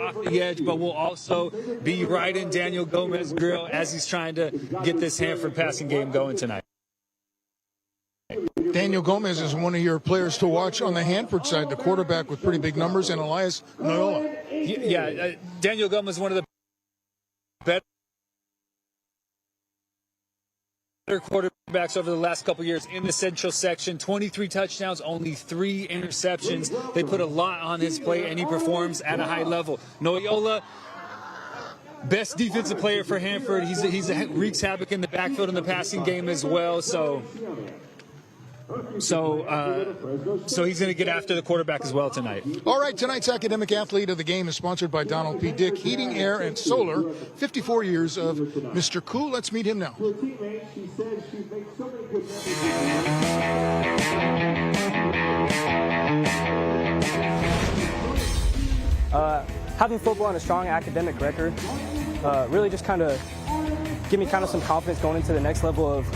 off the edge, but will also be right in Daniel Gomez's grill as he's trying to get this Hanford passing game going tonight. Daniel Gomez is one of your players to watch on the Hanford side, the quarterback with pretty big numbers, and Elias Noyola. Yeah, Daniel Gomez is one of the better quarterbacks over the last couple years in the Central section. 23 touchdowns, only 3 interceptions. They put a lot on his plate, and he performs at a high level. Noyola, best defensive player for Hanford. He wreaks havoc in the backfield in the passing game as well. So he's going to get after the quarterback as well tonight. All right, tonight's academic athlete of the game is sponsored by Donald P. Dick, Heating, Air, and Solar. 54 years of Mr. Cool. Let's meet him now. Having football and a strong academic record really just kind of give me some confidence going into the next level of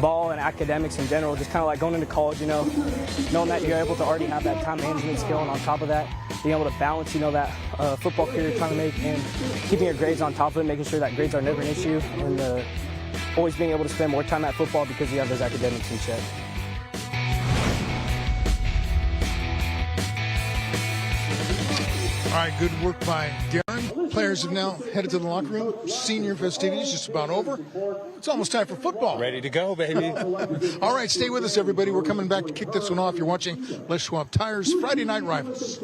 ball and academics in general, just kind of like going into college, knowing that you're able to already have that time management skill, and on top of that, being able to balance, that football career you're trying to make and keeping your grades on top of it, making sure that grades are never an issue, and always being able to spend more time at football because you have those academics in check. All right, good work by Darren. Players have now headed to the locker room. Senior festivities just about over. It's almost time for football. Ready to go, baby. All right, stay with us, everybody. We're coming back to kick this one off. You're watching Les Schwab Tires Friday Night Rivals.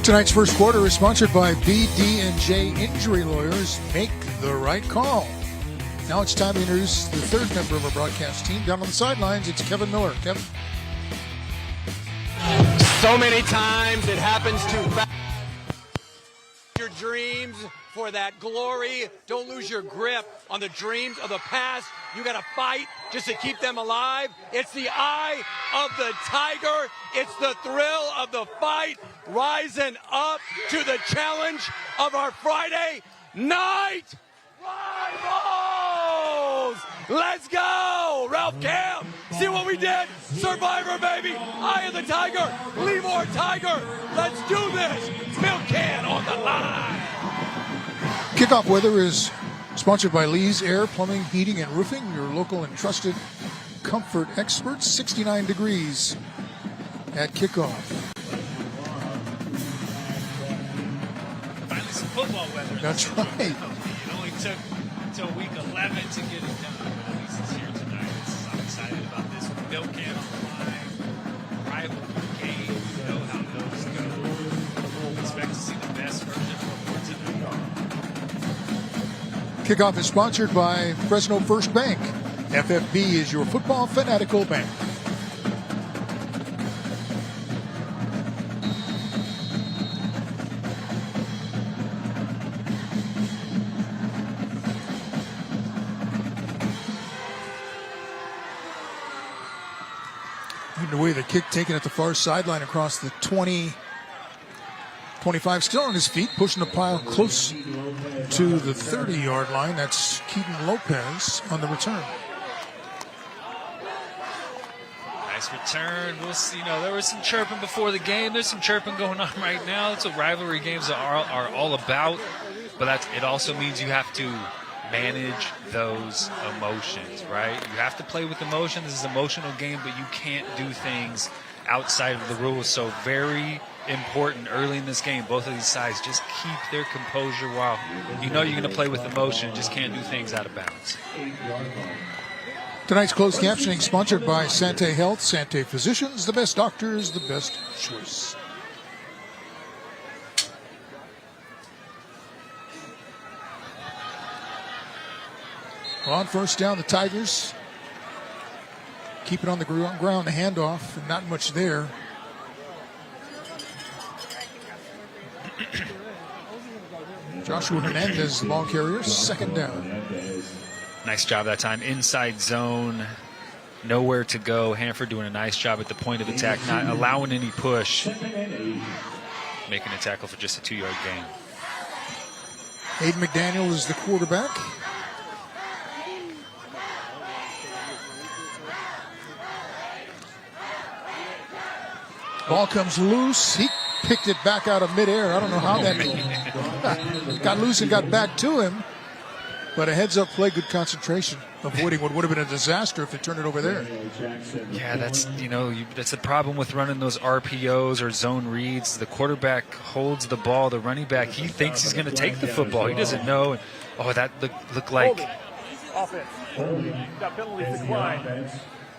Tonight's first quarter is sponsored by BD&J Injury Lawyers. Make the right call. Now it's time to introduce the third member of our broadcast team. Down on the sidelines, it's Kevin Miller. Kevin. So many times it happens too fast. Your dreams for that glory. Don't lose your grip on the dreams of the past. You got to fight just to keep them alive. It's the eye of the tiger. It's the thrill of the fight, rising up to the challenge of our Friday night rivals. Let's go, Ralph Cam. See what we did? Survivor, baby. Eye of the tiger. Lemoore Tiger. Let's do this. Milk can on the line. Kickoff weather is Sponsored by Lee's Air Plumbing, Heating, and Roofing, your local and trusted comfort experts. 69 degrees at kickoff. Finally some football weather. That's right. It only took until week 11 to get it done, but at least it's here tonight. I'm excited about this. Bill can on the line. Rivalry game. You know how those go. Expect to see the best version of what's tonight. Kickoff is sponsored by Fresno First Bank. FFB is your football fanatical bank. Away the kick taken at the far sideline across the 20, 25, still on his feet, pushing the pile close to the 30-yard line. That's Keaton Lopez on the return. Nice return. We'll see. You know, there was some chirping before the game. There's some chirping going on right now. That's what rivalry games are all about. But it also means you have to manage those emotions, right? You have to play with emotion. This is an emotional game, but you can't do things outside of the rules. So very important early in this game. Both of these sides just keep their composure while you know you're going to play with emotion. Just can't do things out of bounds. Tonight's closed captioning sponsored by Sante Health, Sante Physicians, the best doctors, the best choice. On first down, the Tigers keep it on the ground, the handoff, and not much there. Joshua Hernandez, the ball carrier, second down. Nice job that time. Inside zone, nowhere to go. Hanford doing a nice job at the point of attack, not allowing any push. Making a tackle for just a 2-yard gain. Aiden McDaniel is the quarterback. Ball comes loose. He picked it back out of midair. I don't know how that got loose and got back to him. But a heads-up play, good concentration, avoiding what would have been a disaster if they turned it over there. Yeah, that's that's the problem with running those RPOs or zone reads. The quarterback holds the ball. The running back, he thinks he's going to take the football. He doesn't know. Oh, that looked like. Offense. Got penalties decline.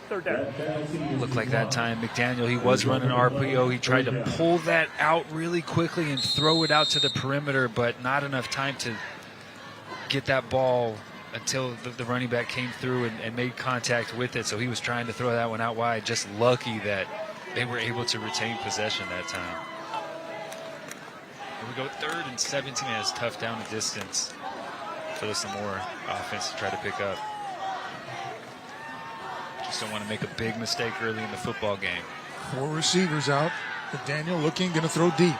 Third down. Looked like that time McDaniel, he was running RPO. He tried to pull that out really quickly and throw it out to the perimeter, but not enough time to get that ball until the running back came through and made contact with it. So he was trying to throw that one out wide. Just lucky that they were able to retain possession that time. Here we go, 3rd and 17. It's tough down the distance for the Lemoore offense to try to pick up. Just don't want to make a big mistake early in the football game. 4 receivers out. McDaniel looking, going to throw deep.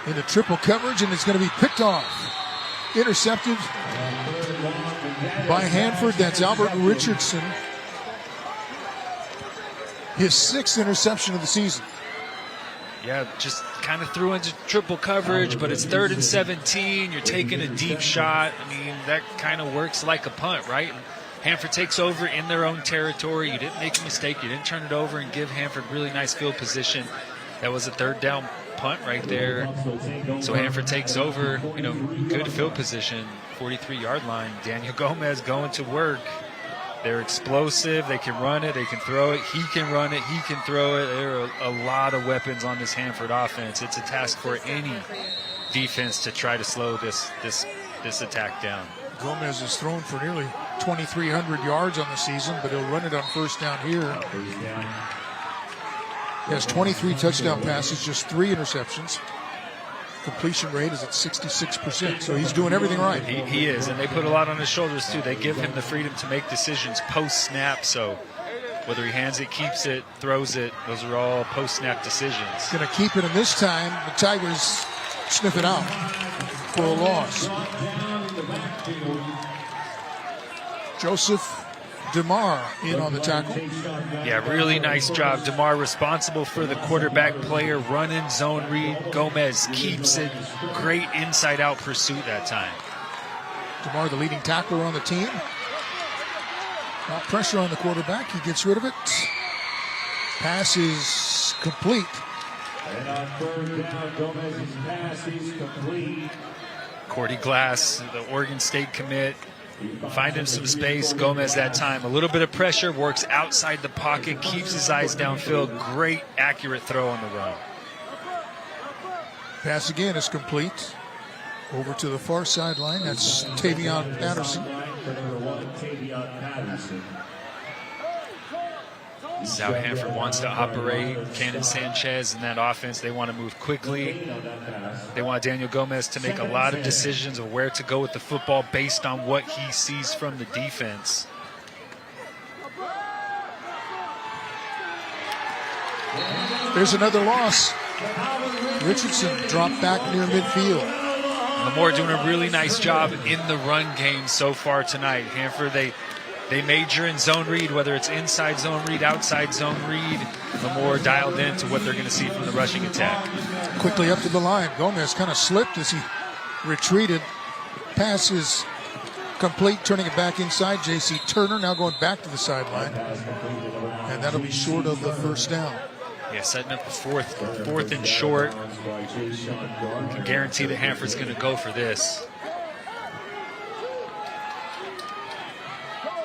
Into triple coverage, and it's going to be picked off. Intercepted by Hanford. That's Albert Richardson. His 6th interception of the season. Yeah, just kind of threw into triple coverage, but it's 3rd and 17. You're taking a deep shot. I mean, that kind of works like a punt, right? And Hanford takes over in their own territory. You didn't make a mistake. You didn't turn it over and give Hanford really nice field position. That was a 3rd down punt right there. So Hanford takes over, good field position, 43-yard line. Daniel Gomez going to work. They're explosive. They can run it. They can throw it. He can run it. He can throw it. There are a lot of weapons on this Hanford offense. It's a task for any defense to try to slow this attack down. Gomez has thrown for nearly 2,300 yards on the season, but he'll run it on first down here. He has 23 touchdown passes, just 3 interceptions. Completion rate is at 66%, so he's doing everything right. He is, and they put a lot on his shoulders, too. They give him the freedom to make decisions post-snap, so whether he hands it, keeps it, throws it, those are all post-snap decisions. Going to keep it, and this time the Tigers sniff it out for a loss. Joseph DeMar in on the tackle. Yeah, really nice job. DeMar responsible for the quarterback player, running zone read. Gomez keeps it. Great inside-out pursuit that time. DeMar, the leading tackler on the team. Not pressure on the quarterback. He gets rid of it. Pass is complete. And on third down, Gomez's pass is complete. Cordy Glass, the Oregon State commit, finding some space. Gomez that time, a little bit of pressure, works outside the pocket, keeps his eyes downfield. Great, accurate throw on the run. Pass again is complete. Over to the far sideline. That's Tavion Patterson. This is how Hanford wants to operate. Cannon Sanchez and that offense, they want to move quickly. They want Daniel Gomez to make a lot of decisions of where to go with the football based on what he sees from the defense. There's another loss. Richardson dropped back near midfield. Lemoore doing a really nice job in the run game so far tonight. Hanford, they major in zone read, whether it's inside zone read, outside zone read. Lemoore dialed into what they're going to see from the rushing attack. Quickly up to the line. Gomez kind of slipped as he retreated. Pass is complete, turning it back inside. J.C. Turner now going back to the sideline. And that'll be short of the first down. Yeah, setting up the fourth and short. Can guarantee that Hanford's going to go for this.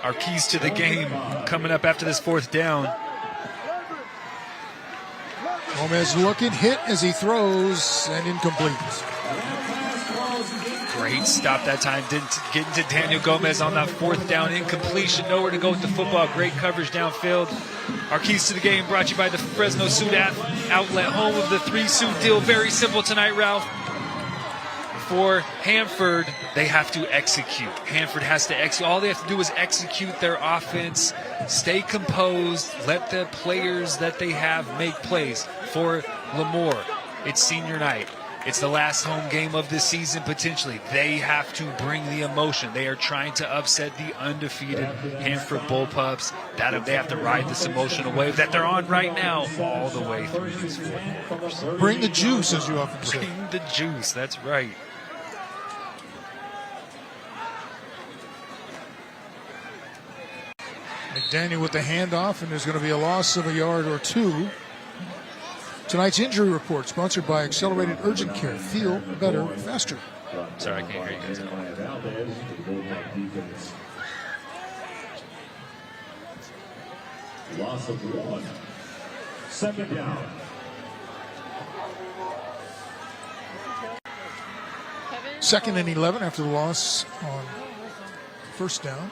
Our keys to the game coming up after this fourth down. Gomez looking, hit as he throws, and incomplete. Great stop that time. Didn't get into Daniel Gomez on that fourth down incompletion. Nowhere to go with the football. Great coverage downfield. Our keys to the game brought to you by the Fresno Suit Outlet, home of the 3-suit deal. Very simple tonight, Ralph. For Hanford, they have to execute. Hanford has to execute. All they have to do is execute their offense, stay composed, let the players that they have make plays. For Lemoore, it's senior night. It's the last home game of the season, potentially. They have to bring the emotion. They are trying to upset the undefeated Hanford Bullpups. They have to ride this emotional wave that they're on right now all the way through these 4 quarters. Bring the juice, as you often say. Bring the juice, that's right. McDaniel with the handoff, and there's going to be a loss of a yard or two. Tonight's injury report sponsored by Accelerated Urgent Care. Feel better, faster. Sorry, I can't hear you guys. Loss of 1. Second down. Second and 11 after the loss on first down.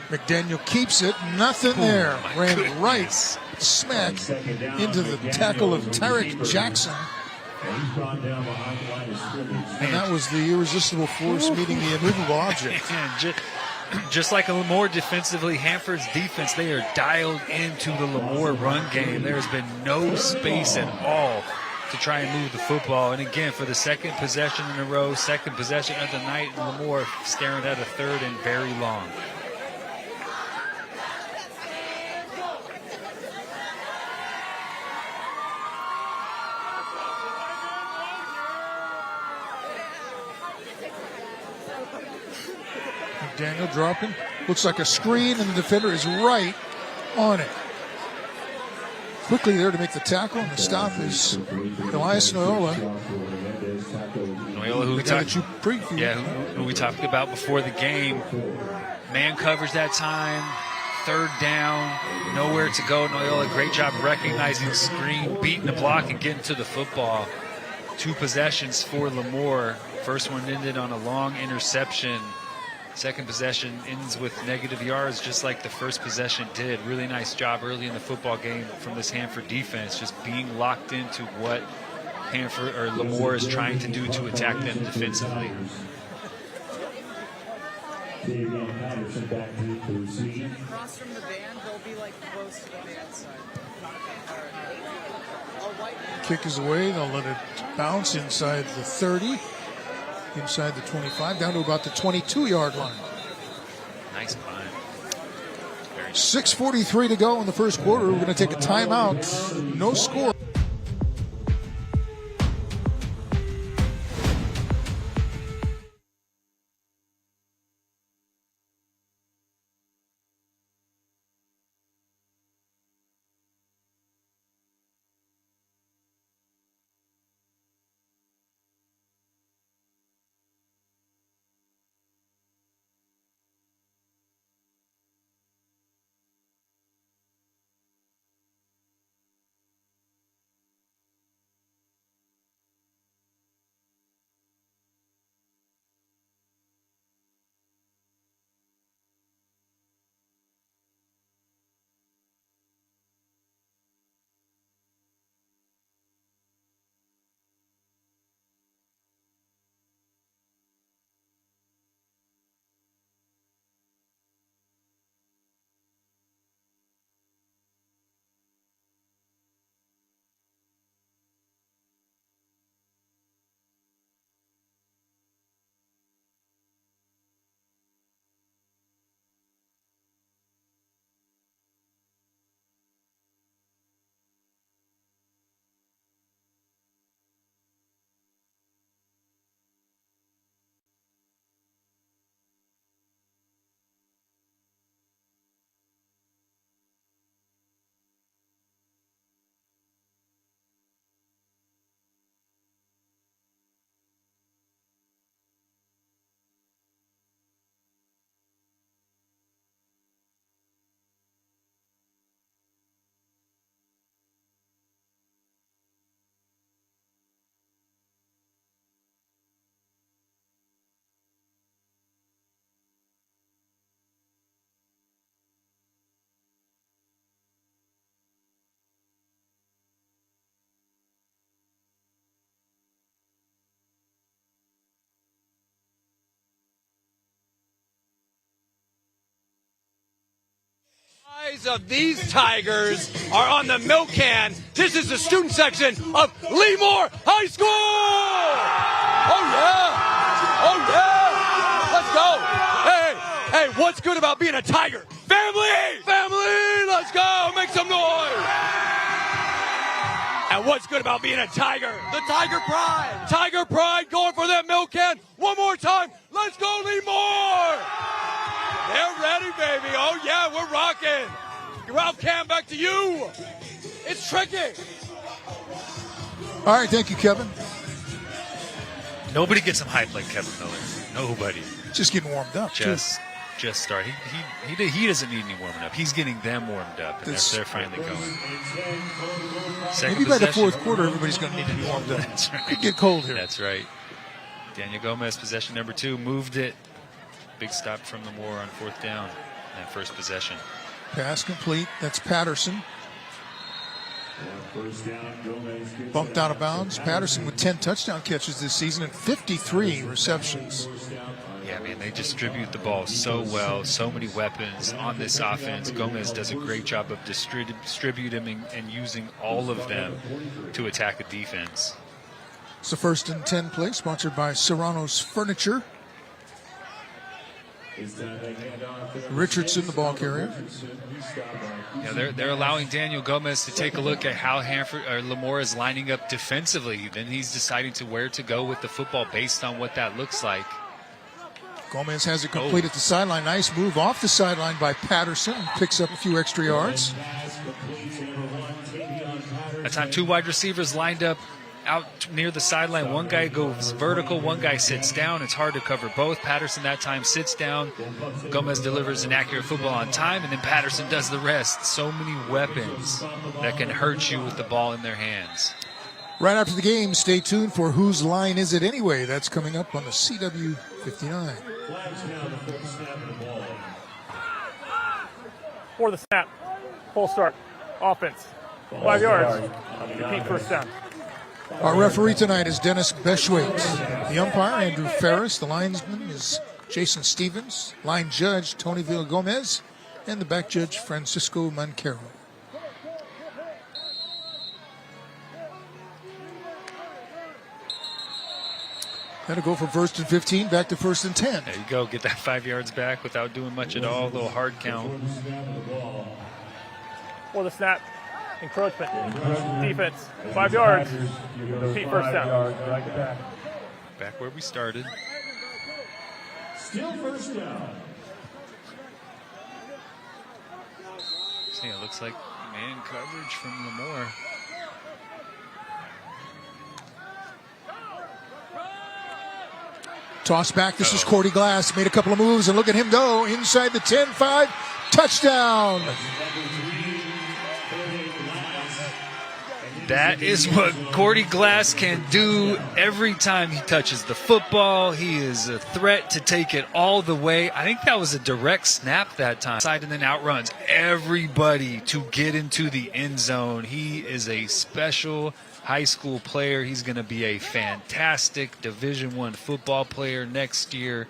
McDaniel keeps it. Nothing there. Ran right smack into the tackle of Tarek Jackson. And that was the irresistible force meeting the immovable object. Just like a Lemoore defensively, Hanford's defense, they are dialed into the Lemoore run game. There's been no space at all to try and move the football. And again, for the second possession in a row, second possession of the night, Lemoore staring at a third and very long. Daniel dropping. Looks like a screen, and the defender is right on it. Quickly there to make the tackle, and the stop is Elias Noyola. Noyola, who we talked about before the game. Man coverage that time. Third down. Nowhere to go. Noyola, great job recognizing the screen, beating the block, and getting to the football. 2 possessions for Lemoore. First one ended on a long interception. Second possession ends with negative yards, just like the first possession did. Really nice job early in the football game from this Hanford defense, just being locked into what Hanford or Lemoore is trying to do to attack them defensively. Across from the band, they'll be like close to the band side. Kick is away. They'll let it bounce inside the 30. Inside the 25, down to about the 22-yard line. Nice punt. 6:43 to go in the first quarter. We're going to take a timeout. No score. eyes of these Tigers are on the milk can. This is the student section of Lemoore High School. Oh, yeah. Oh, yeah. Let's go. Hey, what's good about being a Tiger? Family. Let's go. Make some noise. And what's good about being a Tiger? The Tiger Pride. Tiger Pride going for that milk can. One more time. Let's go, Lemoore. They're ready, baby. Oh, yeah, we're rocking. Ralph Cam, back to you. It's tricky. All right, thank you, Kevin. Nobody gets him hyped like Kevin Miller. Nobody. Just getting warmed up. Just start. He doesn't need any warming up. He's getting them warmed up, and they're finally going. Maybe by the fourth quarter, everybody's going to need to be warmed up. That's right. Could get cold here. That's right. Daniel Gomez, possession number 2, moved it. Big stop from Lemoore on 4th down. That first possession. Pass complete. That's Patterson. Bumped out of bounds. Patterson with 10 touchdown catches this season and 53 receptions. Yeah, man, they distribute the ball so well. So many weapons on this offense. Gomez does a great job of distributing and using all of them to attack a defense. It's the 1st and 10 play, sponsored by Serrano's Furniture. Richardson, the ball carrier. Yeah, they're allowing Daniel Gomez to take a look at how Hanford or Lemoore is lining up defensively. Then he's deciding to where to go with the football based on what that looks like. Gomez has it complete at the sideline. Nice move off the sideline by Patterson. Picks up a few extra yards. That time, 2 wide receivers lined up out near the sideline. One guy goes vertical, one guy sits down. It's hard to cover both. Patterson that time sits down. Gomez delivers an accurate football on time, and then Patterson does the rest. So many weapons that can hurt you with the ball in their hands. Right after the game, stay tuned for Whose Line Is It Anyway? That's coming up on the CW 59. For the snap, full start, offense, 5 yards, repeat first down. Our referee tonight is Dennis Beshwaite. The umpire, Andrew Ferris. The linesman is Jason Stevens. Line judge, Tony Villagomez. And the back judge, Francisco Mancero. That'll go from 1st and 15 back to 1st and 10. There you go. Get that 5 yards back without doing much at all. A little hard count. For the snap, encroachment, defense, 5 yards, repeat first down. Back where we started. Still first down. See, it looks like man coverage from Lemoore. Toss back. This is Cordy Glass. Made a couple of moves, and look at him go. Inside the 10-5. Touchdown. That is what Cordy Glass can do every time he touches the football. He is a threat to take it all the way. I think that was a direct snap that time. Side and then outruns everybody to get into the end zone. He is a special high school player. He's going to be a fantastic Division I football player next year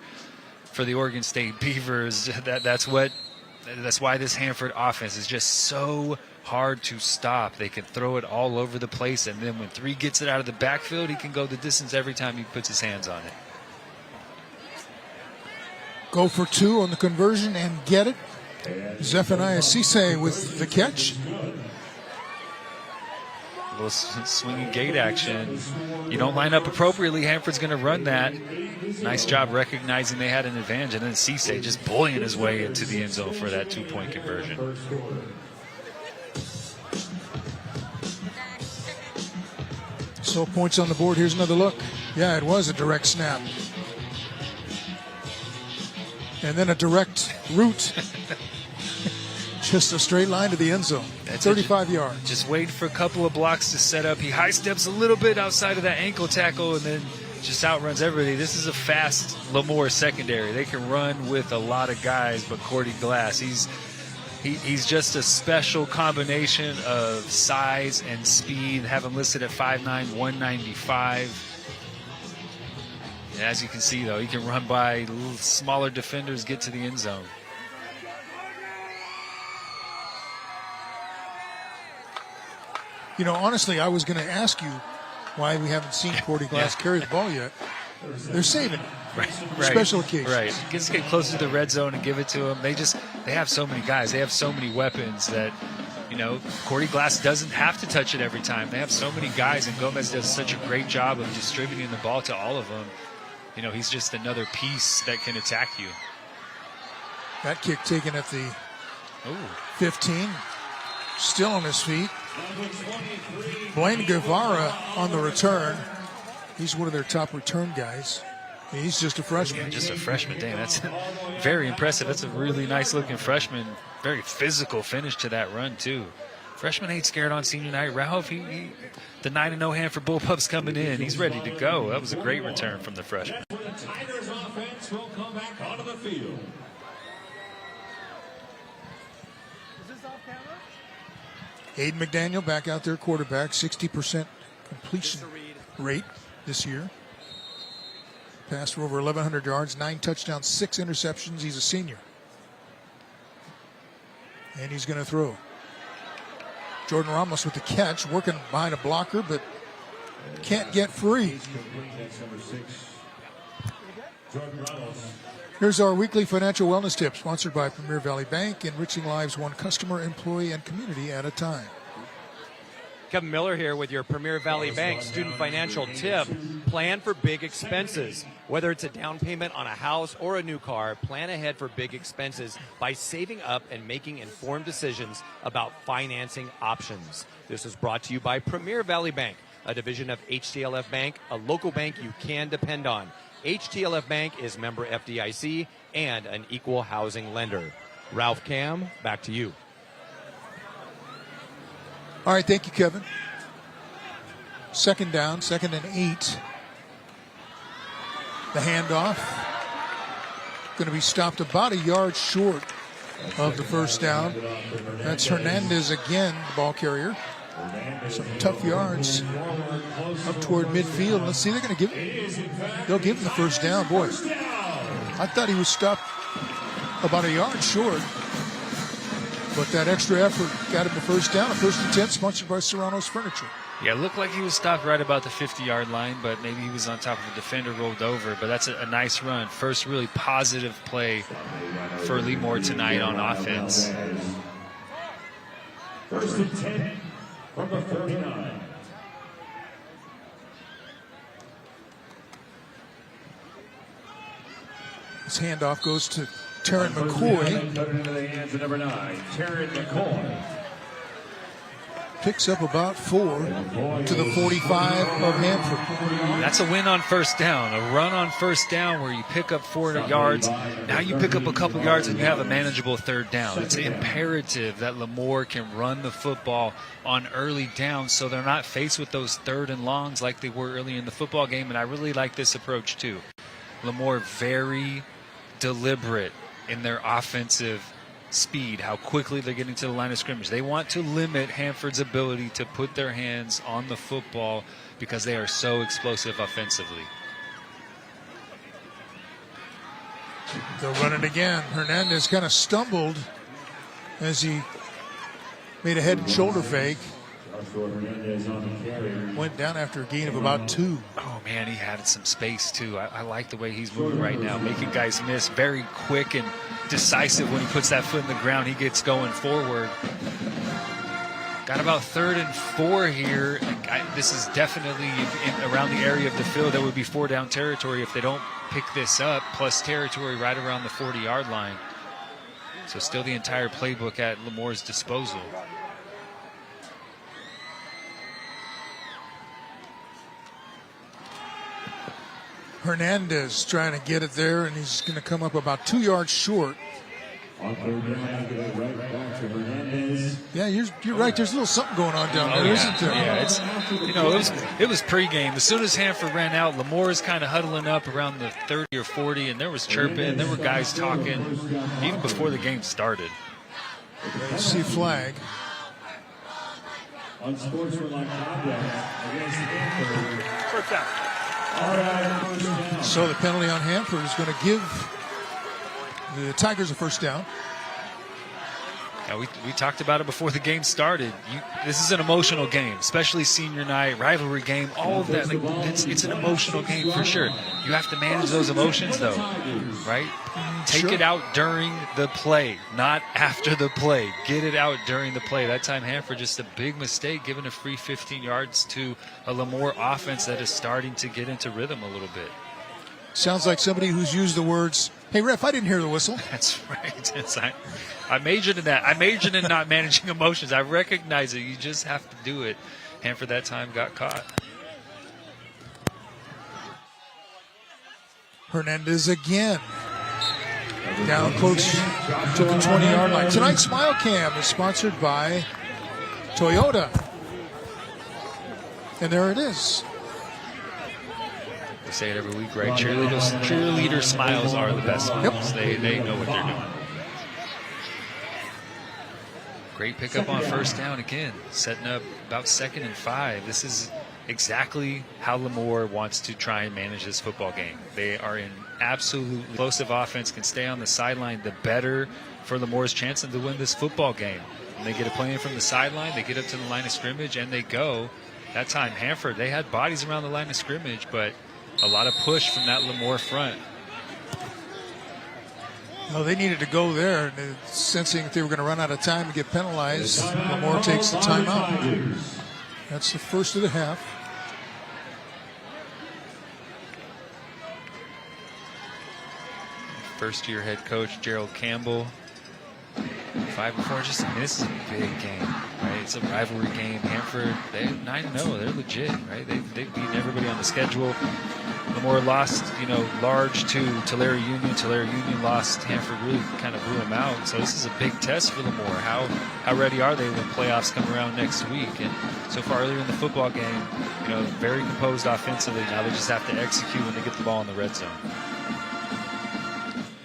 for the Oregon State Beavers. That's why this Hanford offense is just so hard to stop. They can throw it all over the place, and then when 3 gets it out of the backfield, he can go the distance every time he puts his hands on it. Go for 2 on the conversion and get it. Zephaniah Cisse with the catch. A little swinging gate action. You don't line up appropriately, Hanford's going to run that. Nice job recognizing they had an advantage, and then Cisse just bullying his way into the end zone for that 2-point conversion. So points on the board. Here's another look. Yeah, it was a direct snap. And then a direct route. Just a straight line to the end zone. That's 35 yards. Just waiting for a couple of blocks to set up. He high steps a little bit outside of that ankle tackle and then just outruns everybody. This is a fast Lemoore secondary. They can run with a lot of guys, but Cordy Glass, he's just a special combination of size and speed. Have him listed at 5'9", 195. And as you can see, though, he can run by smaller defenders, get to the end zone. You know, honestly, I was going to ask you why we haven't seen Cordy Glass carry the ball yet. They're saving it. Right. Special occasions. Right. Just get closer to the red zone and give it to them. They have so many guys. They have so many weapons that, you know, Cordy Glass doesn't have to touch it every time. They have so many guys, and Gomez does such a great job of distributing the ball to all of them. You know, he's just another piece that can attack you. That kick taken at the 15. Still on his feet. Blaine Guevara on the return. He's one of their top return guys. He's just a freshman. Yeah, just a freshman. Dang, that's very impressive. That's a really nice-looking freshman. Very physical finish to that run, too. Freshman ain't scared on senior night. Ralph, the 9-0 Hanford Bullpups coming in. He's ready to go. That was a great return from the freshman. The Tigers offense will come back onto the field. Aiden McDaniel back out there, quarterback, 60% completion rate this year. Passed for over 1,100 yards, 9 touchdowns, 6 interceptions. He's a senior. And he's going to throw. Jordan Ramos with the catch, working behind a blocker, but can't get free. Here's our weekly financial wellness tip, sponsored by Premier Valley Bank, enriching lives one customer, employee, and community at a time. Kevin Miller here with your Premier Valley Bank student financial tip. Plan for big expenses. Whether it's a down payment on a house or a new car, plan ahead for big expenses by saving up and making informed decisions about financing options. This is brought to you by Premier Valley Bank, a division of HTLF Bank, a local bank you can depend on. HTLF Bank is member FDIC and an equal housing lender. Ralph Cam, back to you. All right, thank you, Kevin. Second down, 2nd and 8. The handoff. Going to be stopped about a yard short of the first down. That's Hernandez again, the ball carrier. Some tough yards up toward midfield. Let's see, they'll give him the first down. Boy, I thought he was stopped about a yard short, but that extra effort got him the first down. A 1st and 10, sponsored by Serrano's Furniture. Yeah, it looked like he was stopped right about the 50-yard line, but maybe he was on top of a defender, rolled over. But that's a nice run. First really positive play for Lemoore tonight on offense. 1st and 10 from the 39. This handoff goes to Terran McCoy. Cut into the hands of number 9, Terran McCoy. Picks up about 4 to the 45 of Hanford. That's a win on first down, a run on first down where you pick up 4 yards. Now you pick up a couple yards and you have a manageable 3rd down. It's imperative that Lemoore can run the football on early downs so they're not faced with those 3rd and longs like they were early in the football game, and I really like this approach too. Lemoore very deliberate in their offensive speed, how quickly they're getting to the line of scrimmage. They want to limit Hanford's ability to put their hands on the football because they are so explosive offensively. They'll run it again. Hernandez kind of stumbled as he made a head and shoulder fake. Went down after a gain of about 2. Oh, man, he had some space, too. I like the way he's moving right now, making guys miss. Very quick and decisive when he puts that foot in the ground. He gets going forward. Got about 3rd and 4 here. This is definitely around the area of the field. That would be 4-down territory if they don't pick this up, plus territory right around the 40-yard line. So still the entire playbook at Lemoore's disposal. Hernandez trying to get it there, and he's going to come up about 2 yards short. Yeah, you're right. There's a little something going on down there, isn't there? Yeah, it was pregame. As soon as Hanford ran out, Lemoore is kind of huddling up around the 30 or 40, and there was chirping. There were guys talking even before the game started. See flag. Unsportsmanlike conduct against Hanford. First down. So the penalty on Hanford is going to give the Tigers a first down. Yeah, we talked about it before the game started. This is an emotional game, especially senior night, rivalry game, all of that. Like, it's an emotional game for sure. You have to manage those emotions, though, right? Take it out during the play, not after the play. Get it out during the play. That time, Hanford, just a big mistake, giving a free 15 yards to a Lemoore offense that is starting to get into rhythm a little bit. Sounds like somebody who's used the words, "Hey, ref, I didn't hear the whistle." That's right. I majored in that. I majored in not managing emotions. I recognize it. You just have to do it. Hanford that time got caught. Hernandez again. Down close to the 20-yard line. Tonight's Smile Cam is sponsored by Toyota. And there it is. We say it every week, right? Cheerleader smiles are the best smiles. Yep. They know what they're doing. Great pickup on first down again, setting up about 2nd and 5. This is exactly how Lemoore wants to try and manage this football game. They are in absolute explosive offense, can stay on the sideline, the better for Lemoore's chance to win this football game. When they get a play in from the sideline, they get up to the line of scrimmage, and they go. That time, Hanford, they had bodies around the line of scrimmage, but a lot of push from that Lemoore front. Well, they needed to go there, and sensing that they were going to run out of time and get penalized, Lemoore takes the timeout. That's the first of the half. First-year head coach Gerald Campbell, 5-4. This is a big game, right? It's a rivalry game. Hanford, they're 9-0. They're legit, right? They've beaten everybody on the schedule. Lemoore lost, large to Tulare Union. Tulare Union lost. Hanford really kind of blew them out. So this is a big test for Lemoore. How ready are they when playoffs come around next week? And so far earlier in the football game, very composed offensively. Now they just have to execute when they get the ball in the red zone.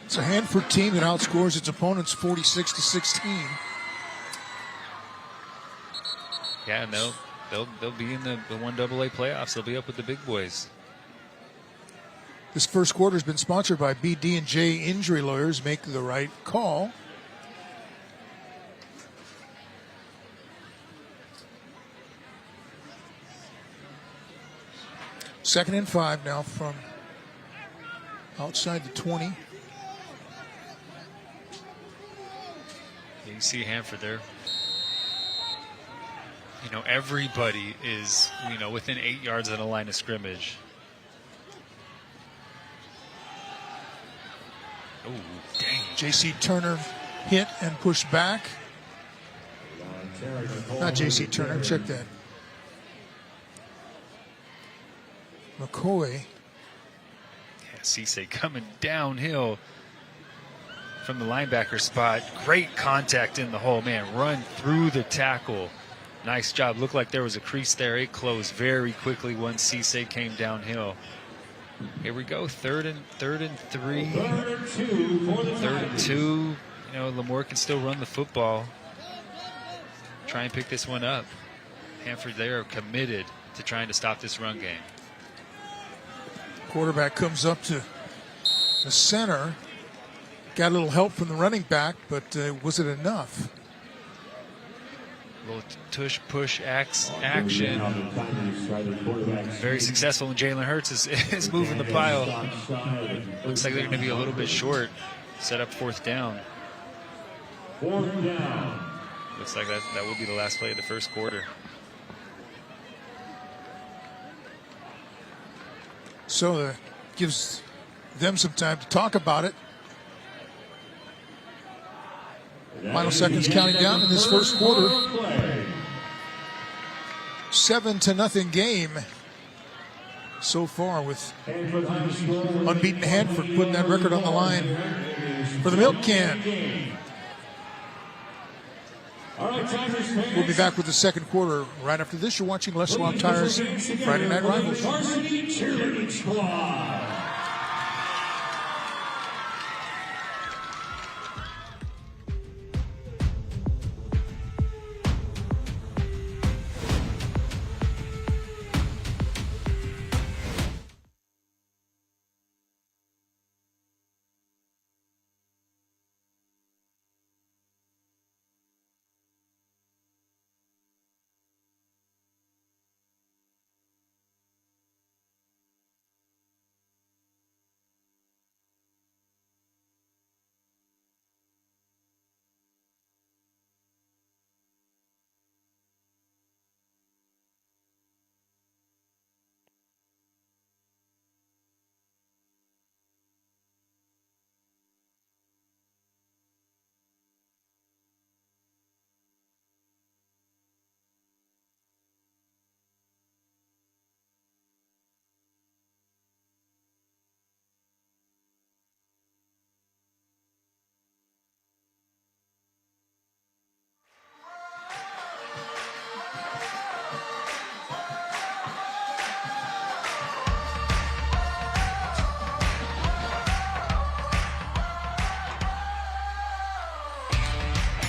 It's a Hanford team that outscores its opponents 46-16. Yeah, and they'll be in the 1AA playoffs. They'll be up with the big boys. This first quarter has been sponsored by BD&J Injury Lawyers. Make the right call. Second and 5 now from outside the 20. You see Hanford there. Everybody is, within 8 yards of the line of scrimmage. Oh, dang. J.C. Turner hit and pushed back. Not J.C. Turner, check that. McCoy. Yeah, Cisse coming downhill from the linebacker spot. Great contact in the hole. Man, run through the tackle. Nice job. Looked like there was a crease there. It closed very quickly once Cisse came downhill. Here we go. Third and 3. Third and 2. Lemoore can still run the football. Try and pick this one up. Hanford, they are committed to trying to stop this run game. Quarterback comes up to the center. Got a little help from the running back, but was it enough? Little tush push action. Very successful when Jalen Hurts is moving the pile. Looks like they're going to be a little bit short. Set up 4th down. 4th down. Looks like that will be the last play of the first quarter. So that gives them some time to talk about it. Final seconds counting down in this first quarter. 7-0 game so far, with unbeaten Hanford putting that record on the line for the milk can. We'll be back with the second quarter right after this. You're watching Les Schwab Tires Friday Night Rivals.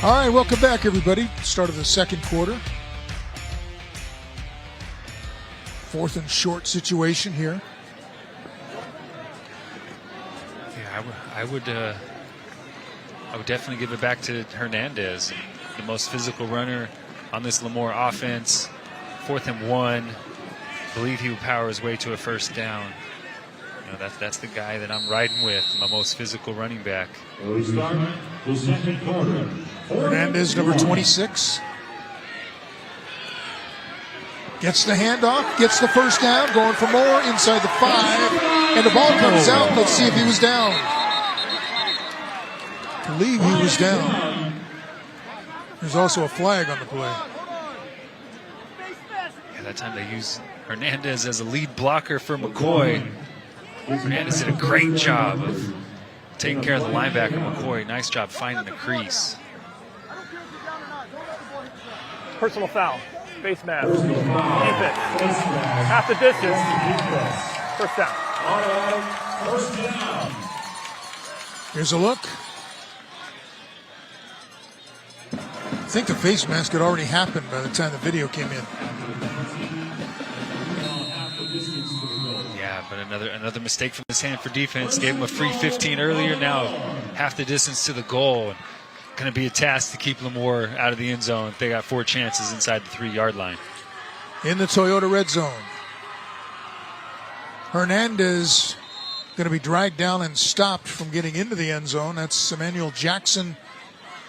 All right, welcome back, everybody. Start of the second quarter. 4th and short situation here. Yeah, I would definitely give it back to Hernandez, the most physical runner on this Lemoore offense. 4th and 1. I believe he would power his way to a first down. You know, that's the guy that I'm riding with, my most physical running back. We start the second quarter. Hernandez, number 26. Gets the handoff, gets the first down, going for more inside the 5. And the ball comes out. Let's see if he was down. I believe he was down. There's also a flag on the play. Yeah, that time they used Hernandez as a lead blocker for McCoy. Hernandez did a great job of taking care of the linebacker, McCoy. Nice job finding the crease. Personal foul. Face mask. Defense. Half the distance. First down. Here's a look. I think the face mask had already happened by the time the video came in. Yeah, but another mistake from this Hanford defense. Gave him a free 15 earlier. Now half the distance to the goal. Going to be a task to keep Lemoore out of the end zone. They got 4 chances inside the 3-yard line. In the Toyota red zone. Hernandez going to be dragged down and stopped from getting into the end zone. That's Emmanuel Jackson,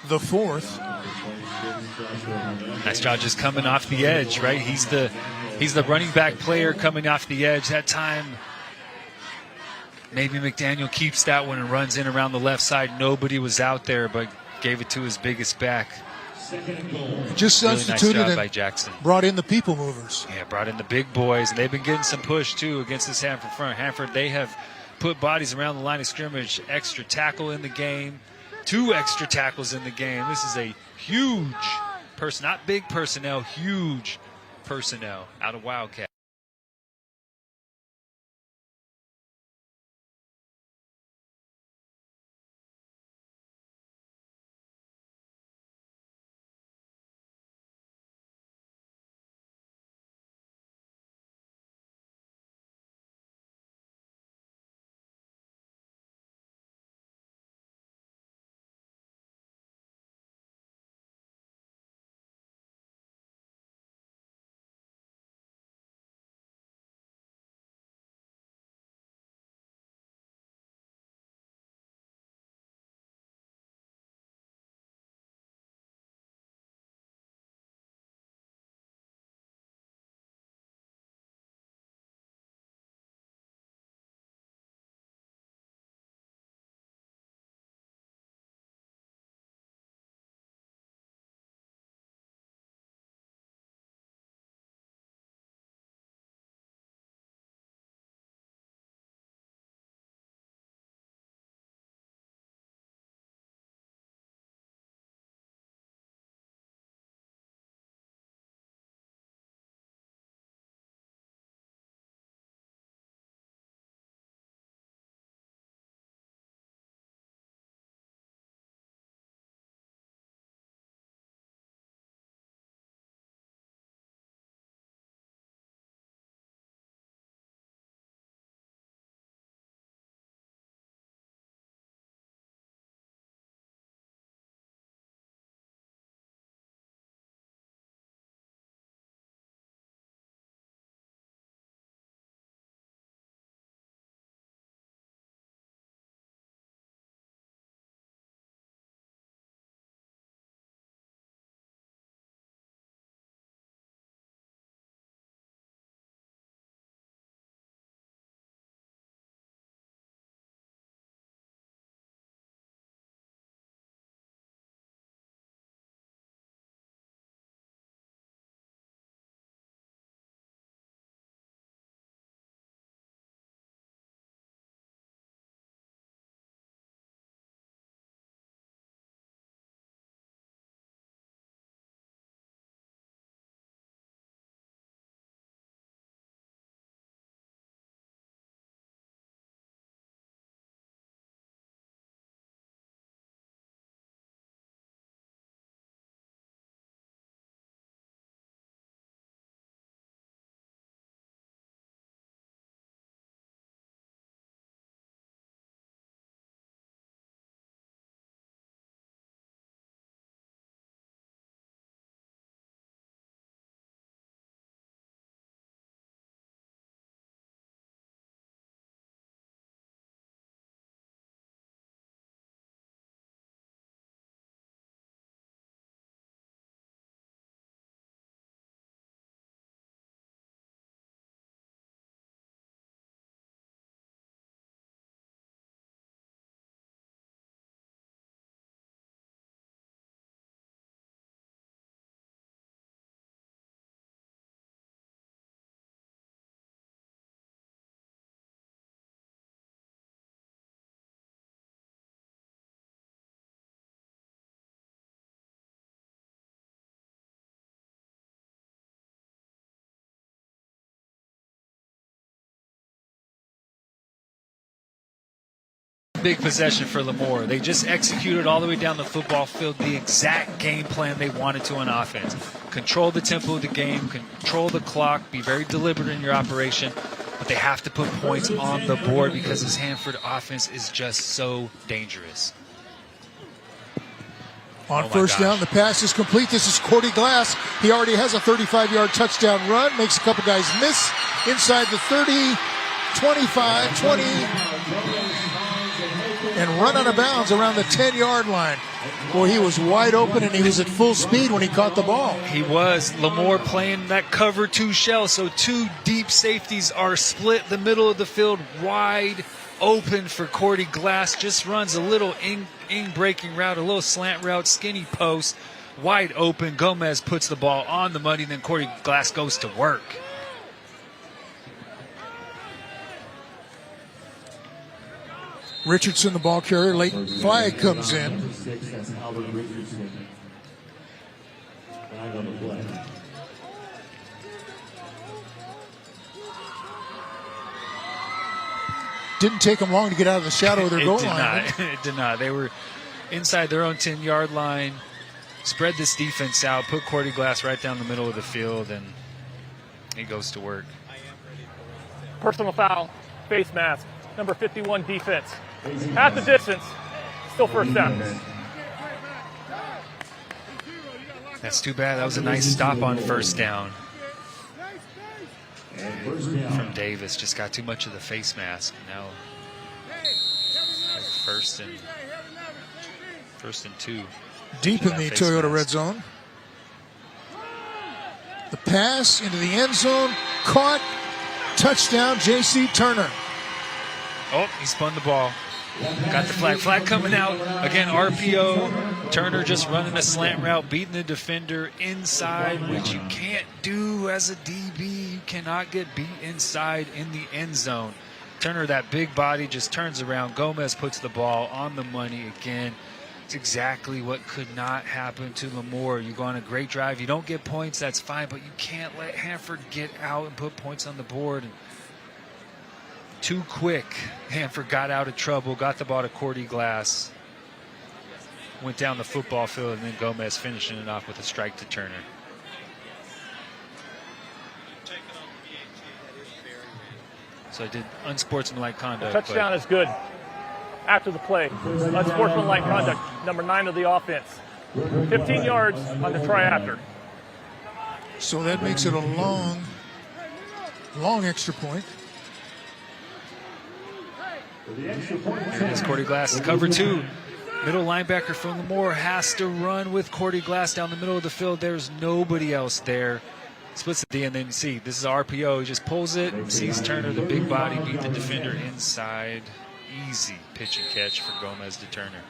the 4th. Nice job just coming off the edge, right? He's the running back player coming off the edge. That time, maybe McDaniel keeps that one and runs in around the left side. Nobody was out there, but gave it to his biggest back. Just really substituted nice job and by Jackson. Brought in the people movers. Yeah, brought in the big boys, and they've been getting some push, too, against this Hanford front. Hanford, they have put bodies around the line of scrimmage, extra tackle in the game, 2 extra tackles in the game. This is a huge not big personnel, huge personnel out of Wildcat. big possession for Lemoore. They just executed all the way down the football field the exact game plan they wanted to on offense. Control the tempo of the game, control the clock, be very deliberate in your operation, but they have to put points on the board because this Hanford offense is just so dangerous. On first down, the pass is complete. This is Cordy Glass. He already has a 35-yard touchdown run. Makes a couple guys miss. Inside the 30, 25, 20, and run out of bounds around the 10-yard line. Boy, he was wide open, and he was at full speed when he caught the ball. He was. Lemoore playing that cover 2 shell, so 2 deep safeties are split the middle of the field wide open for Cordy Glass. Just runs a little in-breaking route, a little slant route, skinny post, wide open. Gomez puts the ball on the money, then Cordy Glass goes to work. Richardson, the ball carrier. Late flag comes in. Didn't take them long to get out of the shadow of their goal line. It did not. They were inside their own 10-yard line, spread this defense out, put Cordy Glass right down the middle of the field, and he goes to work. Personal foul, face mask, number 51 defense. At the distance, still first down. That's too bad. That was a nice stop on first down from Davis. Just got too much of the face mask. Now first and 2. Deep in the Toyota red zone. The pass into the end zone. Caught. Touchdown, J.C. Turner. Oh, he spun the ball. Got the flag. Flag coming out. Again, RPO. Turner just running a slant route, beating the defender inside, which you can't do as a DB. You cannot get beat inside in the end zone. Turner, that big body, just turns around. Gomez puts the ball on the money again. It's exactly what could not happen to Lemoore. You go on a great drive. You don't get points, that's fine, but you can't let Hanford get out and put points on the board. And too quick. Hanford got out of trouble, got the ball to Cordy Glass, went down the football field, and then Gomez finishing it off with a strike to Turner. So I did unsportsmanlike conduct. Touchdown is good. After the play, unsportsmanlike conduct, number 9 of the offense. 15 yards on the try after. So that makes it a long extra point. There it is, Cordy Glass, cover 2. Middle linebacker from Lemoore has to run with Cordy Glass down the middle of the field. There's nobody else there. Splits the D, and then you see, this is RPO. He just pulls it, sees Turner, the big body, beat the defender inside. Easy pitch and catch for Gomez to Turner.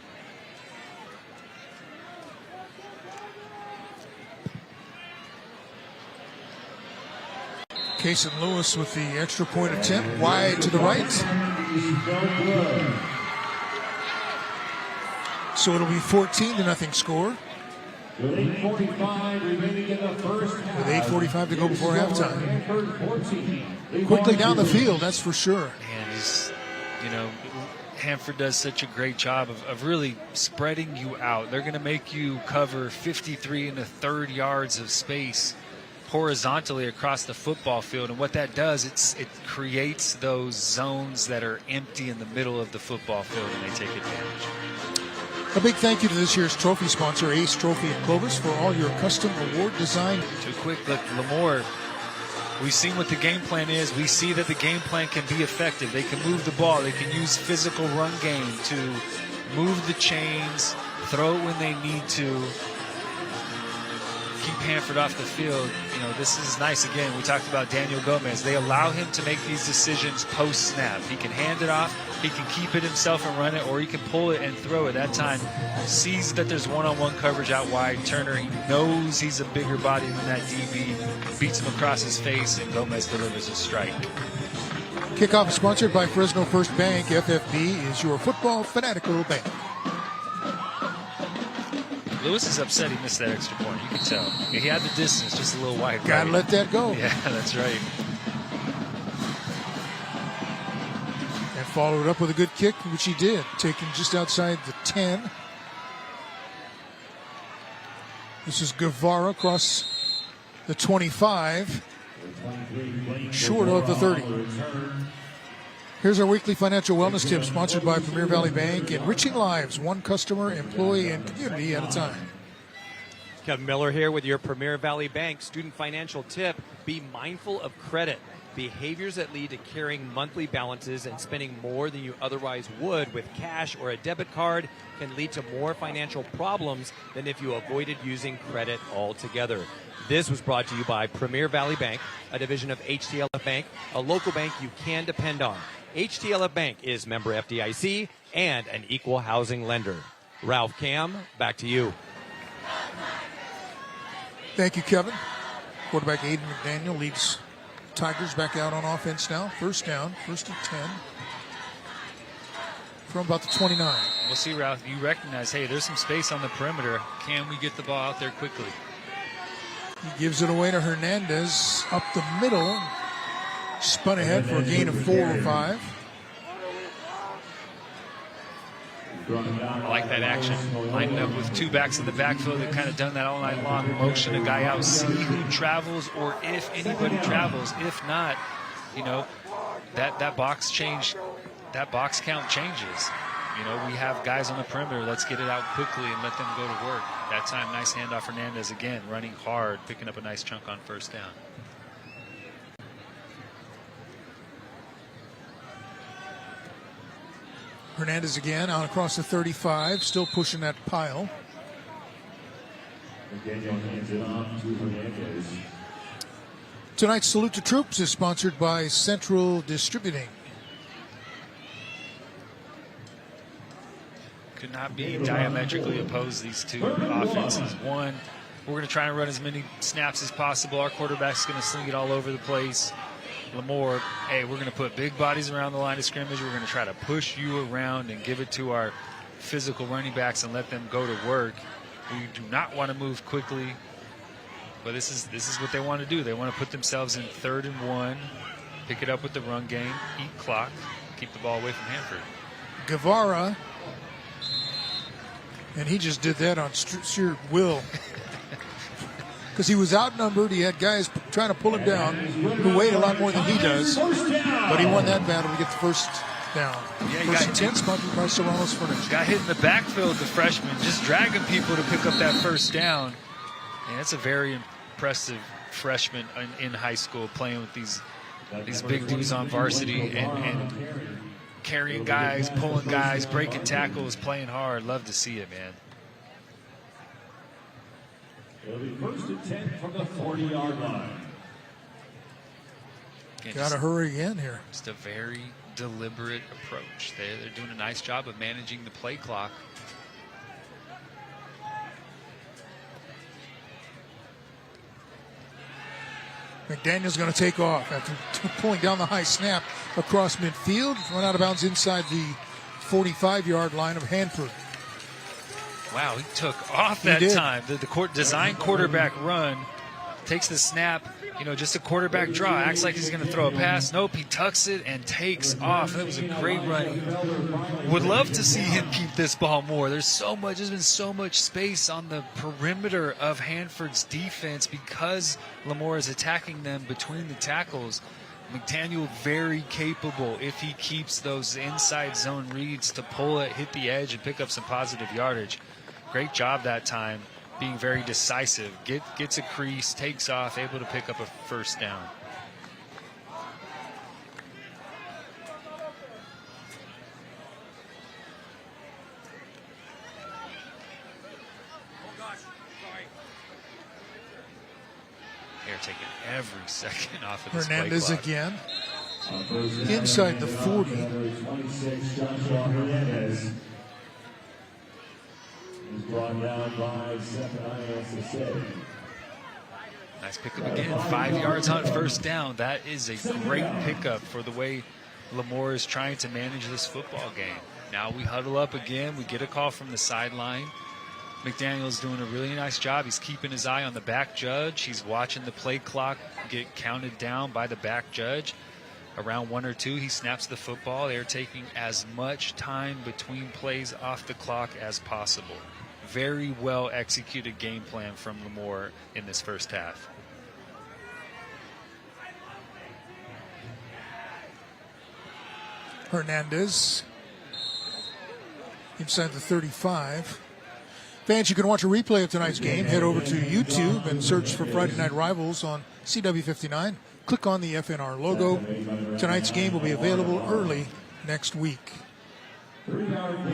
Cason Lewis with the extra point attempt, wide to the right. So it'll be 14-0 score. With 8:45 remaining in the first half. With 8:45 to go before halftime. Quickly down the field, that's for sure. And he's, Hanford does such a great job of really spreading you out. They're going to make you cover 53 1/3 yards of space horizontally across the football field, and what that does, it creates those zones that are empty in the middle of the football field, and they take advantage. A big thank you to this year's trophy sponsor, Ace Trophy and Clovis, for all your custom award design. Too quick, look, Lemoore, we've seen what the game plan is. We see that the game plan can be effective. They can move the ball. They can use physical run game to move the chains, throw it when they need to, keep Hanford off the field. This is nice. Again, we talked about Daniel Gomez. They allow him to make these decisions post-snap. He can hand it off, he can keep it himself and run it, or he can pull it and throw it. That time, sees that there's one-on-one coverage out wide. Turner, he knows he's a bigger body than that DB, beats him across his face, and Gomez delivers a strike. Kickoff is sponsored by Fresno First Bank. FFB is your football fanatical bank. Lewis is upset he missed that extra point. You can tell. He had the distance, just a little wide. Gotta let that go. Yeah, that's right. And Followed up with a good kick, which he did, taking just outside the 10. This is Guevara across the 25, short of the 30. Here's our weekly financial wellness tip, sponsored by Premier Valley Bank, enriching lives, one customer, employee, and community at a time. Kevin Miller here with your Premier Valley Bank student financial tip. Be mindful of credit. Behaviors that lead to carrying monthly balances and spending more than you otherwise would with cash or a debit card can lead to more financial problems than if you avoided using credit altogether. This was brought to you by Premier Valley Bank, a division of HTLF Bank, a local bank you can depend on. HTLF Bank is member FDIC and an equal housing lender. Ralph Cam, back to you. Thank you, Kevin. Quarterback Aiden McDaniel leads Tigers back out on offense now. First down, first and 10 from about the 29. We'll see, Ralph. You recognize, hey, there's some space on the perimeter. Can we get the ball out there quickly? He gives it away to Hernandez up the middle. Spun ahead for a gain of 4 or 5. I like that action. Lining up with two backs in the backfield. They've kind of done that all night long. Motion a guy out, see who travels or if anybody travels. If not, you know, that box change, that box count changes. You know, we have guys on the perimeter. Let's get it out quickly and let them go to work. That time, nice handoff. Hernandez again, running hard, picking up a nice chunk on first down. Hernandez again out across the 35, still pushing that pile. Tonight's Salute to Troops is sponsored by Central Distributing. Could not be diametrically opposed, these two offenses. One, we're going to try and run as many snaps as possible. Our quarterback's going to sling it all over the place. Lemoore, hey, we're going to put big bodies around the line of scrimmage. We're going to try to push you around and give it to our physical running backs and let them go to work. We do not want to move quickly, but this is what they want to do. They want to put themselves in 3rd and 1, pick it up with the run game, eat clock, keep the ball away from Hanford. Guevara, and he just did that on sheer will. Because he was outnumbered. He had guys trying to pull him down who weighed a lot more than he does. But he won that battle to get the first down. Yeah, first and 10, sponsored by Serrano's Furniture. Got hit in the backfield, the freshman, just dragging people to pick up that first down. And that's a very impressive freshman in high school, playing with these big dudes on varsity and carrying guys, pulling guys, breaking tackles, playing hard. Love to see it, man. It'll be 1st and 10 from the 40-yard line. Got to hurry again here. Just a very deliberate approach. They're doing a nice job of managing the play clock. McDaniel's going to take off after pulling down the high snap across midfield. Run out of bounds inside the 45-yard line of Hanford. Wow, he took off that time. The design quarterback run, takes the snap, you know, just a quarterback draw. Acts like he's going to throw a pass. Nope, he tucks it and takes off. That was a great run. Would love to see him keep this ball more. There's been so much space on the perimeter of Hanford's defense because Lemoore is attacking them between the tackles. McDaniel very capable if he keeps those inside zone reads to pull it, hit the edge, and pick up some positive yardage. Great job that time, being very decisive. Gets a crease, takes off, able to pick up a first down. They're taking every second off of this Hernandez play clock. again. Inside the 40. He's brought down by 7 Nice pickup again. 5 yards on first down. That is a great pickup for the way Lemoore is trying to manage this football game. Now we huddle up again. We get a call from the sideline. McDaniel's doing a really nice job. He's keeping his eye on the back judge. He's watching the play clock get counted down by the back judge. around 1 or 2, he snaps the football. They're taking as much time between plays off the clock as possible. Very well executed game plan from Lemoore in this first half. Hernandez inside the 35. Fans, you can watch a replay of tonight's game. Head over to YouTube and search for Friday Night Rivals on CW59. Click on the FNR logo. Tonight's game will be available early next week. I'm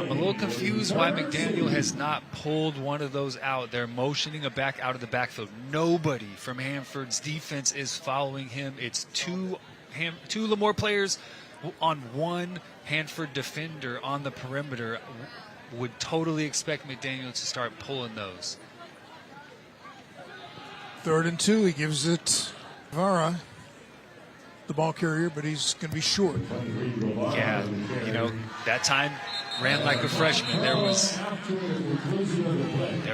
a little confused why McDaniel has not pulled one of those out. They're motioning a back out of the backfield. Nobody from Hanford's defense is following him. It's two Lemoore players on one Hanford defender on the perimeter. Would totally expect McDaniel to start pulling those. 3rd and 2. He gives it Vara, the ball carrier, but he's going to be short. Yeah, that time ran like a freshman. There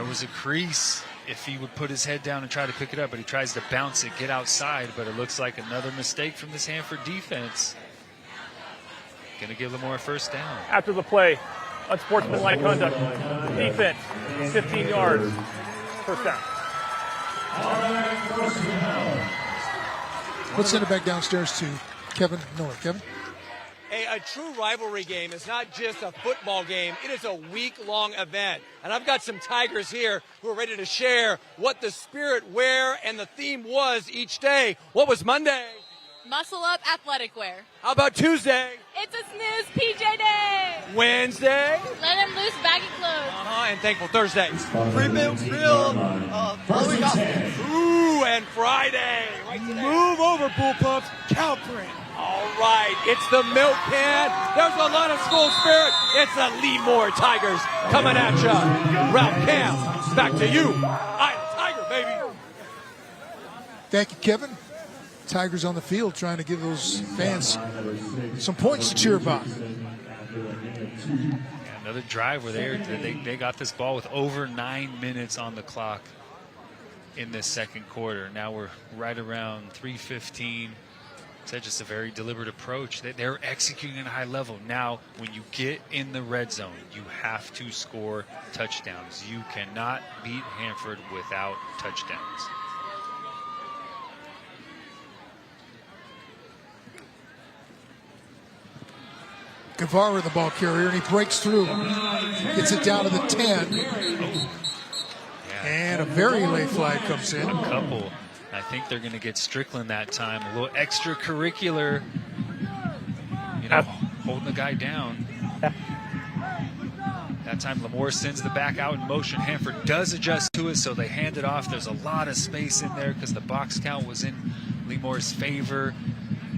was a crease if he would put his head down and try to pick it up, but he tries to bounce it, get outside, but it looks like another mistake from this Hanford defense. Going to give Lemoore a first down. After the play, unsportsmanlike conduct. Defense, 15 yards. First down. Let's send it back downstairs to Kevin Miller. Kevin? A true rivalry game is not just a football game. It is a week-long event. And I've got some Tigers here who are ready to share what the spirit, where, and the theme was each day. What was Monday? Muscle up athletic wear. How about Tuesday? It's a snooze PJ day. Wednesday? Let him loose baggy clothes. And thankful Thursday. Pre-built grill. Ooh, and Friday. Move over, Bull Pups. Cow print. All right, it's the milk can. There's a lot of school spirit. It's the Lemoore Tigers coming at you. Ralph Cam, back to you. I'm a Tiger, baby. Thank you, Kevin. Tigers on the field trying to give those fans some points to cheer about. Another drive where they got this ball with over 9 minutes on the clock in this second quarter. Now we're right around 3:15. It's just a very deliberate approach. They're executing at a high level. Now, when you get in the red zone, you have to score touchdowns. You cannot beat Hanford without touchdowns. Guevara, the ball carrier, and he breaks through. Gets it down to the 10. And a very late flag comes in. A couple. I think they're going to get Strickland that time. A little extracurricular, holding the guy down. That time Lemoore sends the back out in motion. Hanford does adjust to it, so they hand it off. There's a lot of space in there because the box count was in Lemoore's favor.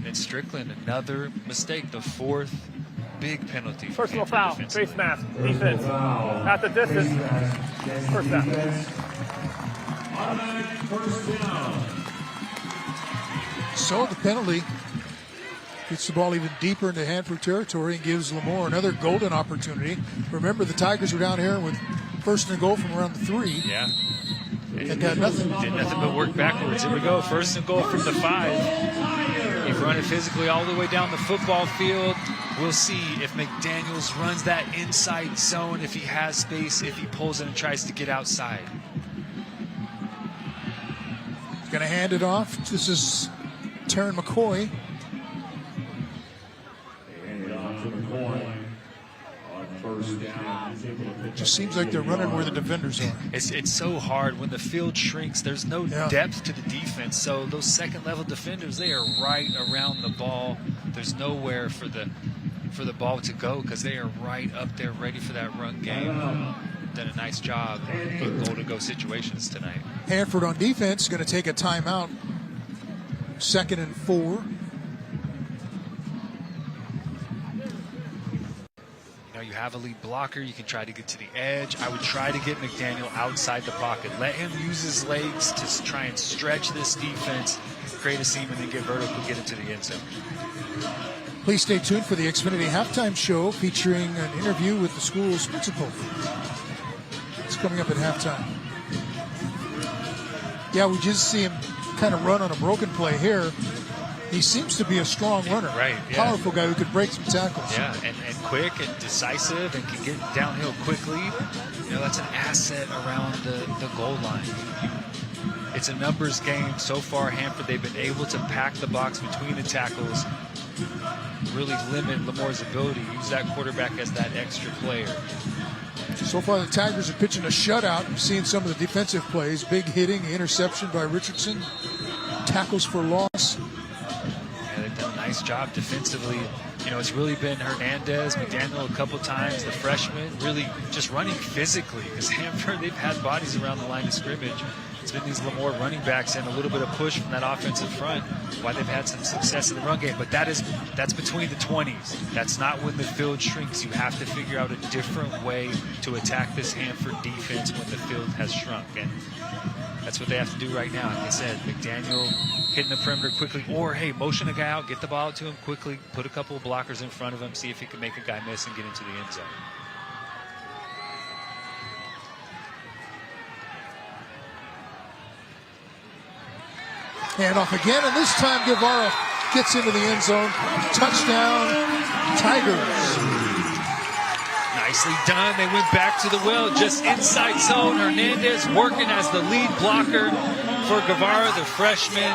And Strickland, another mistake, the 4th big penalty. Personal foul, face mask, defense. At the distance, first down. So the penalty gets the ball even deeper into Hanford territory and gives Lemoore another golden opportunity. Remember, the Tigers were down here with 1st and goal from around the 3. Yeah. They got nothing. Did nothing but work backwards. Here we go. 1st and goal from the 5. You've run it physically all the way down the football field. We'll see if McDaniels runs that inside zone, if he has space, if he pulls it and tries to get outside. Going to hand it off. This is Taryn McCoy. Just seems like they're running where the defenders are. It's so hard when the field shrinks. There's no depth to the defense. So those second-level defenders, they are right around the ball. There's nowhere for the ball to go because they are right up there ready for that run game. Done a nice job in goal-to-go situations tonight. Hanford on defense going to take a timeout. 2nd and 4. You have a lead blocker. You can try to get to the edge. I would try to get McDaniel outside the pocket. Let him use his legs to try and stretch this defense, create a seam, and then get vertical, get into the end zone. Please stay tuned for the Xfinity halftime show featuring an interview with the school's principal. It's coming up at halftime. Yeah, we just see him kind of run on a broken play here. He seems to be a strong runner. Right, yeah. Powerful guy who could break some tackles. Yeah, and quick and decisive and can get downhill quickly. You know, that's an asset around the goal line. It's a numbers game. So far, Hanford, they've been able to pack the box between the tackles, really limit Lemoore's ability to use that quarterback as that extra player. So far, the Tigers are pitching a shutout. We've seen some of the defensive plays. Big hitting, interception by Richardson, tackles for loss. Yeah, they've done a nice job defensively. You know, it's really been Hernandez, McDaniel a couple times, the freshman, really just running physically, because Hanford, they've had bodies around the line of scrimmage. It's been these Lemoore running backs and a little bit of push from that offensive front, why they've had some success in the run game. But that's between the 20s. That's not when the field shrinks. You have to figure out a different way to attack this Hanford defense when the field has shrunk. And that's what they have to do right now. Like I said, McDaniel hitting the perimeter quickly, or, hey, motion a guy out, get the ball out to him quickly, put a couple of blockers in front of him, see if he can make a guy miss and get into the end zone. Hand off again, and this time Guevara gets into the end zone. Touchdown, Tigers. Nicely done. They went back to the well, just inside zone. Hernandez working as the lead blocker for Guevara, the freshman.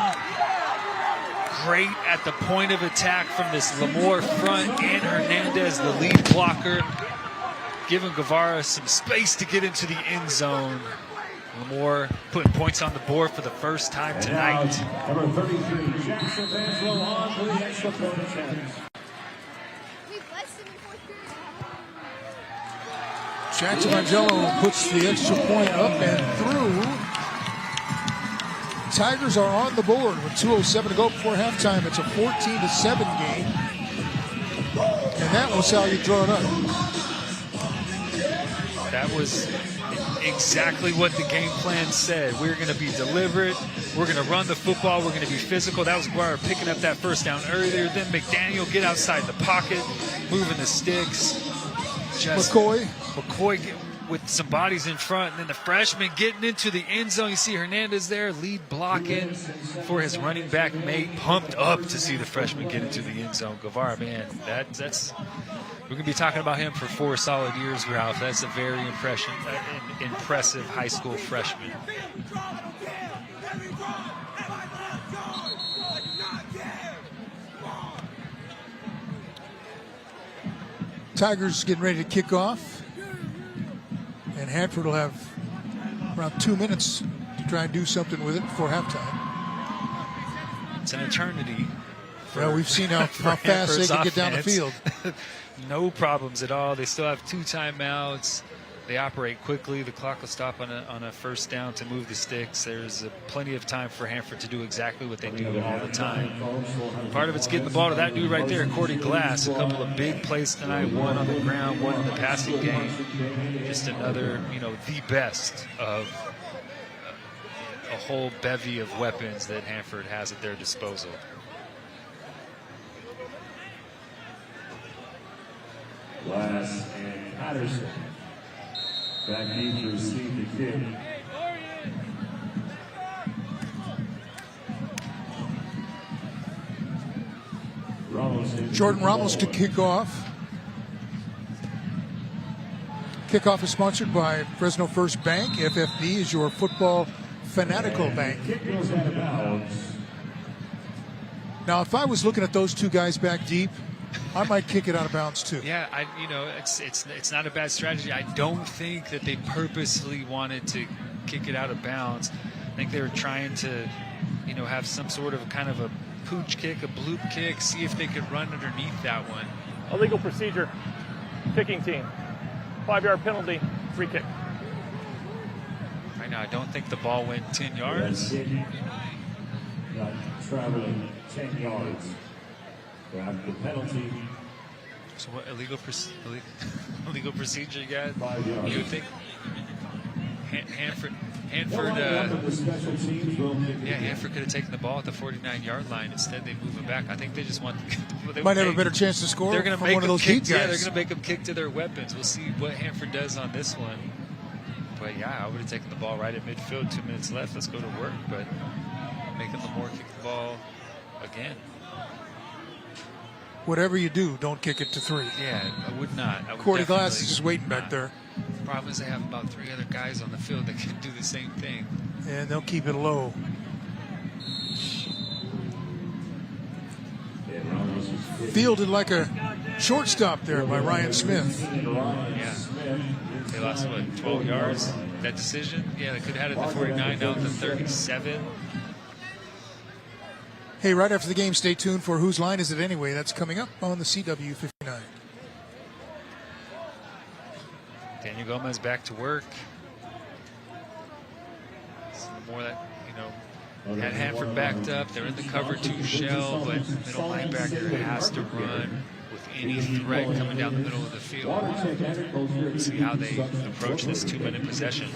Great at the point of attack from this Lemoore front, and Hernandez, the lead blocker, giving Guevara some space to get into the end zone. Lemoore putting points on the board for the first time tonight. Number 33, Jackson Vanslow on for the extra point attempt. Jackson Angelo puts the extra point up and through. Tigers are on the board with 2:07 to go before halftime. It's a 14-7 game. And that was how you draw it up. That was exactly what the game plan said. We're going to be deliberate. We're going to run the football. We're going to be physical. That was Guevara picking up that first down earlier. Then McDaniel get outside the pocket, moving the sticks. Just McCoy with some bodies in front, and then the freshman getting into the end zone. You see Hernandez there, lead blocking for his running back mate. Pumped up to see the freshman get into the end zone. Guevara, man, that's we're going to be talking about him for 4 solid years, Ralph. That's a very impressive high school freshman. Tigers getting ready to kick off. And Hanford will have around 2 minutes to try and do something with it before halftime. It's an eternity. Well, we've seen how fast they can get down the field. No problems at all. They still have 2 timeouts. They operate quickly. The clock will stop on a first down to move the sticks. There's plenty of time for Hanford to do exactly what they do all the time. Part of it's getting the ball to that dude right there, Cordy Glass. A couple of big plays tonight, one on the ground, one in the passing game. Just another, the best of a whole bevy of weapons that Hanford has at their disposal. Glass and Patterson. Back deep to receive the kick. Jordan Ramos to kick off. Kickoff is sponsored by Fresno First Bank. FFB is your football fanatical bank. Now, if I was looking at those 2 guys back deep, I might kick it out of bounds too. Yeah, it's not a bad strategy. I don't think that they purposely wanted to kick it out of bounds. I think they were trying to, have some sort of kind of a pooch kick, a bloop kick, see if they could run underneath that one. Illegal procedure, kicking team. 5-yard penalty, free kick. Right now, I don't think the ball went 10 yards. Not traveling 10 yards. Grab the penalty. So what illegal procedure you got? You would think Hanford could have taken the ball at the 49-yard line. Instead, they move it back. I think they just want. They might have a better chance to score. They're going to make one of those kick. guys. Yeah, they're going to make them kick to their weapons. We'll see what Hanford does on this one. But yeah, I would have taken the ball right at midfield. 2 minutes left. Let's go to work. But making Lemoore kick the ball again. whatever you do, don't kick it to 3. Yeah, I would not. I would Cordy Glass definitely is just waiting back not. there. The problem is they have about 3 other guys on the field that can do the same thing. And they'll keep it low. Fielded like a shortstop there by Ryan Smith. Yeah. They lost, 12 yards? That decision? Yeah, they could have had it at the 49, now at the 37. Hey, right after the game, stay tuned for Whose Line Is It Anyway? That's coming up on the CW 59. Daniel Gomez back to work. Some more that, had Hanford backed up. They're in the cover 2 shell, but middle linebacker has to run with any threat coming down the middle of the field. We'll see how they approach this 2-minute possession.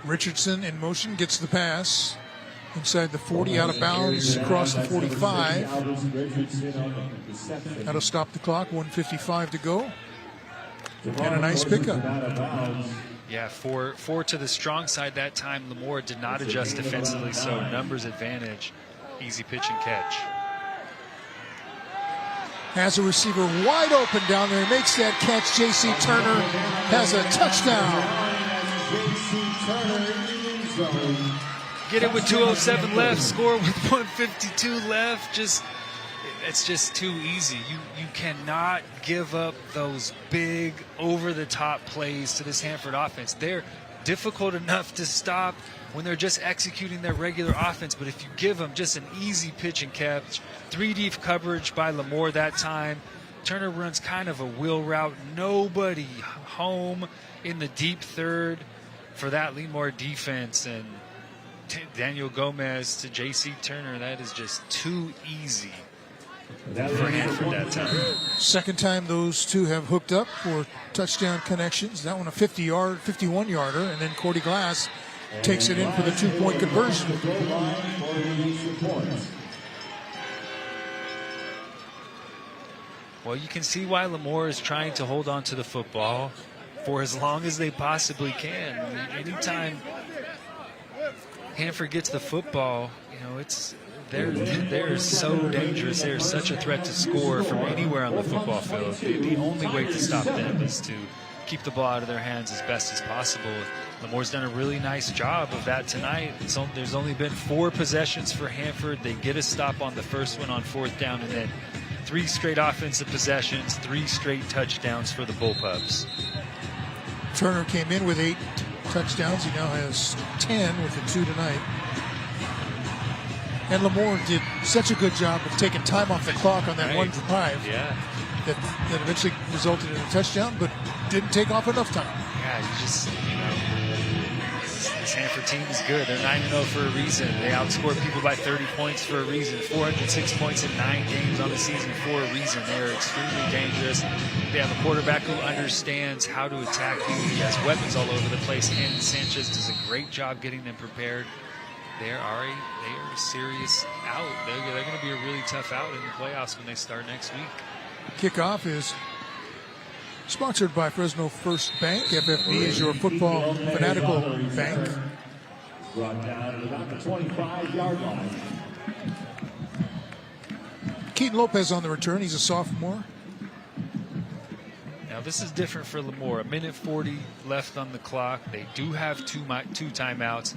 Richardson in motion, gets the pass. Inside the 40, out of bounds, across the 45. That'll stop the clock, 1:55 to go. And a nice pickup. Yeah, four to the strong side that time. Lemoore did not adjust defensively, so numbers advantage. Easy pitch and catch. Has a receiver wide open down there. Makes that catch. J.C. Turner has a touchdown. Get it with 2:07 left. Score with 1:52 left. It's just too easy. You cannot give up those big, over-the-top plays to this Hanford offense. They're difficult enough to stop when they're just executing their regular offense, but if you give them just an easy pitch and catch, 3 deep coverage by Lemoore that time, Turner runs kind of a wheel route. Nobody home in the deep third for that Lemoore defense, and Daniel Gomez to J.C. Turner, that is just too easy for Hanford that time. Second time those two have hooked up for touchdown connections. That one a 51-yarder, and then Cordy Glass takes it in for the 2-point conversion. Well, you can see why Lemoore is trying to hold on to the football for as long as they possibly can. I mean, anytime Hanford gets the football, they're so dangerous. They're such a threat to score from anywhere on the football field. The only way to stop them is to keep the ball out of their hands as best as possible. Lemoore's done a really nice job of that tonight. There's only been 4 possessions for Hanford. They get a stop on the first one on 4th down, and then 3 straight offensive possessions, 3 straight touchdowns for the Bullpups. Turner came in with 8 touchdowns. He now has 10 with the 2 tonight. And Lemoore did such a good job of taking time off the clock on that one drive. Yeah. That eventually resulted in a touchdown, but didn't take off enough time. Yeah, this Hanford team is good. They're 9-0 for a reason. They outscored people by 30 points for a reason. 406 points in 9 games on the season for a reason. They are extremely dangerous. They have a quarterback who understands how to attack you. He has weapons all over the place. And Sanchez does a great job getting them prepared. They are a serious out. They're going to be a really tough out in the playoffs when they start next week. Kickoff is sponsored by Fresno First Bank. FFB is your football fanatical bank. Brought down at about the 25-yard line. Keaton Lopez on the return. He's a sophomore. Now this is different for Lemoore. 1:40 left on the clock. They do have two timeouts.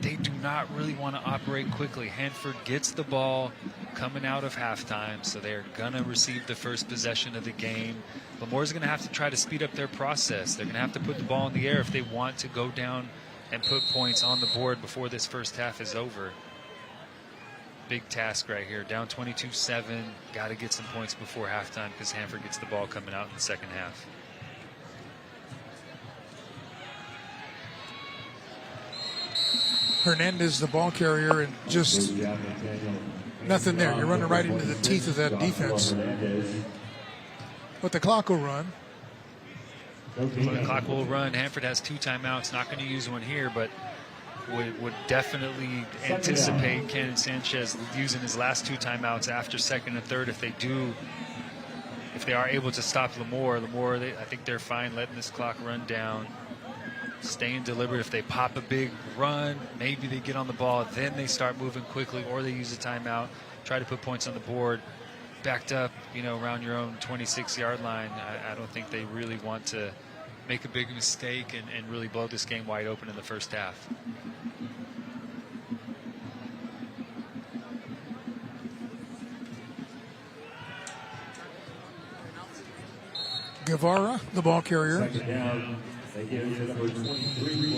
They do not really want to operate quickly. Hanford gets the ball coming out of halftime, so they're going to receive the first possession of the game. Lemoore's going to have to try to speed up their process. They're going to have to put the ball in the air if they want to go down and put points on the board before this first half is over. Big task right here. Down 22-7. Got to get some points before halftime because Hanford gets the ball coming out in the second half. Hernandez, the ball carrier, and just nothing there. You're running right into the teeth of that defense. But the clock will run. So the clock will run. Hanford has 2 timeouts. Not going to use one here, but would definitely anticipate Ken Sanchez using his last 2 timeouts after second and third if they are able to stop Lemoore. I think they're fine letting this clock run down. staying deliberate. If they pop a big run, maybe they get on the ball, then they start moving quickly, or they use a timeout, try to put points on the board. Backed up, around your own 26-yard line, I don't think they really want to make a big mistake and really blow this game wide open in the first half. Guevara, the ball carrier. Second down, they give to number 23,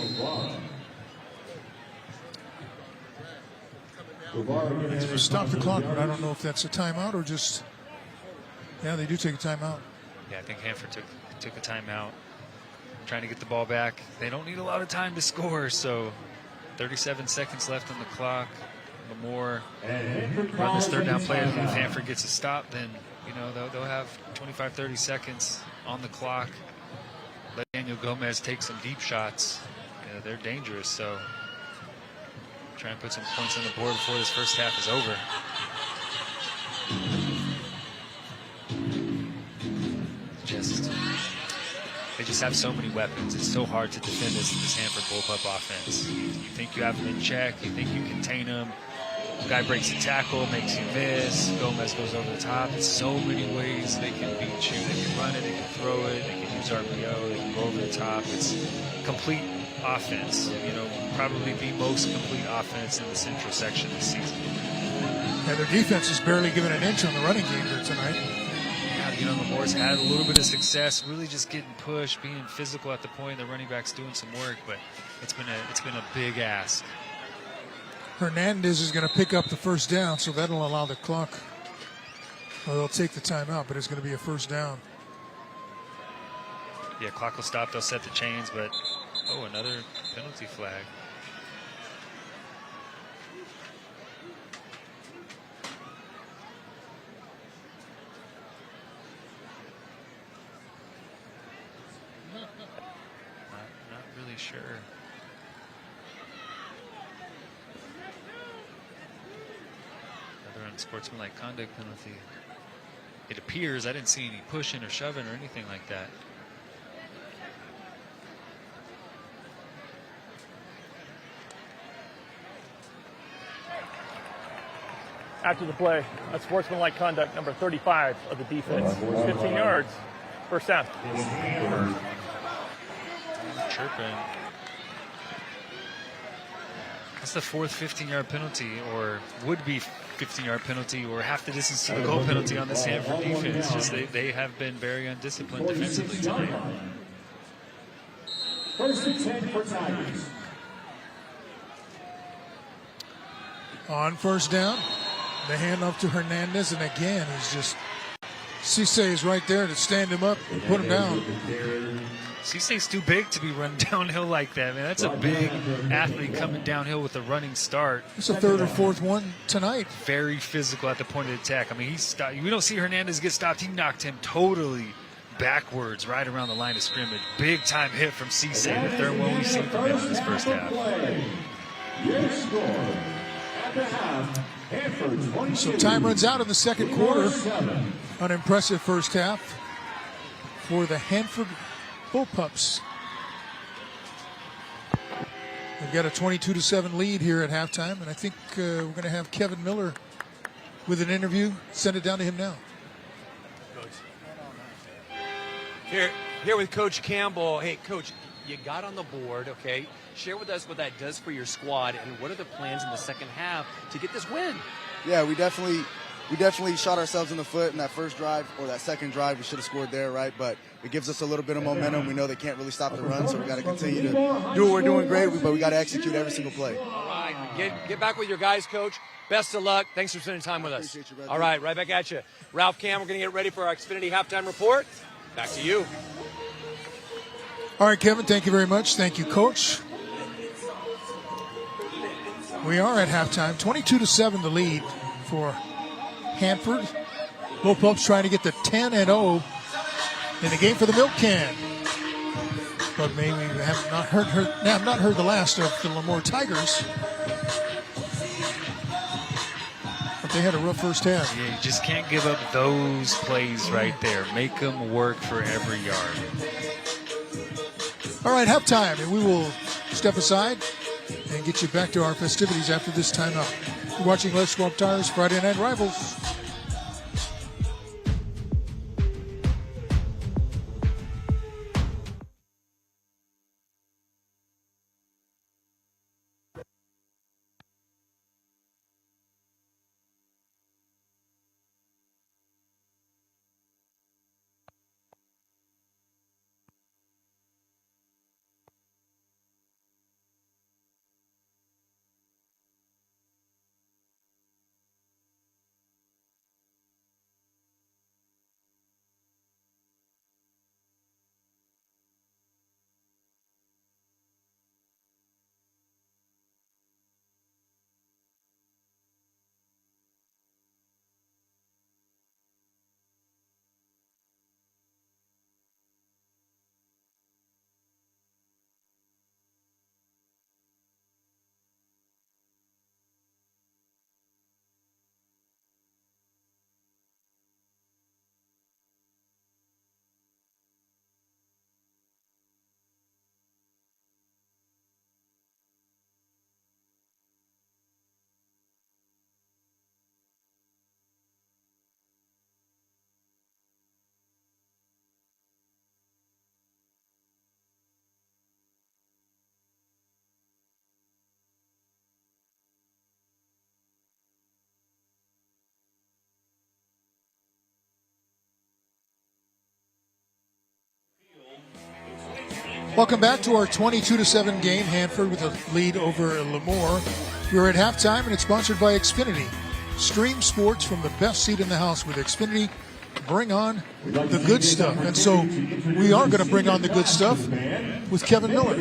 Guevara. Stop the clock, but I don't know if that's a timeout or just. Yeah, they do take a timeout. Yeah, I think Hanford took a timeout, trying to get the ball back. They don't need a lot of time to score, so 37 seconds left on the clock. Lemoore run this third down play. If Hanford gets a stop, then they'll have 25, 30 seconds on the clock. Let Daniel Gomez take some deep shots. They're dangerous, so try and put some points on the board before this first half is over. They just have so many weapons. It's so hard to defend this Hanford bullpup offense. You think you have them in check. You think you contain them. Guy breaks a tackle, makes you miss. Gomez goes over the top. It's so many ways they can beat you. They can run it, they can throw it, they can use RPO, they can go over the top. It's complete offense. Probably the most complete offense in the central section this season. Yeah, their defense is barely given an inch on the running game here tonight. Lemoore's had a little bit of success, really just getting pushed, being physical at the point. The running back's doing some work, but it's been a big ask. Hernandez is going to pick up the first down, so that'll allow the clock. Well, they'll take the timeout, but it's going to be a first down. Yeah, clock will stop. They'll set the chains, but another penalty flag. Not really sure. Another unsportsmanlike conduct penalty. It appears. I didn't see any pushing or shoving or anything like that. After the play, unsportsmanlike conduct, number 35 of the defense. 15 yards, first down. Chirping. That's the fourth 15-yard penalty, or would be 15-yard penalty, or half the distance to the goal penalty on this Hanford defense. Just they have been very undisciplined defensively tonight. First and 10 for Tigers. On first down, the handoff to Hernandez, and again, he's just. Cisse is right there to stand him up and put him down. Cisse's too big to be run downhill like that, man. That's a big athlete coming downhill with a running start. It's a third or fourth one tonight. Very physical at the point of attack. I mean, we don't see Hernandez get stopped. He knocked him totally backwards right around the line of scrimmage. Big time hit from Cisse, the third one we've seen from him in this first half. Your score at the half. So time runs out in the second quarter. An impressive first half for the Hanford Bullpups. They've got a 22-7 lead here at halftime, and I think we're going to have Kevin Miller with an interview. Send it down to him now. Here with Coach Campbell. Hey, Coach, you got on the board, okay? Share with us what that does for your squad, and what are the plans in the second half to get this win? Yeah, we definitely shot ourselves in the foot in that first drive, or that second drive. We should have scored there, right? But it gives us a little bit of momentum. We know they can't really stop the run, so we got to continue to do what we're doing great, but we got to execute every single play. All right, get back with your guys, Coach. Best of luck. Thanks for spending time with us. Appreciate you, brother. All right, right back at you. Ralph Cam, we're going to get ready for our Xfinity halftime report. Back to you. All right, Kevin, thank you very much. Thank you, Coach. We are at halftime, 22-7 the lead for Hanford. Bullpups trying to get to 10-0 in the game for the milk can. But maybe we have not heard the last of the Lemoore Tigers. But they had a rough first half. Yeah, you just can't give up those plays right there. Make them work for every yard. All right, halftime, and we will step aside and get you back to our festivities after this timeout. You're watching Let's Swap Tires Friday Night Rivals. Welcome back to our 22-7 game. Hanford with a lead over Lemoore. We're at halftime, and it's sponsored by Xfinity. Stream sports from the best seat in the house with Xfinity. Bring on the good stuff. And so we are going to bring on the good stuff with Kevin Miller.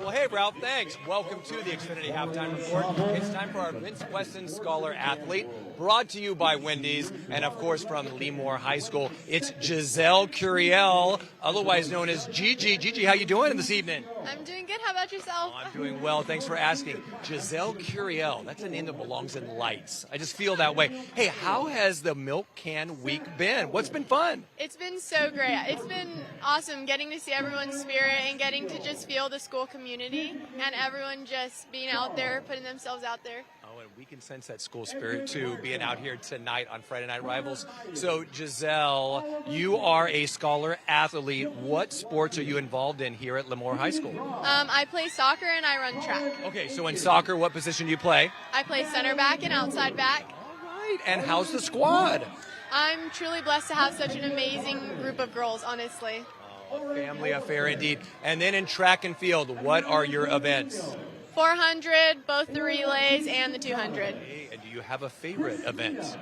Well, hey, Ralph, thanks. Welcome to the Xfinity Halftime Report. It's time for our Vince Wesson Scholar Athlete, brought to you by Wendy's, and, of course, from Lemoore High School. It's Giselle Curiel, otherwise known as Gigi. Gigi, how you doing this evening? I'm doing good. How about yourself? I'm doing well. Thanks for asking. Giselle Curiel, that's a name that belongs in lights. I just feel that way. Hey, how has the Milk Can Week been? What's been fun? It's been so great. It's been awesome getting to see everyone's spirit and getting to just feel the school community and everyone just being out there, putting themselves out there. Oh, and we can sense that school spirit, too, being out here tonight on Friday Night Rivals. So, Giselle, you are a scholar athlete. What sports are you involved in here at Lemoore High School? I play soccer and I run track. Okay, so in soccer, what position do you play? I play center back and outside back. All right, and how's the squad? I'm truly blessed to have such an amazing group of girls, honestly. Oh, family affair indeed. And then in track and field, what are your events? 400, both the relays and the 200. Hey, and do you have a favorite event?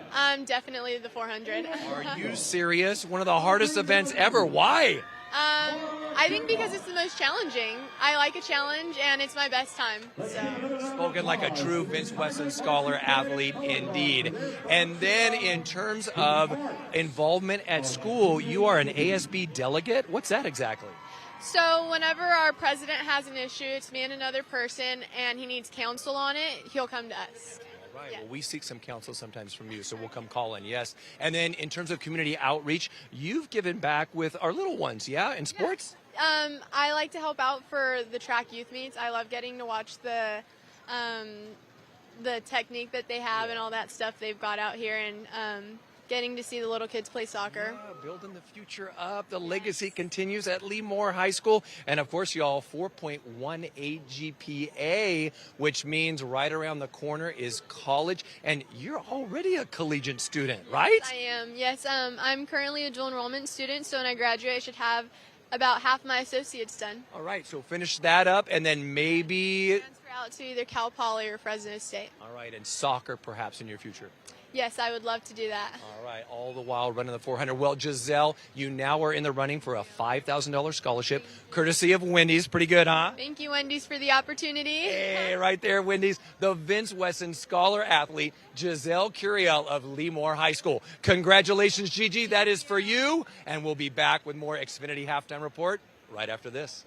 Definitely the 400. Are you serious? One of the hardest events ever. Why? I think because it's the most challenging. I like a challenge, and it's my best time. So. Spoken like a true Vince Wesson Scholar athlete indeed. And then in terms of involvement at school, you are an ASB delegate. What's that exactly? So whenever our president has an issue, it's me and another person, and he needs counsel on it, he'll come to us. All right. Yeah. Well, we seek some counsel sometimes from you, so we'll come call in, yes. And then in terms of community outreach, you've given back with our little ones, yeah, in sports? Yeah. I like to help out for the track youth meets. I love getting to watch the technique that they have and all that stuff they've got out here, and getting to see the little kids play soccer. Yeah, building the future up. The legacy continues at Lemoore High School. And, of course, y'all, 4.18 GPA, which means right around the corner is college. And you're already a collegiate student, right? Yes, I am. Yes, I'm currently a dual enrollment student, so when I graduate, I should have about half my associates done. All right, so finish that up, and then maybe transfer out to either Cal Poly or Fresno State. All right, and soccer perhaps in your future. Yes, I would love to do that. All right, all the while running the 400. Well, Giselle, you now are in the running for a $5,000 scholarship, courtesy of Wendy's. Pretty good, huh? Thank you, Wendy's, for the opportunity. Hey, right there, Wendy's. The Vince Wesson Scholar Athlete, Giselle Curiel of Lemoore High School. Congratulations, Gigi. That is for you. And we'll be back with more Xfinity Halftime Report right after this.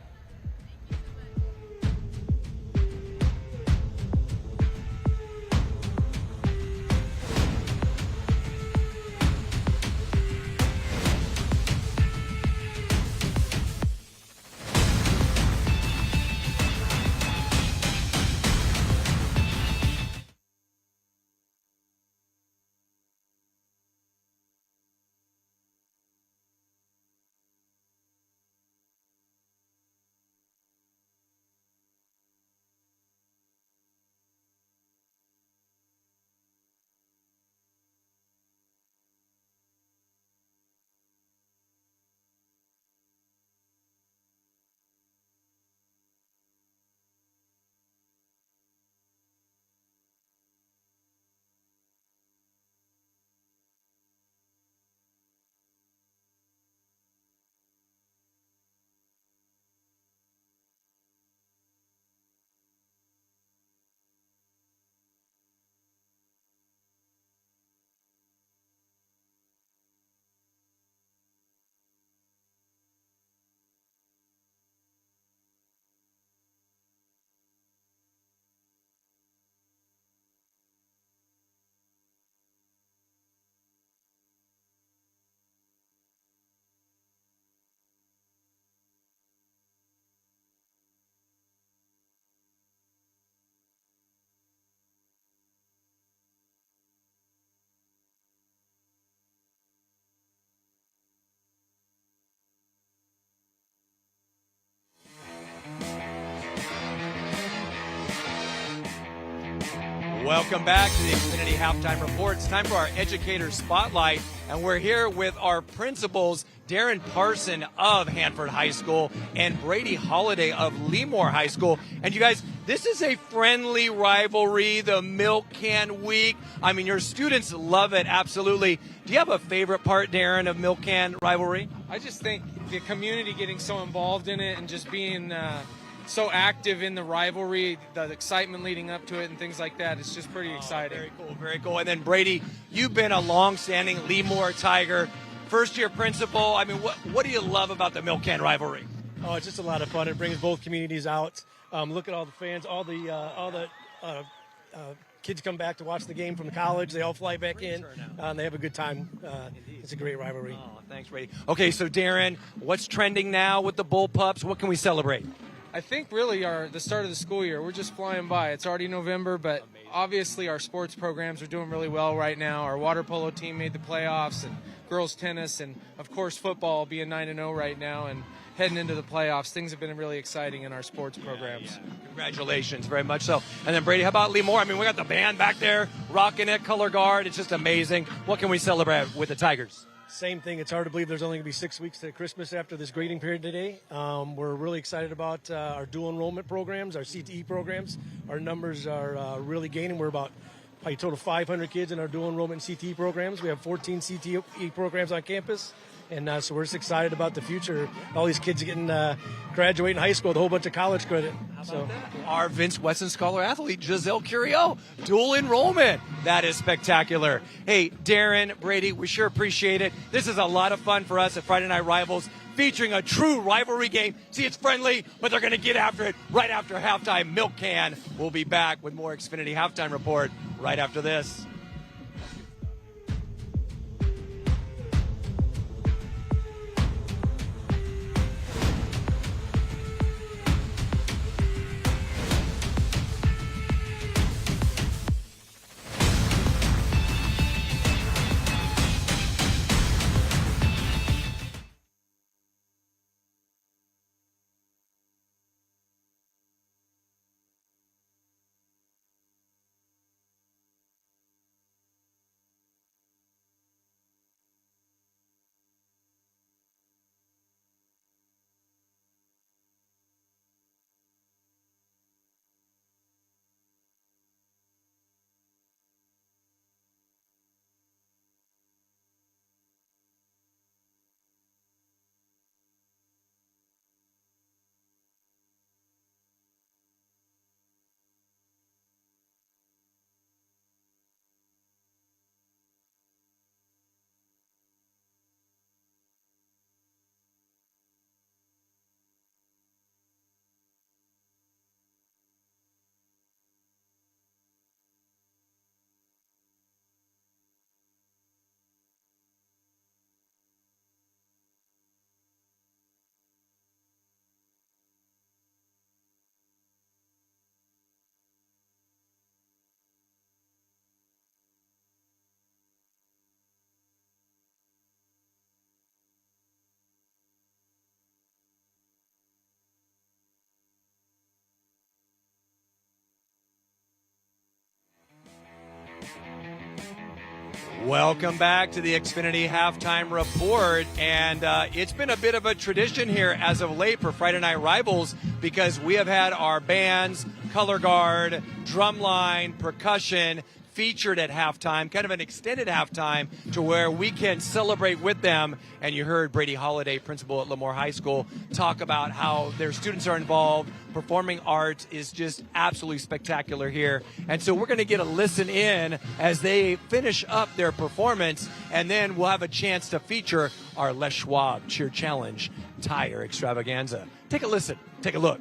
Welcome back to the Xfinity Halftime Report. It's time for our Educator Spotlight, and we're here with our principals, Darren Parson of Hanford High School and Brady Holliday of Lemoore High School. And you guys, this is a friendly rivalry, the Milk Can Week. I mean, your students love it, absolutely. Do you have a favorite part, Darren, of Milk Can rivalry? I just think the community getting so involved in it and just being so active in the rivalry, the excitement leading up to it and things like that. It's just pretty exciting. Very cool, very cool. And then Brady, you've been a long-standing Lemoore Tiger, first-year principal. I mean, what do you love about the Milk Can rivalry? Oh, it's just a lot of fun. It brings both communities out. Look at all the fans, all the kids come back to watch the game from the college. They all fly back in. They have a good time. It's a great rivalry. Oh, thanks, Brady. Okay, so Darren, what's trending now with the Bull Pups? What can we celebrate? I think really the start of the school year, we're just flying by. It's already November, but obviously our sports programs are doing really well right now. Our water polo team made the playoffs, and girls tennis, and of course football being 9-0 right now and heading into the playoffs. Things have been really exciting in our sports programs. Yeah. Congratulations, very much so. And then Brady, how about Lemoore? I mean, we got the band back there rocking it, color guard. It's just amazing. What can we celebrate with the Tigers? Same thing. It's hard to believe there's only going to be 6 weeks to Christmas after this grading period today. We're really excited about our dual enrollment programs, our CTE programs. Our numbers are really gaining. We're about probably a total of 500 kids in our dual enrollment CTE programs. We have 14 CTE programs on campus. And so we're just excited about the future. All these kids getting graduating high school with a whole bunch of college credit. So our Vince Wesson Scholar athlete, Giselle Curio, dual enrollment. That is spectacular. Hey, Darren, Brady, we sure appreciate it. This is a lot of fun for us at Friday Night Rivals, featuring a true rivalry game. See, it's friendly, but they're going to get after it right after halftime. Milk Can. We'll be back with more Xfinity Halftime Report right after this. Welcome back to the Xfinity Halftime Report, and it's been a bit of a tradition here as of late for Friday Night Rivals, because we have had our bands, color guard, drumline, percussion featured at halftime, kind of an extended halftime to where we can celebrate with them. And you heard Brady Holliday, principal at Lemoore High School, talk about how their students are involved. Performing arts is just absolutely spectacular here. And so we're going to get a listen in as they finish up their performance, and then we'll have a chance to feature our Les Schwab Cheer Challenge Tire Extravaganza. Take a listen. Take a look.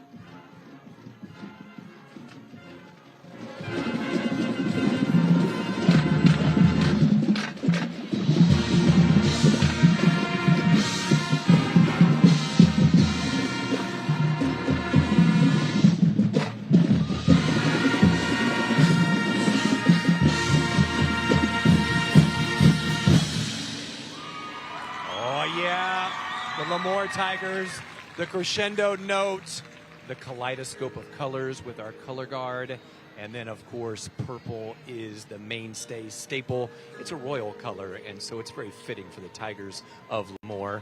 Lemoore Tigers, the crescendo notes, the kaleidoscope of colors with our color guard, And then, of course, purple is the mainstay staple. It's a royal color, and so it's very fitting for the Tigers of Lemoore.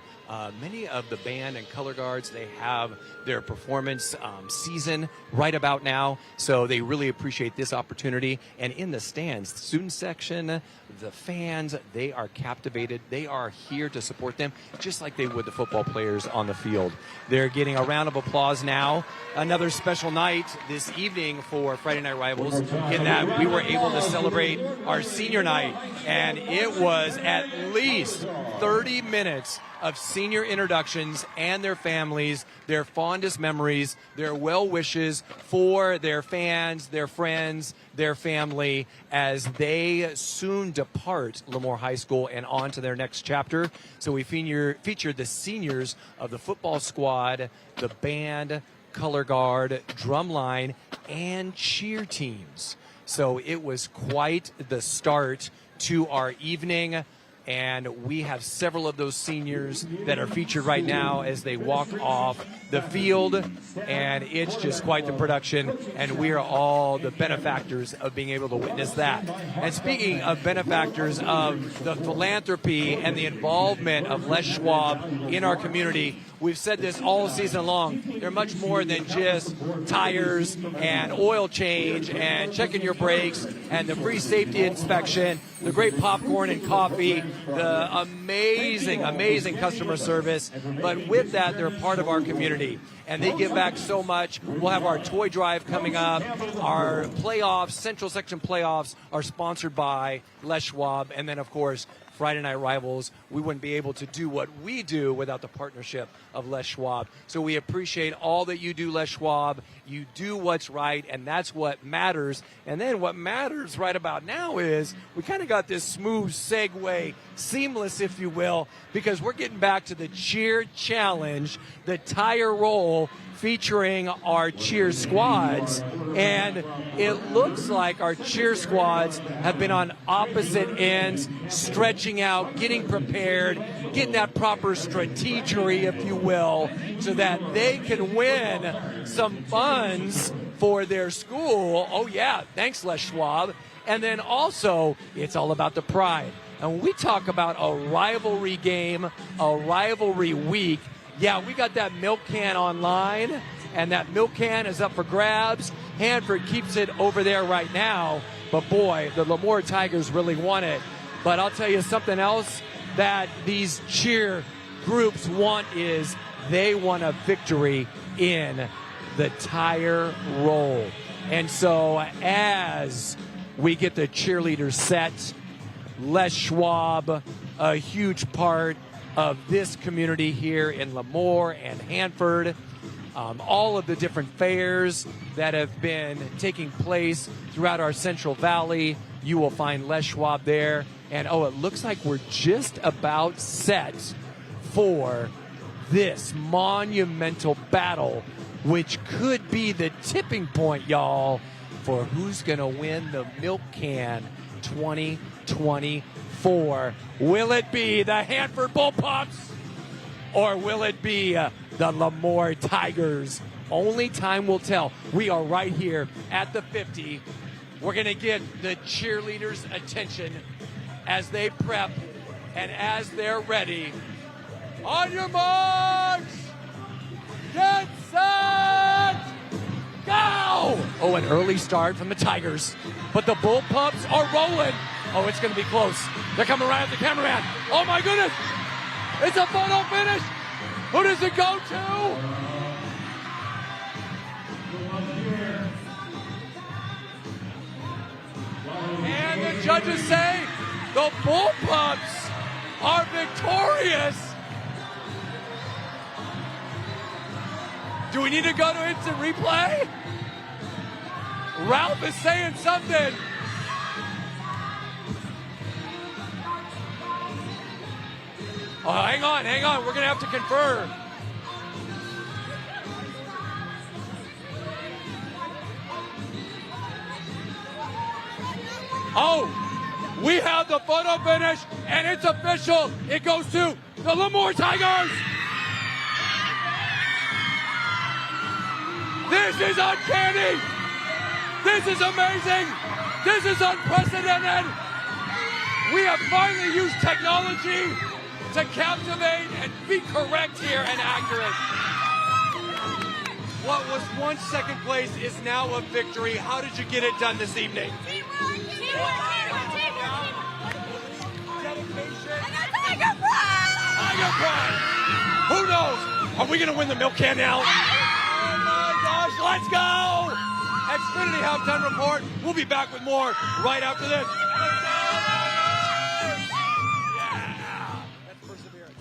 Many of the band and color guards, they have their performance season right about now, so they really appreciate this opportunity. And in the stands, the student section, the fans, they are captivated. They are here to support them, just like they would the football players on the field. They're getting a round of applause now. Another special night this evening for Friday Night Rivals, in that we were able to celebrate our senior night, and it was at least 30 minutes of senior introductions and their families, their fondest memories, their well wishes for their fans, their friends, their family, as they soon depart Lemoore High School and on to their next chapter. So we featured the seniors of the football squad, the band, color guard, drumline, and cheer teams. So it was quite the start to our evening, and we have several of those seniors that are featured right now as they walk off the field, and it's just quite the production, and we are all the benefactors of being able to witness that. And speaking of benefactors of the philanthropy and the involvement of Les Schwab in our community, we've said this all season long. They're much more than just tires and oil change and checking your brakes and the free safety inspection, the great popcorn and coffee, the amazing, amazing customer service. But with that, they're part of our community, and they give back so much. We'll have our toy drive coming up. Our playoffs, Central Section playoffs, are sponsored by Les Schwab. And then, of course, Friday Night Rivals, we wouldn't be able to do what we do without the partnership of Les Schwab. So we appreciate all that you do, Les Schwab. You do what's right, and that's what matters. And then what matters right about now is we kind of got this smooth segue, seamless, if you will, because we're getting back to the cheer challenge, the tire roll, featuring our cheer squads. And it looks like our cheer squads have been on opposite ends, stretching out, getting prepared, getting that proper strategery, if you will, so that they can win some funds for their school. Oh yeah, thanks, Les Schwab. And then also, it's all about the pride. And when we talk about a rivalry game, a rivalry week, yeah, we got that milk can online, and that milk can is up for grabs. Hanford keeps it over there right now, but boy, the Lemoore Tigers really want it. But I'll tell you something else that these cheer groups want is they want a victory in the tire roll. And so as we get the cheerleaders set, Les Schwab, a huge part of this community here in Lemoore and Hanford. All of the different fairs that have been taking place throughout our Central Valley, you will find Les Schwab there. And oh, it looks like we're just about set for this monumental battle, which could be the tipping point, y'all, for who's going to win the Milk Can 2024. Will it be the Hanford Bullpups, or will it be the Lemoore Tigers? Only time will tell. We are right here at the 50. We're going to get the cheerleaders' attention as they prep and as they're ready. On your marks! Get set! Go! Oh, an early start from the Tigers, but the Bullpups are rolling. Oh, it's going to be close. They're coming right at the cameraman. Oh, my goodness. It's a photo finish. Who does it go to? And the judges say the Bullpups are victorious. Do we need to go to instant replay? Ralph is saying something. Oh, hang on. We're going to have to confer. Oh, we have the photo finish, and it's official. It goes to the Lemoore Tigers. This is uncanny. This is amazing. This is unprecedented. We have finally used technology to captivate and be correct here and accurate. What was once second place is now a victory. How did you get it done this evening? Tiger pride. Who knows? Are we going to win the milk can now? Oh my gosh, let's go! Xfinity Halftime Report. We'll be back with more right after this. Yeah, that's perseverance.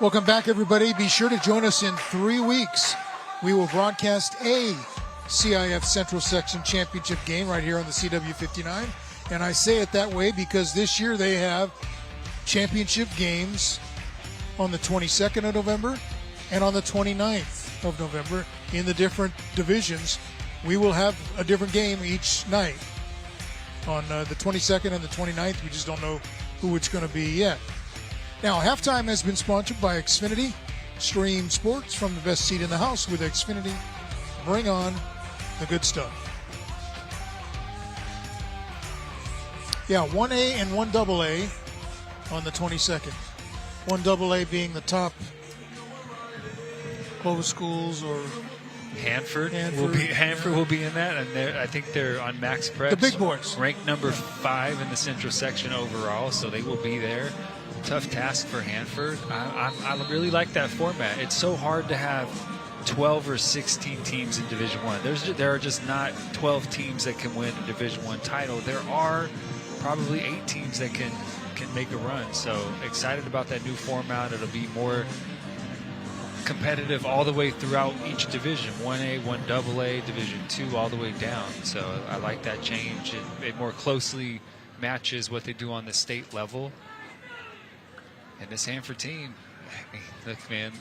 Welcome back, everybody. Be sure to join us in 3 weeks. We will broadcast a CIF Central Section Championship game right here on the CW59. And I say it that way because this year they have championship games on the 22nd of November and on the 29th of November in the different divisions. We will have a different game each night. On the 22nd and the 29th, we just don't know who it's going to be yet. Now, halftime has been sponsored by Xfinity. Stream sports from the best seat in the house with Xfinity. Bring on the good stuff. Yeah, 1A and 1AA on the 22nd. 1AA being the top closed schools or Hanford will be in that, and I think they're on Max Prep. The big boys. Ranked number 5 in the Central Section overall, so they will be there. Tough task for Hanford. I really like that format. It's so hard to have 12 or 16 teams in Division I. There are just not 12 teams that can win a Division I title. There are probably 8 teams that can make a run. So excited about that new format. It'll be more competitive all the way throughout each division, 1A, 1AA, Division II, all the way down. So I like that change. It more closely matches what they do on the state level. And this Hanford team, look, man,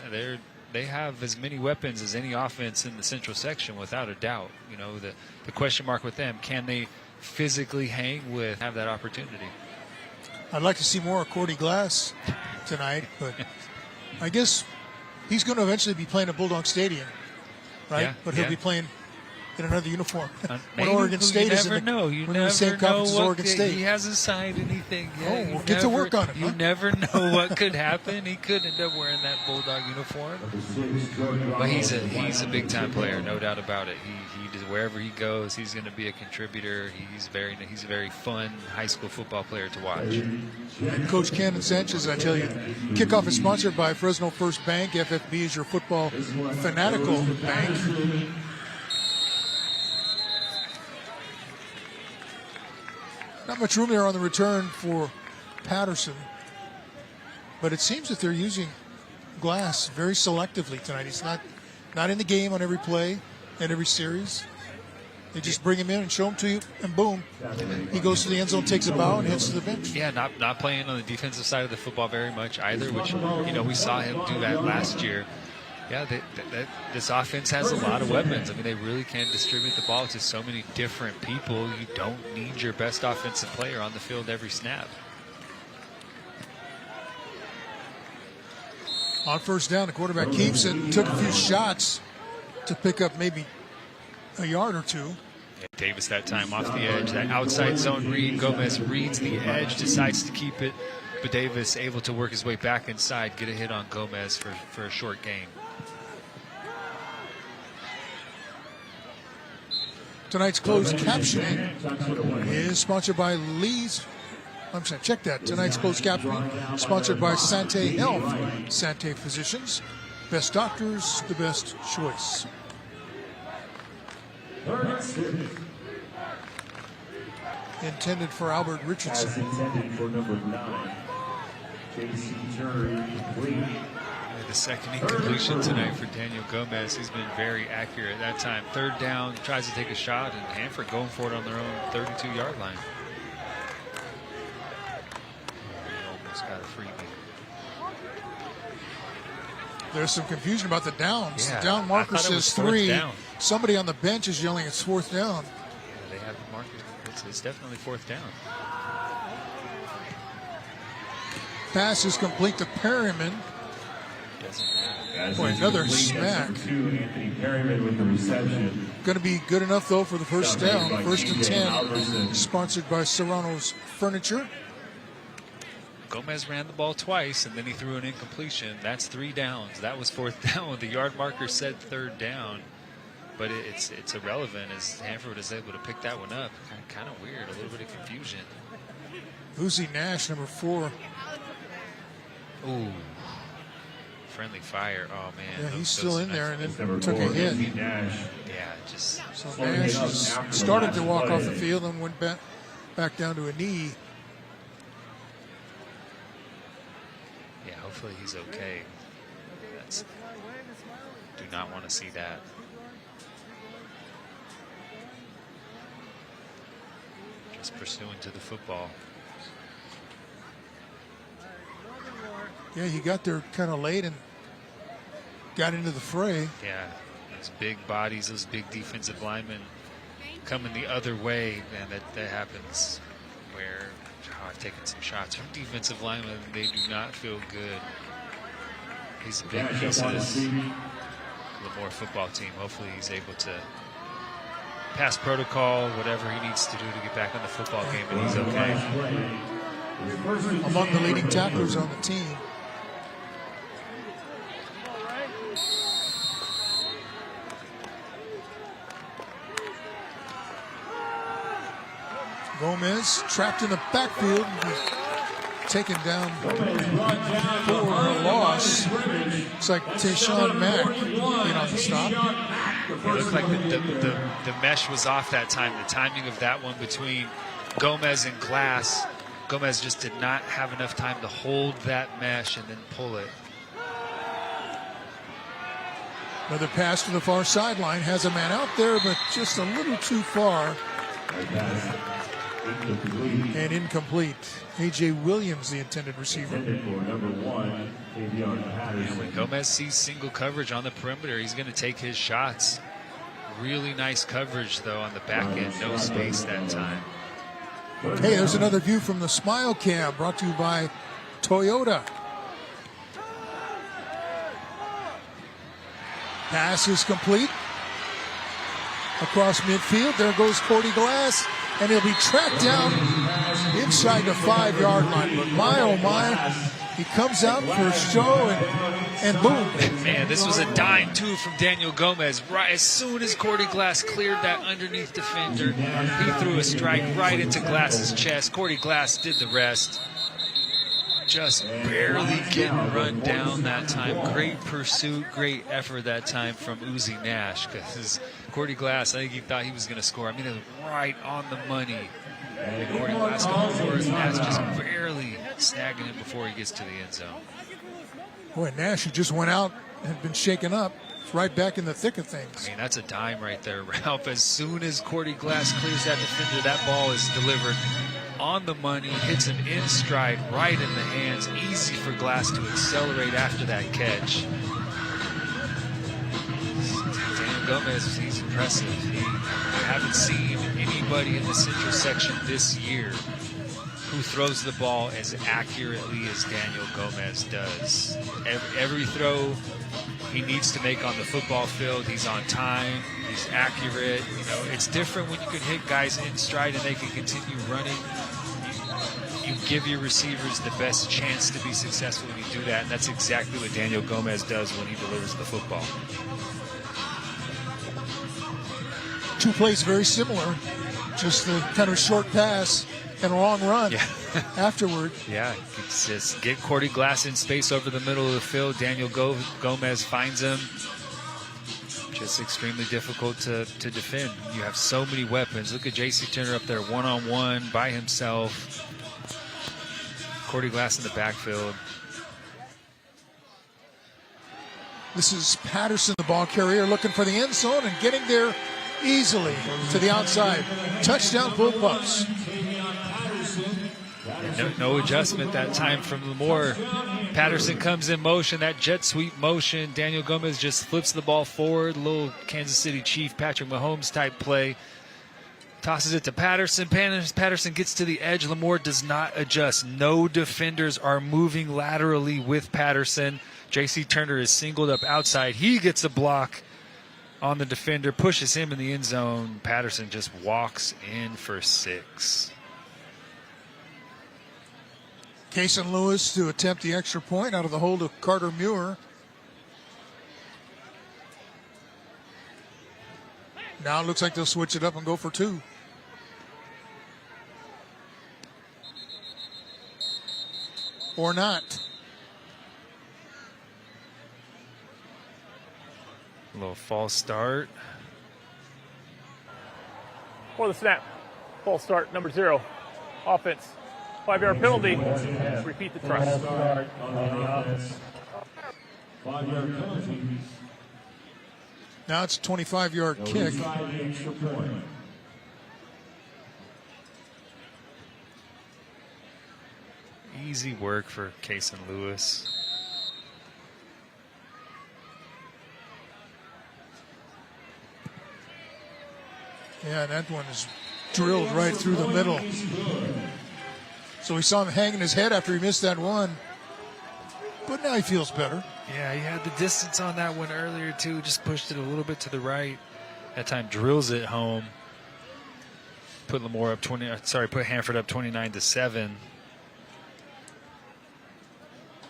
they have as many weapons as any offense in the Central Section, without a doubt. You know, the question mark with them, can they physically have that opportunity? I'd like to see more of Cordy Glass tonight, but I guess he's going to eventually be playing at Bulldog Stadium, right? Yeah, but he'll be playing in another uniform. When Maybe, Oregon State is in the same conference as Oregon State. He hasn't signed anything yet. Oh, we'll get to work on it. You never know what could happen. He could end up wearing that Bulldog uniform. But he's a big time player, no doubt about it. He does, wherever he goes, he's going to be a contributor. He's a very fun high school football player to watch. And Coach Cannon Sanchez, I tell you, kickoff is sponsored by Fresno First Bank. FFB is your football fanatical bank. Not much room there on the return for Patterson, but it seems that they're using Glass very selectively tonight. He's not in the game on every play and every series. They just bring him in and show him to you, and boom, he goes to the end zone, takes a bow, and heads to the bench. Yeah, not playing on the defensive side of the football very much either, which, you know, we saw him do that last year. Yeah, this offense has a lot of weapons. I mean, they really can distribute the ball to so many different people. You don't need your best offensive player on the field every snap. On first down, the quarterback keeps it, took a few shots to pick up maybe a yard or two. Yeah, Davis that time off the edge, that outside zone read. Gomez reads the edge, decides to keep it, but Davis able to work his way back inside, get a hit on Gomez for a short gain. Tonight's closed captioning is sponsored by Lee's. I'm sorry, check that. Tonight's closed captioning sponsored by Sante Health. Sante Physicians, best doctors, the best choice. Intended for Albert Richardson. As intended for number 9. J.C. Turner, complete. The second incompletion tonight for Daniel Gomez. He's been very accurate at that time. Third down, tries to take a shot, and Hanford going for it on their own 32-yard line. Almost got a freebie. There's some confusion about the downs. Yeah, the down marker says 3. Down. Somebody on the bench is yelling it's 4th down. Yeah, they have the marker. It's definitely 4th down. Pass is complete to Perryman. Boy, another smack. Anthony Perryman with the reception. Going to be good enough, though, for the first down. 1st and 10, sponsored by Serrano's Furniture. Gomez ran the ball twice, and then he threw an incompletion. That's 3 downs. That was 4th down. The yard marker said 3rd down, but it's irrelevant as Hanford is able to pick that one up. Kind of weird, a little bit of confusion. Uzi Nash, number 4. Ooh. Friendly fire. Oh, man. Yeah, he's still in there and then took a hit. Yeah, just... So Nash just started to walk off the field and went back down to a knee. Yeah, hopefully he's okay. Do not want to see that. Just pursuing to the football. Yeah, he got there kind of late and got into the fray. Yeah, those big bodies, those big defensive linemen coming the other way, man, that happens where I've taken some shots from defensive linemen. They do not feel good. He's a big piece of this Lemoore football team. Hopefully he's able to pass protocol, whatever he needs to do to get back on the football game, and he's okay. Among the leading tacklers on the team. Gomez trapped in the backfield, taken down for a loss. Looks like Tayshawn Mack in on the stop. It looked like the mesh was off that time. The timing of that one between Gomez and Glass. Gomez just did not have enough time to hold that mesh and then pull it. Another pass to the far sideline. Has a man out there, but just a little too far. And incomplete. A.J. Williams, the intended receiver. When Gomez sees single coverage on the perimeter, he's going to take his shots. Really nice coverage, though, on the back end. No space that time. Hey, there's another view from the Smile Cam, brought to you by Toyota. Pass is complete. Across midfield, there goes Cordy Glass, and he'll be tracked down inside the 5-yard line. But my, oh my, he comes out for a show, and boom. Man, this was a dime, too, from Daniel Gomez. Right as soon as Cordy Glass cleared that underneath defender, he threw a strike right into Glass's chest. Cordy Glass did the rest. Just barely getting run down that time. Great pursuit, great effort that time from Uzi Nash, because Cordy Glass, I think he thought he was going to score. I mean, it was right on the money. And Cordy Glass coming forward, Nash just barely snagging him before he gets to the end zone. Boy, Nash, who just went out, had been shaken up. It's right back in the thick of things. I mean, that's a dime right there, Ralph. As soon as Cordy Glass clears that defender, that ball is delivered on the money, hits him in stride, right in the hands. Easy for Glass to accelerate after that catch. Daniel Gomez, he's impressive. I haven't seen anybody in the central section this year who throws the ball as accurately as Daniel Gomez does. Every throw he needs to make on the football field, he's on time, he's accurate. You know, it's different when you can hit guys in stride and they can continue running. You give your receivers the best chance to be successful when you do that, and that's exactly what Daniel Gomez does when he delivers the football. Two plays very similar, just the kind of short pass and a long run afterward. Yeah, it's just get Cordy Glass in space over the middle of the field. Daniel Gomez finds him. Just extremely difficult to defend. You have so many weapons. Look at J.C. Turner up there one-on-one by himself. Cordy Glass in the backfield. This is Patterson, the ball carrier, looking for the end zone and getting there easily to the outside. Touchdown, Bullpups. No adjustment that time from Lemoore. Patterson comes in motion, that jet sweep motion. Daniel Gomez just flips the ball forward. A little Kansas City Chief, Patrick Mahomes type play. Tosses it to Patterson. Patterson gets to the edge. Lemoore does not adjust. No defenders are moving laterally with Patterson. J.C. Turner is singled up outside. He gets a block on the defender, pushes him in the end zone. Patterson just walks in for 6. Kason Lewis to attempt the extra point out of the hold of Carter Muir. Now it looks like they'll switch it up and go for 2. Or not. A little false start. For the snap. False start, number 0. Offense. 5-yard penalty. Repeat the try. 5-yard penalty. Now it's a 25-yard kick. Easy work for Kason Lewis. Yeah, that one is drilled right through the middle. So we saw him hanging his head after he missed that one. But now he feels better. Yeah, he had the distance on that one earlier, too. Just pushed it a little bit to the right. That time drills it home. Put Hanford up 29-7.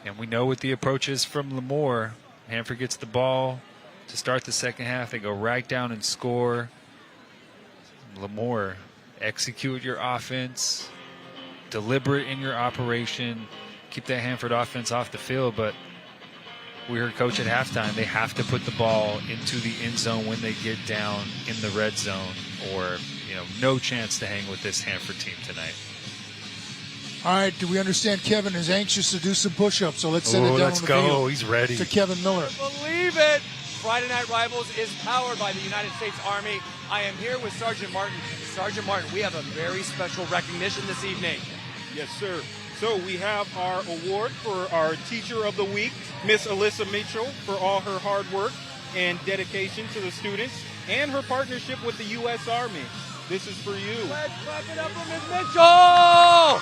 And we know what the approach is from Lemoore. Hanford gets the ball to start the second half. They go right down and score. Lemoore, execute your offense. Deliberate in your operation. Keep that Hanford offense off the field, but we heard Coach at halftime, they have to put the ball into the end zone when they get down in the red zone, or no chance to hang with this Hanford team tonight. All right, do we understand Kevin is anxious to do some push-ups, so let's send it down let's on the go. field. He's ready. To Kevin Miller. Believe it. Friday Night Rivals is powered by the United States Army. I am here with Sergeant Martin. Sergeant Martin, we have a very special recognition this evening. Yes, sir. So we have our award for our Teacher of the Week, Miss Alyssa Mitchell, for all her hard work and dedication to the students and her partnership with the U.S. Army. This is for you. Let's clap it up for Miss Mitchell!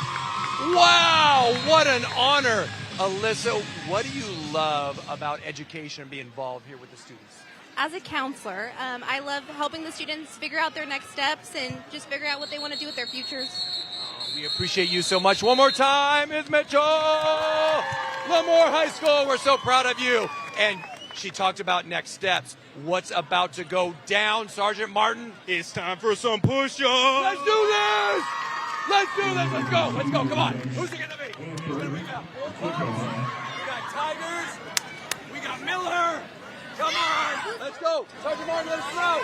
Wow, what an honor. Alyssa, what do you love about education and being involved here with the students? As a counselor, I love helping the students figure out their next steps and just figure out what they want to do with their futures. We appreciate you so much. One more time, Ms. Mitchell! Lemoore High School, we're so proud of you. And she talked about next steps. What's about to go down, Sergeant Martin? It's time for some push-ups. Let's do this! Let's do this! Let's go! Let's go! Come on! Who's it gonna be? Who's gonna be now? We got Tigers. We got Miller. Come on! Let's go! Sergeant Martin, let us know.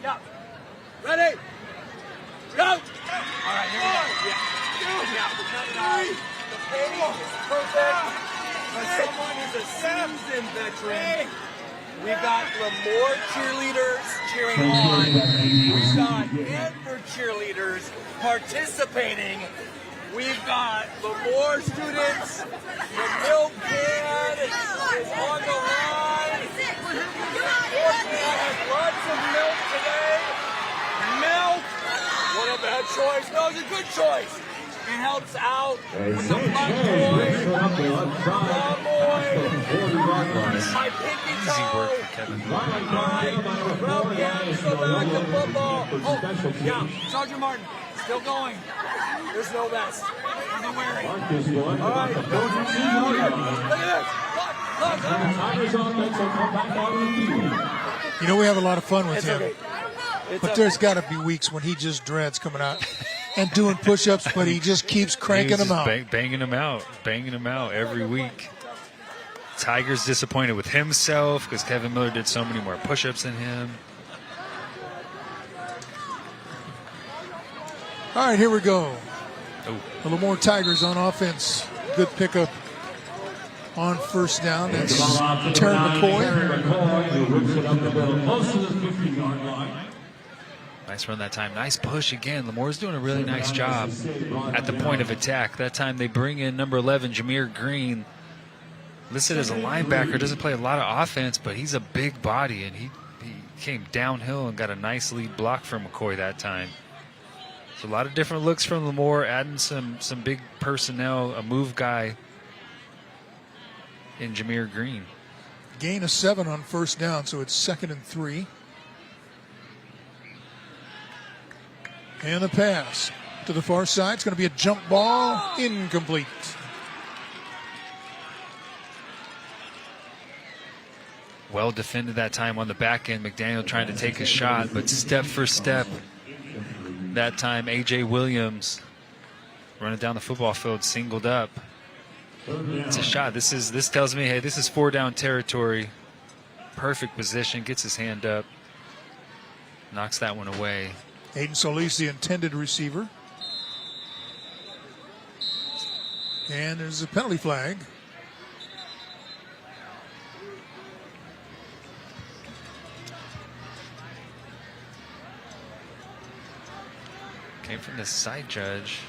Yeah. Ready? Go! All right, here we go. Yeah. The pace is perfect. For someone who's a seasoned veteran, we've got Lemoore cheerleaders cheering on. We've got Hanford cheerleaders participating. We've got Lemoore students. The milk can is on the line. Fortunately, I have lots of milk today. Milk. What a bad choice. No, it's a good choice. It helps out with the blood boy. My pinky toe. Easy work for Kevin. All right. Well, yeah, so back to football. Oh, yeah. Sergeant Martin, still going. There's no vest. There's no wearing. All right. Look at this. You know, we have a lot of fun with him. Okay. But there's got to be weeks when he just dreads coming out and doing push-ups, but he just keeps cranking them out. Banging them out every week. Tiger's disappointed with himself because Kevin Miller did so many more push-ups than him. All right, here we go. Oh. A little more Tigers on offense. Good pickup on first down. That's Terry McCoy. Nice run that time. Nice push again. Lemoore's doing a really nice job at the point of attack. That time they bring in number 11, Jameer Green. Listed as a linebacker. Doesn't play a lot of offense, but he's a big body, and he came downhill and got a nice lead block from McCoy that time. So a lot of different looks from Lemoore, adding some big personnel, a move guy in Jameer Green. Gain of 7 on first down, so it's 2nd and 3. And the pass to the far side. It's going to be a jump ball. Incomplete. Well defended that time on the back end. McDaniel trying to take a shot, but step for step. That time, A.J. Williams running down the football field, singled up. It's a shot. This tells me, hey, this is 4-down territory. Perfect position. Gets his hand up. Knocks that one away. Aiden Solis, the intended receiver. And there's a penalty flag. Came from the side judge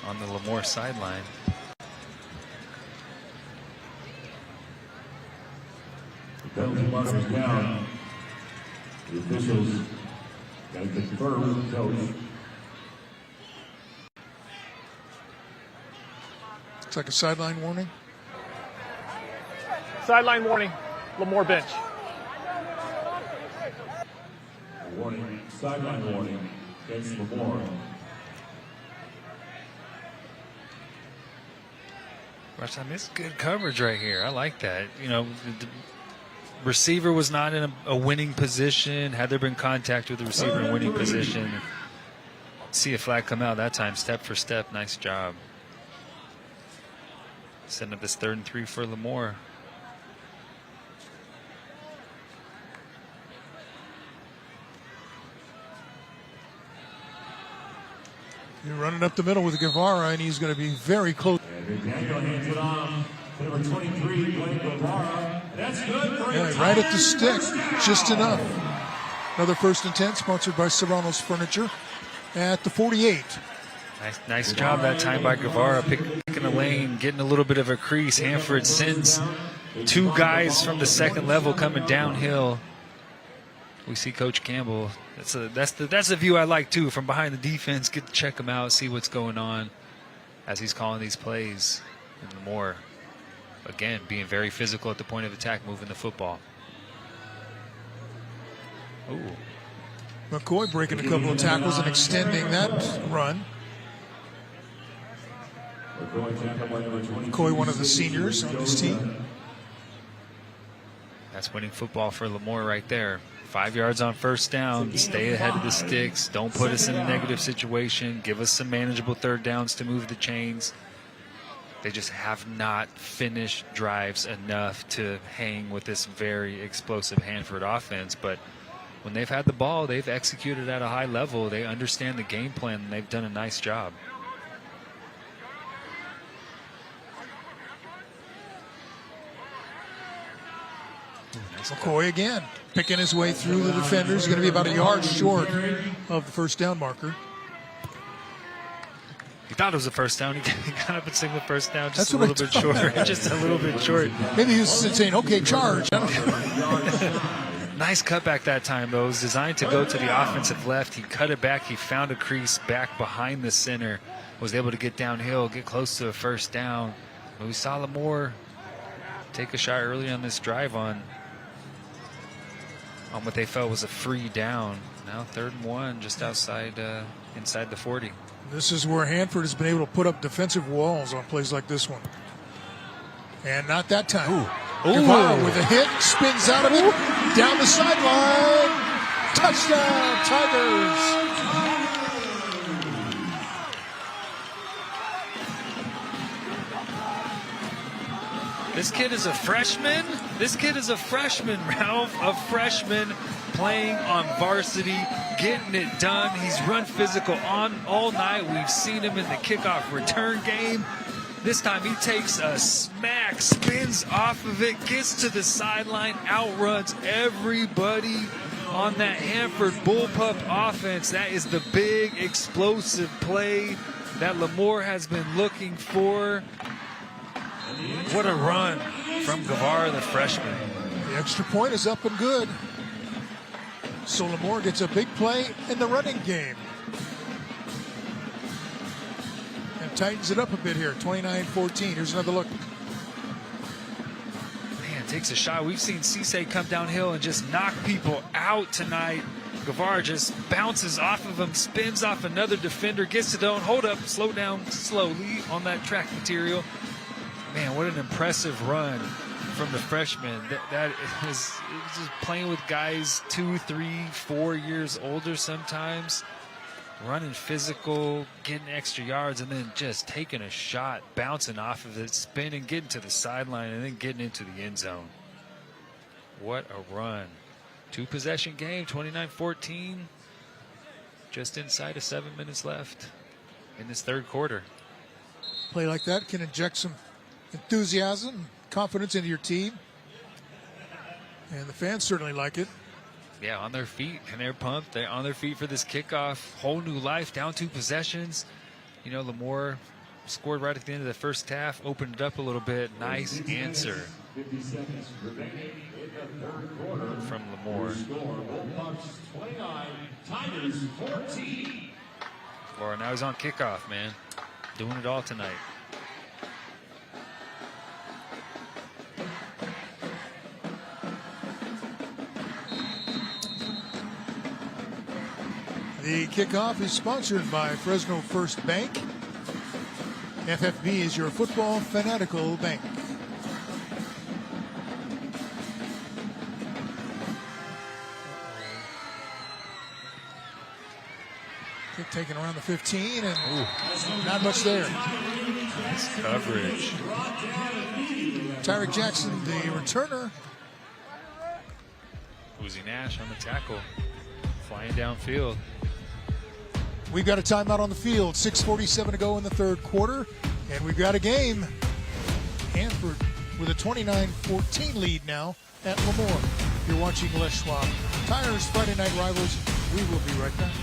on the Lemoore sideline. The penalty mark is down. The officials got to confer with the coach. Looks like a sideline warning. Sideline warning. Lemoore bench. Warning. Sideline warning against Lemoore. Watch time. This is good coverage right here. I like that. You know, the receiver was not in a winning position. Had there been contact with the receiver in winning position, see a flag come out that time, step for step. Nice job. Setting up this 3rd and 3 for Lemoore. You're running up the middle with Guevara, and he's going to be very close. McDaniel hands it off to number 23, Blake Guevara. That's good for Yeah, right at the stick, just enough. Another 1st and 10, sponsored by Serrano's Furniture at the 48. Nice job that time by Guevara, picking a lane, getting a little bit of a crease. Hanford sends 2 guys from the 2nd level coming downhill. We see Coach Campbell. That's the view I like too, from behind the defense. Get to check him out, see what's going on as he's calling these plays. And Lemoore, again, being very physical at the point of attack, moving the football. Ooh. McCoy breaking a couple of tackles and extending that run. McCoy, one of the seniors on this team. That's winning football for Lemoore right there. 5 yards on first down. Stay ahead of the sticks. Don't put us in a negative situation. Give us some manageable 3rd downs to move the chains. They just have not finished drives enough to hang with this very explosive Hanford offense. But when they've had the ball, they've executed at a high level. They understand the game plan, and they've done a nice job. McCoy again, picking his way through the defenders. Going to be about a yard short of the first down marker. He thought it was a first down. He got up and signaled first down, just That's a little bit short. Just a little bit short. Maybe he was saying, okay, charge. I don't Nice cutback that time, though. It was designed to go to the offensive left. He cut it back. He found a crease back behind the center. Was able to get downhill, get close to a first down. But we saw Lemoore take a shot early on this drive on what they felt was a free down. Now 3rd and 1, just outside, inside the 40. This is where Hanford has been able to put up defensive walls on plays like this one. And not that time. Guevara with a hit, spins out of it, down the sideline. Touchdown, Tigers. This kid is a freshman. Ralph. A freshman playing on varsity, getting it done. He's run physical all night. We've seen him in the kickoff return game. This time he takes a smack, spins off of it, gets to the sideline, outruns everybody on that Hanford bullpup offense. That is the big explosive play that Lemoore has been looking for. What a run from Guevara, the freshman. The extra point is up and good. So Lemoore gets a big play in the running game. And tightens it up a bit here, 29-14. Here's another look. Man, takes a shot. We've seen Cisse come downhill and just knock people out tonight. Guevara just bounces off of him, spins off another defender, gets to don't hold up, slow down slowly on that track material. Man, what an impressive run from the freshman. That is just playing with guys 2, 3, 4 years older sometimes, running physical, getting extra yards, and then just taking a shot, bouncing off of it, spinning, getting to the sideline, and then getting into the end zone. What a run. 2-possession game, 29-14. Just inside of 7 minutes left in this 3rd quarter. Play like that can inject some enthusiasm, confidence into your team. And the fans certainly like it. Yeah, on their feet, and they're pumped. They're on their feet for this kickoff. Whole new life, down 2 possessions. You know, Lemoore scored right at the end of the first half, opened it up a little bit. Nice answer from Lemoore. Or now he's on kickoff, man. Doing it all tonight. The kickoff is sponsored by Fresno First Bank. FFB is your football fanatical bank. Kick taken around the 15, and not much there. Nice coverage. Tyreek Jackson, the returner. Uzi Nash on the tackle, flying downfield. We've got a timeout on the field. 6:47 to go in the 3rd quarter, and we've got a game. Hanford with a 29-14 lead now at Lemoore. You're watching Les Schwab Tires Friday Night Rivals. We will be right back.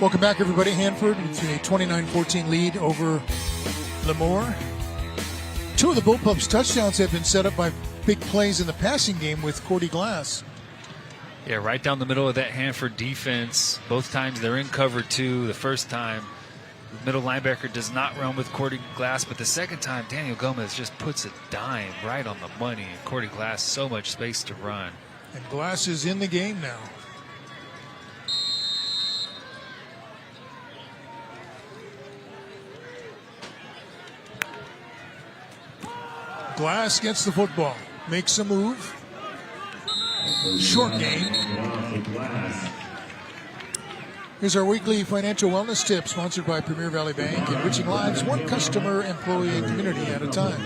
Welcome back, everybody. Hanford with a 29-14 lead over Lemoore. Two of the Bullpups' touchdowns have been set up by big plays in the passing game with Cordy Glass. Yeah, right down the middle of that Hanford defense. Both times they're in cover 2. The first time, the middle linebacker does not run with Cordy Glass, but the second time, Daniel Gomez just puts a dime right on the money. Cordy Glass, so much space to run. And Glass is in the game now. Glass gets the football, makes a move. Short game. Here's our weekly financial wellness tip, sponsored by Premier Valley Bank, enriching lives one customer, employee, and community at a time.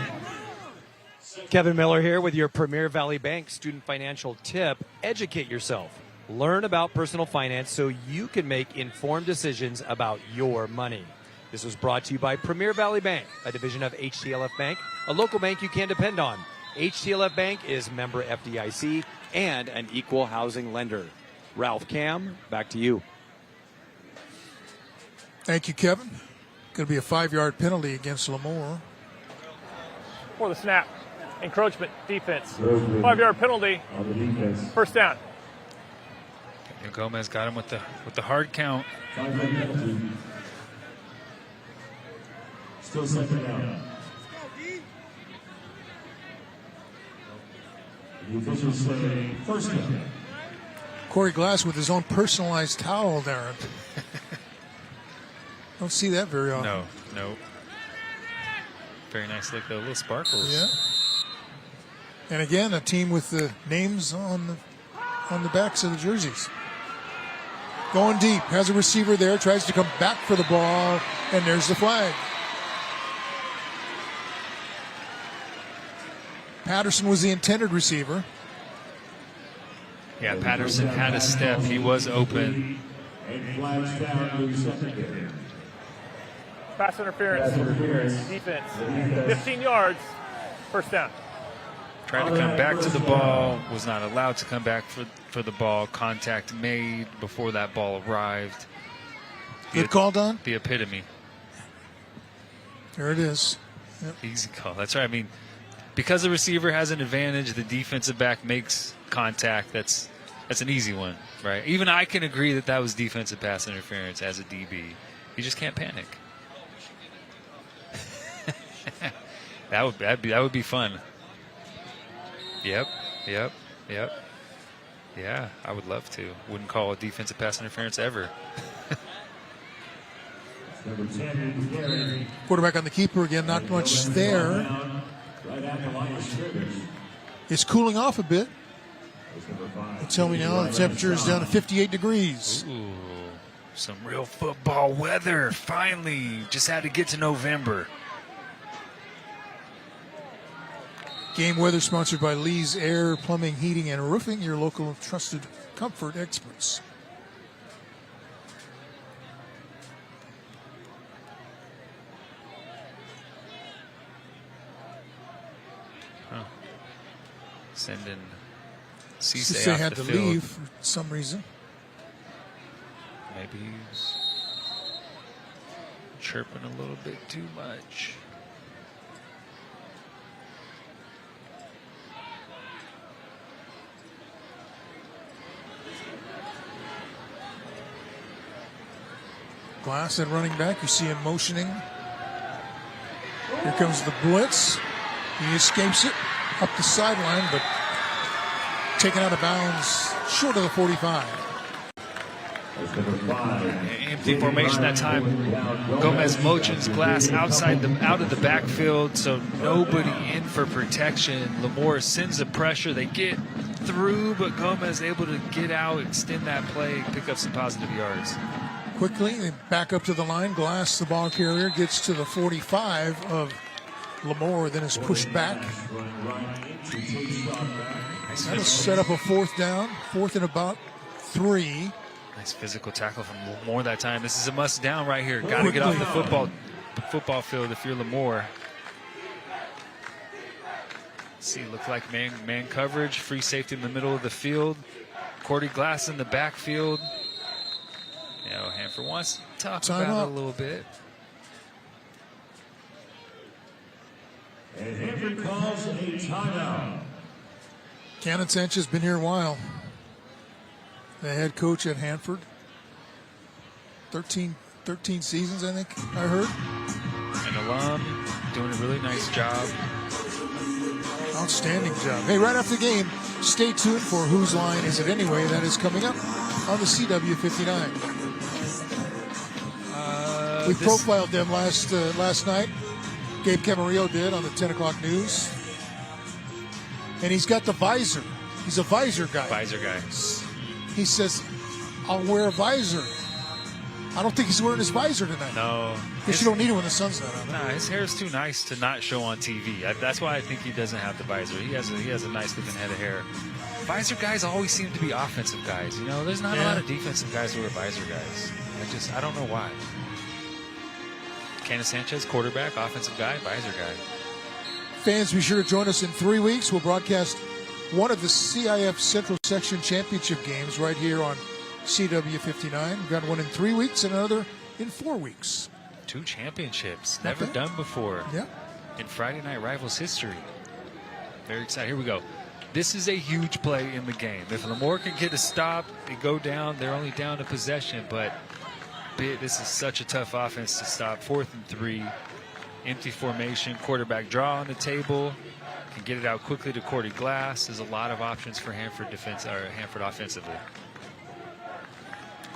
Kevin Miller here with your Premier Valley Bank student financial tip. Educate yourself. Learn about personal finance so you can make informed decisions about your money. This was brought to you by Premier Valley Bank, a division of HTLF Bank, a local bank you can depend on. HTLF Bank is member FDIC and an equal housing lender. Ralph Cam, back to you. Thank you, Kevin. Going to be a 5-yard penalty against Lemoore. For the snap. Encroachment, defense. 5-yard penalty. First down. And Gomez got him with the hard count. Still second down. The officials say first down. Corey Glass with his own personalized towel there. Don't see that very often. No. Very nice look, though. Little sparkles. Yeah. And again, a team with the names on the backs of the jerseys. Going deep, has a receiver there, tries to come back for the ball, and there's the flag. Patterson was the intended receiver. Yeah, Patterson had a step. He was open. And flags down to the secondary. Pass interference. Defense. 15 yards. First down. Tried to come back to the ball. Was not allowed to come back for the ball. Contact made before that ball arrived. Good call, Don. The epitome. There it is. Yep. Easy call. That's right. I mean, because the receiver has an advantage, the defensive back makes contact. That's an easy one, right? Even I can agree that was defensive pass interference as a DB. You just can't panic. that would be fun. Yep. Yeah, I would love to. Wouldn't call a defensive pass interference ever. Quarterback on the keeper again, not much there. It's cooling off a bit. They tell me now the temperature is down to 58 degrees. Ooh, some real football weather. Finally, just had to get to November. Game weather sponsored by Lee's Air, Plumbing, Heating, and Roofing, your local trusted comfort experts. Sending Cisse off had the to field. leave for some reason. Maybe he's chirping a little bit too much. Glass and running back, you see him motioning. Here comes the blitz. He escapes it up the sideline, but taken out of bounds short of the 45. Empty formation that time. Gomez motions Glass out of the backfield, so nobody in for protection. Lemoore sends the pressure. They get through, but Gomez able to get out, extend that play, pick up some positive yards. Quickly, they back up to the line. Glass, the ball carrier, gets to the 45 of Lemoore, then is pushed back. That'll set up a fourth down, fourth and about 3. Nice physical tackle from Lemoore that time. This is a must down right here. Got to get off the football field if you're Lemoore. See, look like man coverage, free safety in the middle of the field. Cordy Glass in the backfield. Hanford wants to talk Time about out. it a little bit. And Hanford calls a timeout. Cannon Sanchez been here a while. The head coach at Hanford. 13 seasons, I think I heard. An alum, doing a really nice job. Outstanding job. Hey, right after the game, stay tuned for Whose Line Is It Anyway? That is coming up on the CW59. We profiled them last night. Gabe Camarillo did on the 10 o'clock news. And he's got the visor. He's a visor guy. Visor guy. He says, I'll wear a visor. I don't think he's wearing his visor tonight. No. Because you don't need it when the sun's not on. Nah, his hair is too nice to not show on TV. That's why I think he doesn't have the visor. He has a nice looking head of hair. Visor guys always seem to be offensive guys. There's not a lot of defensive guys who are visor guys. I don't know why. Cannon Sanchez, quarterback, offensive guy, visor guy. Fans, be sure to join us in 3 weeks. We'll broadcast one of the CIF Central Section Championship games right here on CW59. We've got one in 3 weeks and another in 4 weeks. 2 championships, never done before. Yeah. In Friday Night Rivals history. Very excited. Here we go. This is a huge play in the game. If Lemoore can get a stop, they go down. They're only down to possession, but this is such a tough offense to stop. 4th and 3, empty formation, quarterback draw on the table. Can get it out quickly to Cordy Glass. There's a lot of options for Hanford offensively.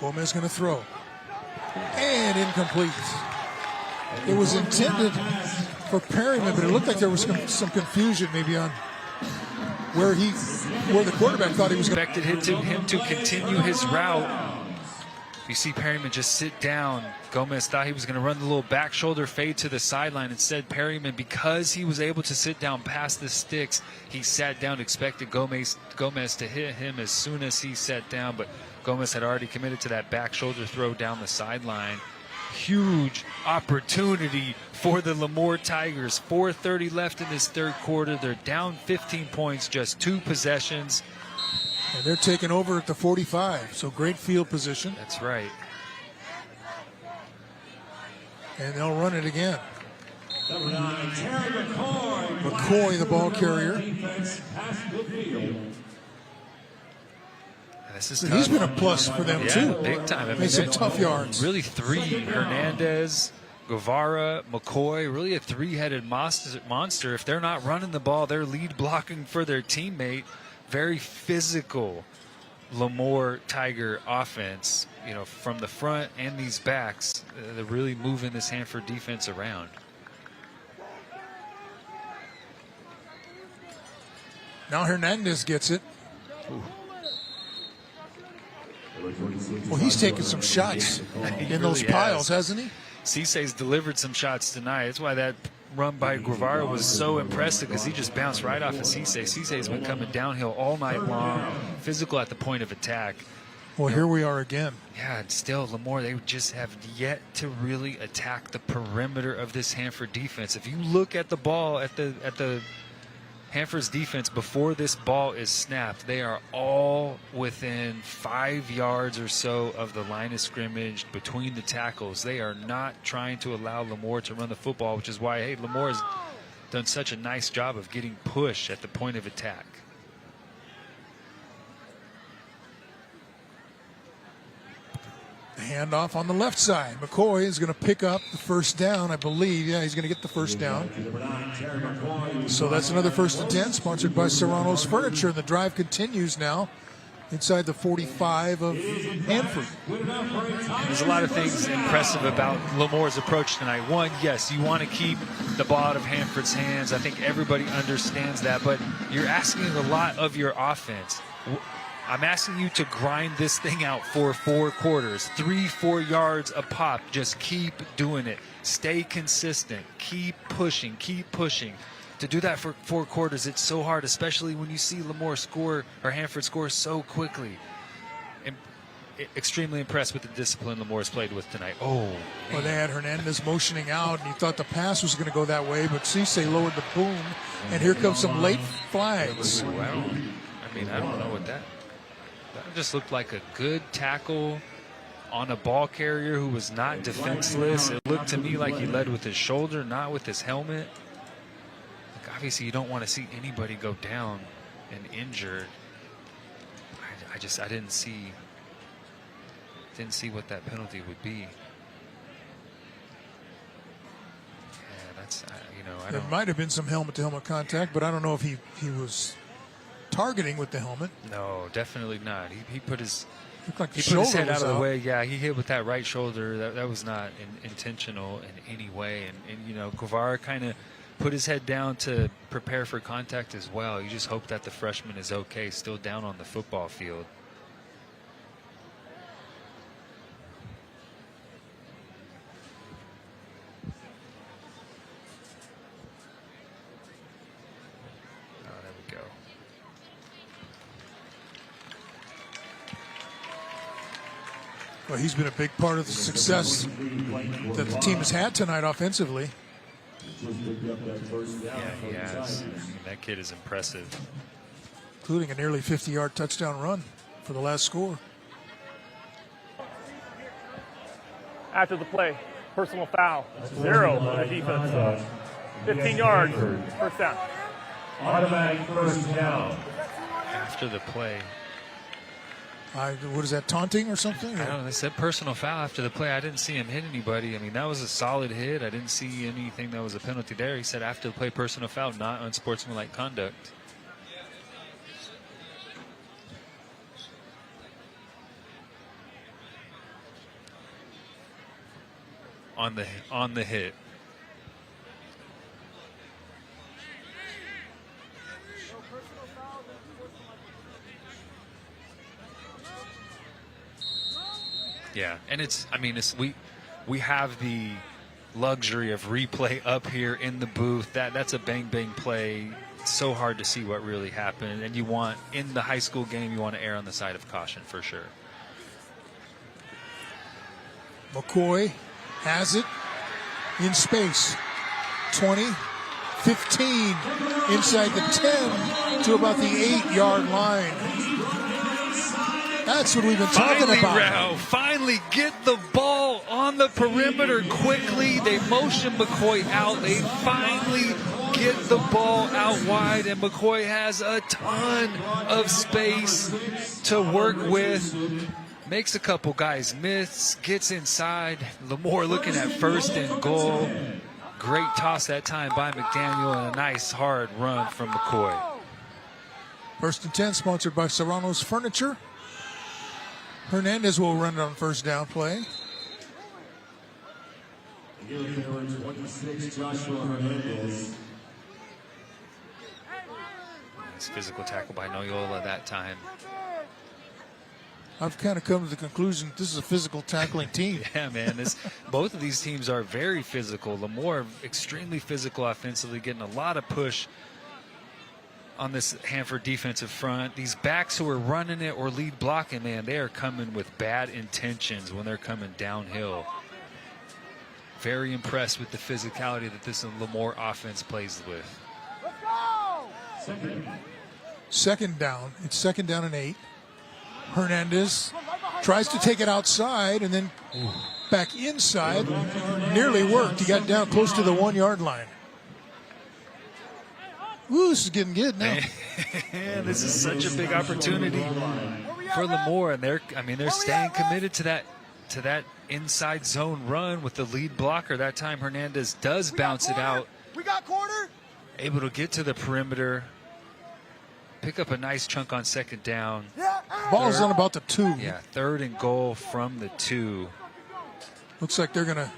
Gomez going to throw. And incomplete. It was intended for Perryman, but it looked like there was some confusion maybe on where the quarterback thought he was going to. Expected him to continue his route. You see Perryman just sit down. Gomez thought he was going to run the little back shoulder fade to the sideline. Instead, Perryman, because he was able to sit down past the sticks, he sat down, expected Gomez to hit him as soon as he sat down, but Gomez had already committed to that back shoulder throw down the sideline. Huge opportunity for the Lemoore Tigers. 4:30 left in this third quarter. They're down 15 points, just 2 possessions. And they're taking over at the 45, so great field position. That's right. And they'll run it again. Number 9, Terry McCoy. McCoy, the ball carrier. He's been a plus for them, too. Big time. Made some tough yards. Really 3. Hernandez, Guevara, McCoy, really a 3-headed monster. If they're not running the ball, they're lead blocking for their teammate. Very physical Lemoore Tiger offense, from the front and these backs. They're really moving this Hanford defense around. Now Hernandez gets it. Ooh. Well, he's taken some shots in those piles, hasn't he? Cisse's delivered some shots tonight. That's why that run by Guevara was so impressive, because he just bounced right off of Cisse. Cisse's been coming downhill all night long, physical at the point of attack. Well, here we are again. Yeah, and still, Lemoore, they just have yet to really attack the perimeter of this Hanford defense. If you look at the ball, at the Hanford's defense before this ball is snapped, they are all within 5 yards or so of the line of scrimmage between the tackles. They are not trying to allow Lemoore to run the football, which is why, Lemoore has done such a nice job of getting push at the point of attack. The handoff on the left side. McCoy is going to pick up the first down, I believe. Yeah, he's going to get the first down. So that's another 1st and 10, sponsored by Serrano's Furniture. And the drive continues now inside the 45 of Hanford. There's a lot of things impressive about Lemoore's approach tonight. One, yes, you want to keep the ball out of Hanford's hands. I think everybody understands that, but you're asking a lot of your offense. I'm asking you to grind this thing out for 4 quarters, 3-4 yards a pop. Just keep doing it. Stay consistent. Keep pushing. Keep pushing. To do that for 4 quarters, it's so hard, especially when you see Lemoore score or Hanford score so quickly. Extremely impressed with the discipline Lemoore's played with tonight. Oh, well, they had Hernandez motioning out, and he thought the pass was going to go that way, but Cisse lowered the boom, and here comes some late flags. I don't know what that just looked like. A good tackle on a ball carrier who was not defenseless. It looked to me like he led with his shoulder, not with his helmet. Like, obviously, you don't want to see anybody go down and injured. I didn't see what that penalty would be. Yeah, that's I There don't. might have been some helmet-to-helmet contact, but I don't know if he was targeting with the helmet. No, definitely not. He put his Looked like the he put his shoulder head out was of the out. way. Yeah, he hit with that right shoulder. That was not intentional in any way. And Guevara kind of put his head down to prepare for contact as well. You just hope that the freshman is okay, still down on the football field. Oh, there we go. Well, he's been a big part of the success that the team has had tonight offensively. Yeah, he has. I mean, that kid is impressive. Including a nearly 50-yard touchdown run for the last score. After the play, personal foul, 0 on the defense. 15 yards, first down. Automatic first down. After the play. What is that, taunting or something? I don't know. They said personal foul after the play. I didn't see him hit anybody. I mean, that was a solid hit. I didn't see anything that was a penalty there. He said after the play, personal foul, not unsportsmanlike conduct. On the hit. Yeah, and we have the luxury of replay up here in the booth. That's a bang bang play. It's so hard to see what really happened, and you want in the high school game you want to err on the side of caution for sure. McCoy has it in space. 20, 15, inside the 10 to about the 8-yard line. That's what we've been talking about. Finally get the ball on the perimeter quickly. They motion McCoy out. They finally get the ball out wide, and McCoy has a ton of space to work with. Makes a couple guys miss, gets inside. Lemoore looking at first and goal. Great toss that time by McDaniel, and a nice hard run from McCoy. First and 10, sponsored by Serrano's Furniture. Hernandez will run it on first down play. 26, Joshua Hernandez. Nice physical tackle by Noyola that time. I've kind of come to the conclusion this is a physical tackling team. Yeah, man. Both of these teams are very physical. Lemoore, extremely physical offensively, getting a lot of push on this Hanford defensive front. These backs who are running it or lead blocking, man, they are coming with bad intentions when they're coming downhill. Very impressed with the physicality that this Lemoore offense plays with. Second down. It's second down and 8. Hernandez tries to take it outside and then back inside. Nearly worked. He got down close to the 1-yard line. Ooh, this is getting good now. This is such a big opportunity for Lemoore, and they're staying committed to that inside zone run with the lead blocker. That time Hernandez does bounce it out. We got corner. Able to get to the perimeter, pick up a nice chunk on second down. Ball's on about the 2. Yeah, third and goal from the 2. Looks like they're gonna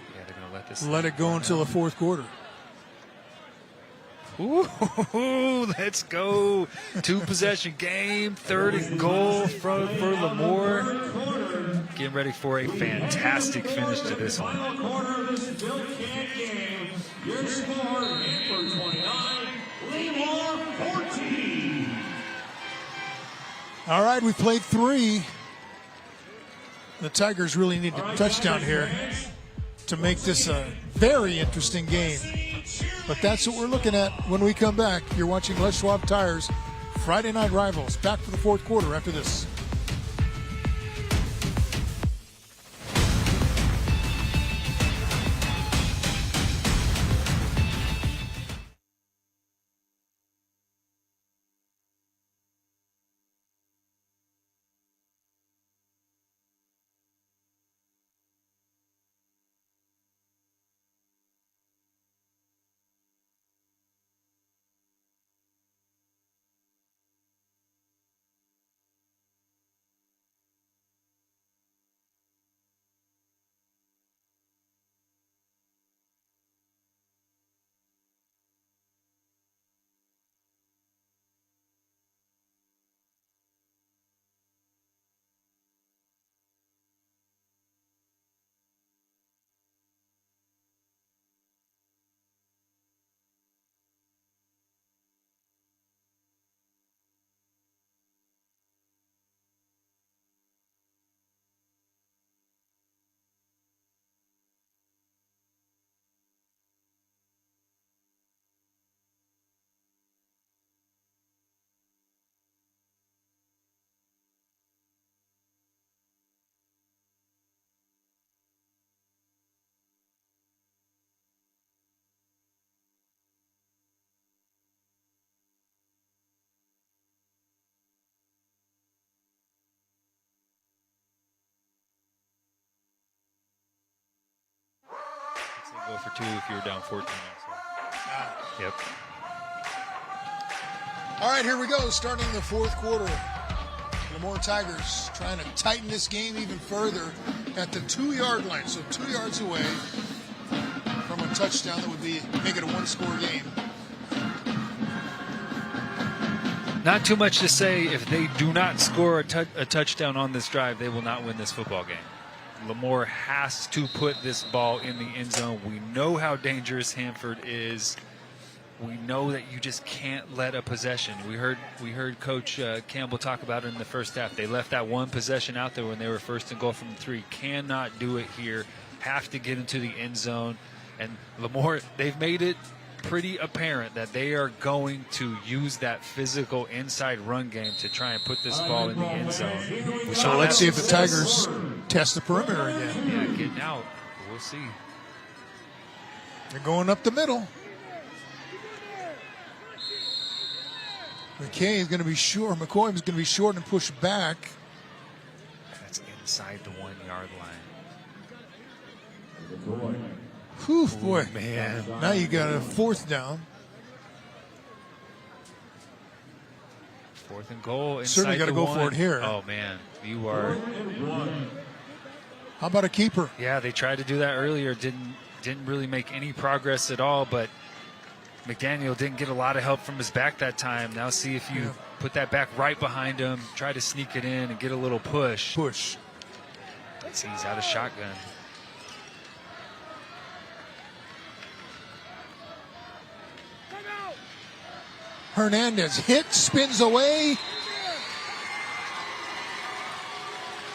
let it go until the fourth quarter. Ooh, let's go. 2-possession game, third and goal for Lemoore. Getting ready for a fantastic finish to this one. Your score, Hanford 29, Lemoore 14. All right, we played 3. The Tigers really need a touchdown here to make this a very interesting game. But that's what we're looking at when we come back. You're watching Les Schwab Tires Friday Night Rivals. Back for the fourth quarter after this. go for 2 if you're down 14. So. Yep. All right, here we go. Starting the fourth quarter. Lemoore Tigers trying to tighten this game even further at the 2-yard line. So 2 yards away from a touchdown that would make it a one-score game. Not too much to say. If they do not score a touchdown on this drive, they will not win this football game. Lemoore has to put this ball in the end zone. We know how dangerous Hanford is. We know that you just can't let a possession. We heard Coach Campbell talk about it in the first half. They left that one possession out there when they were first and goal from the 3. Cannot do it here. Have to get into the end zone. And Lemoore, they've made it pretty apparent that they are going to use that physical inside run game to try and put this ball in the end zone. So let's see if the Tigers test the perimeter again. Yeah, getting out. We'll see. They're going up the middle. McKay is going to be short. McCoy is going to be short and push back. That's inside the 1-yard line. Whew, boy. Man. Now you got a fourth down. 4th and goal. Certainly got to go for it here. Oh, man. You are. How about a keeper? Yeah, they tried to do that earlier. Didn't really make any progress at all, but McDaniel didn't get a lot of help from his back that time. Now see if you put that back right behind him, try to sneak it in and get a little push. Push. See, he's out of shotgun. Hernandez hit, spins away.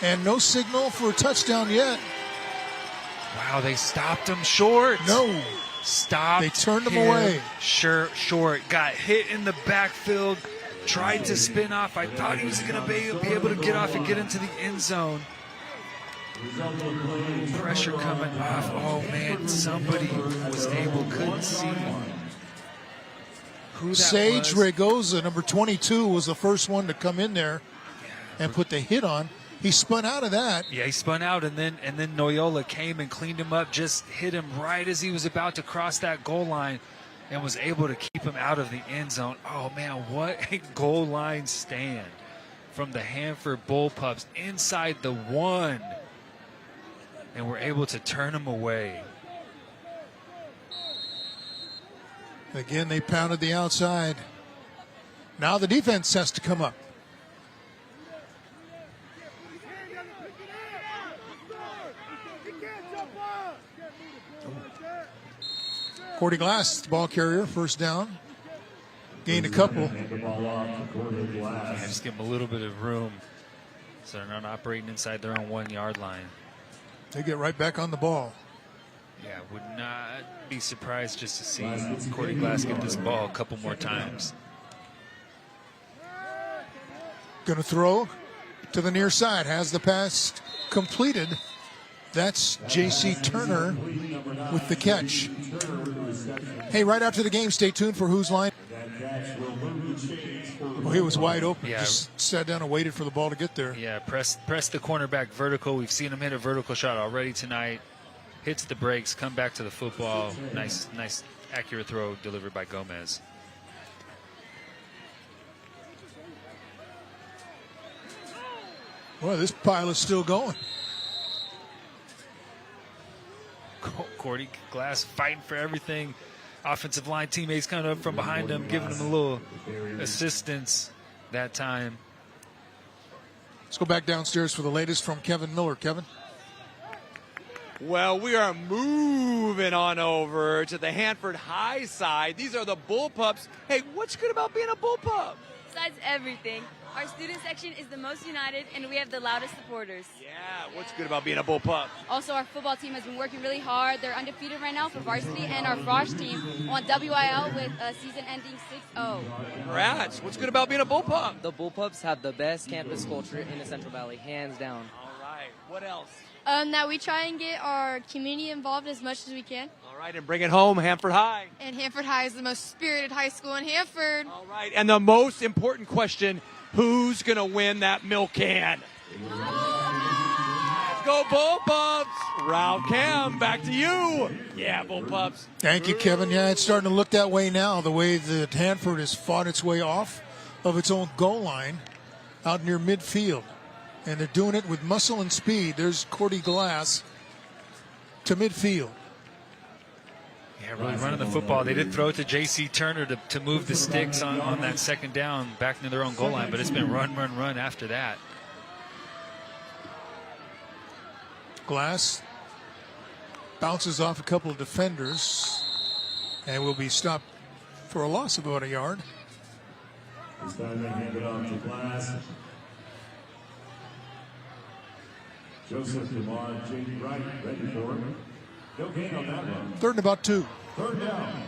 And no signal for a touchdown yet. Wow, they stopped him short. No. Stopped. They turned him away. Short. Got hit in the backfield. Tried to spin off. I thought he was going to be able to get off and get into the end zone. Pressure coming off. Oh, man. Somebody was couldn't see who that Sage was. Regoza, number 22, was the first one to come in there and put the hit on. He spun out of that. Yeah, he spun out, and then Noyola came and cleaned him up, just hit him right as he was about to cross that goal line and was able to keep him out of the end zone. Oh, man, what a goal line stand from the Hanford Bullpups inside the 1. And we're able to turn him away. Again, they pounded the outside. Now the defense has to come up. Cordy Glass, the ball carrier, first down. Gained a couple. Yeah, just give them a little bit of room so they're not operating inside their own 1-yard line. They get right back on the ball. Yeah, would not be surprised just to see Cordy Glass get this ball a couple more times. Going to throw to the near side. Has the pass completed. That's J.C. Turner with the catch. Hey, right after the game, stay tuned for Who's Line. Well, he was wide open. Yeah. Just sat down and waited for the ball to get there. Yeah, press the cornerback vertical. We've seen him hit a vertical shot already tonight. Hits the brakes, come back to the football. Nice, accurate throw delivered by Gomez. Well, this pile is still going. Cordy Glass fighting for everything. Offensive line teammates coming up from behind him, giving him a little assistance that time. Let's go back downstairs for the latest from Kevin Miller. Kevin? Well, we are moving on over to the Hanford High side. These are the Bullpups. Hey, what's good about being a Bullpup? Besides everything, our student section is the most united and we have the loudest supporters. Yeah, what's good about being a Bullpup? Also, our football team has been working really hard. They're undefeated right now for varsity, and our Frosh team won WIL with a season ending 6-0. Congrats. What's good about being a Bullpup? The Bullpups have the best campus culture in the Central Valley, hands down. All right. What else? That we try and get our community involved as much as we can. All right, and bring it home, Hanford High. And Hanford High is the most spirited high school in Hanford. All right, and the most important question, who's going to win that milk can? go Bull Pups. Ralph Cam, back to you. Yeah, Bull Pups. Thank you, Kevin. Yeah, it's starting to look that way now, the way that Hanford has fought its way off of its own goal line out near midfield. And they're doing it with muscle and speed. There's Cordy Glass to midfield. Yeah, really running the football. They did throw it to J.C. Turner to move the sticks on that second down back into their own goal line, but it's been run after that. Glass bounces off a couple of defenders and will be stopped for a loss of about a yard. This time they hand it off to Glass. Joseph DeMar, Jake Wright, ready for him. No gain on that one. Third and about 2. Third down.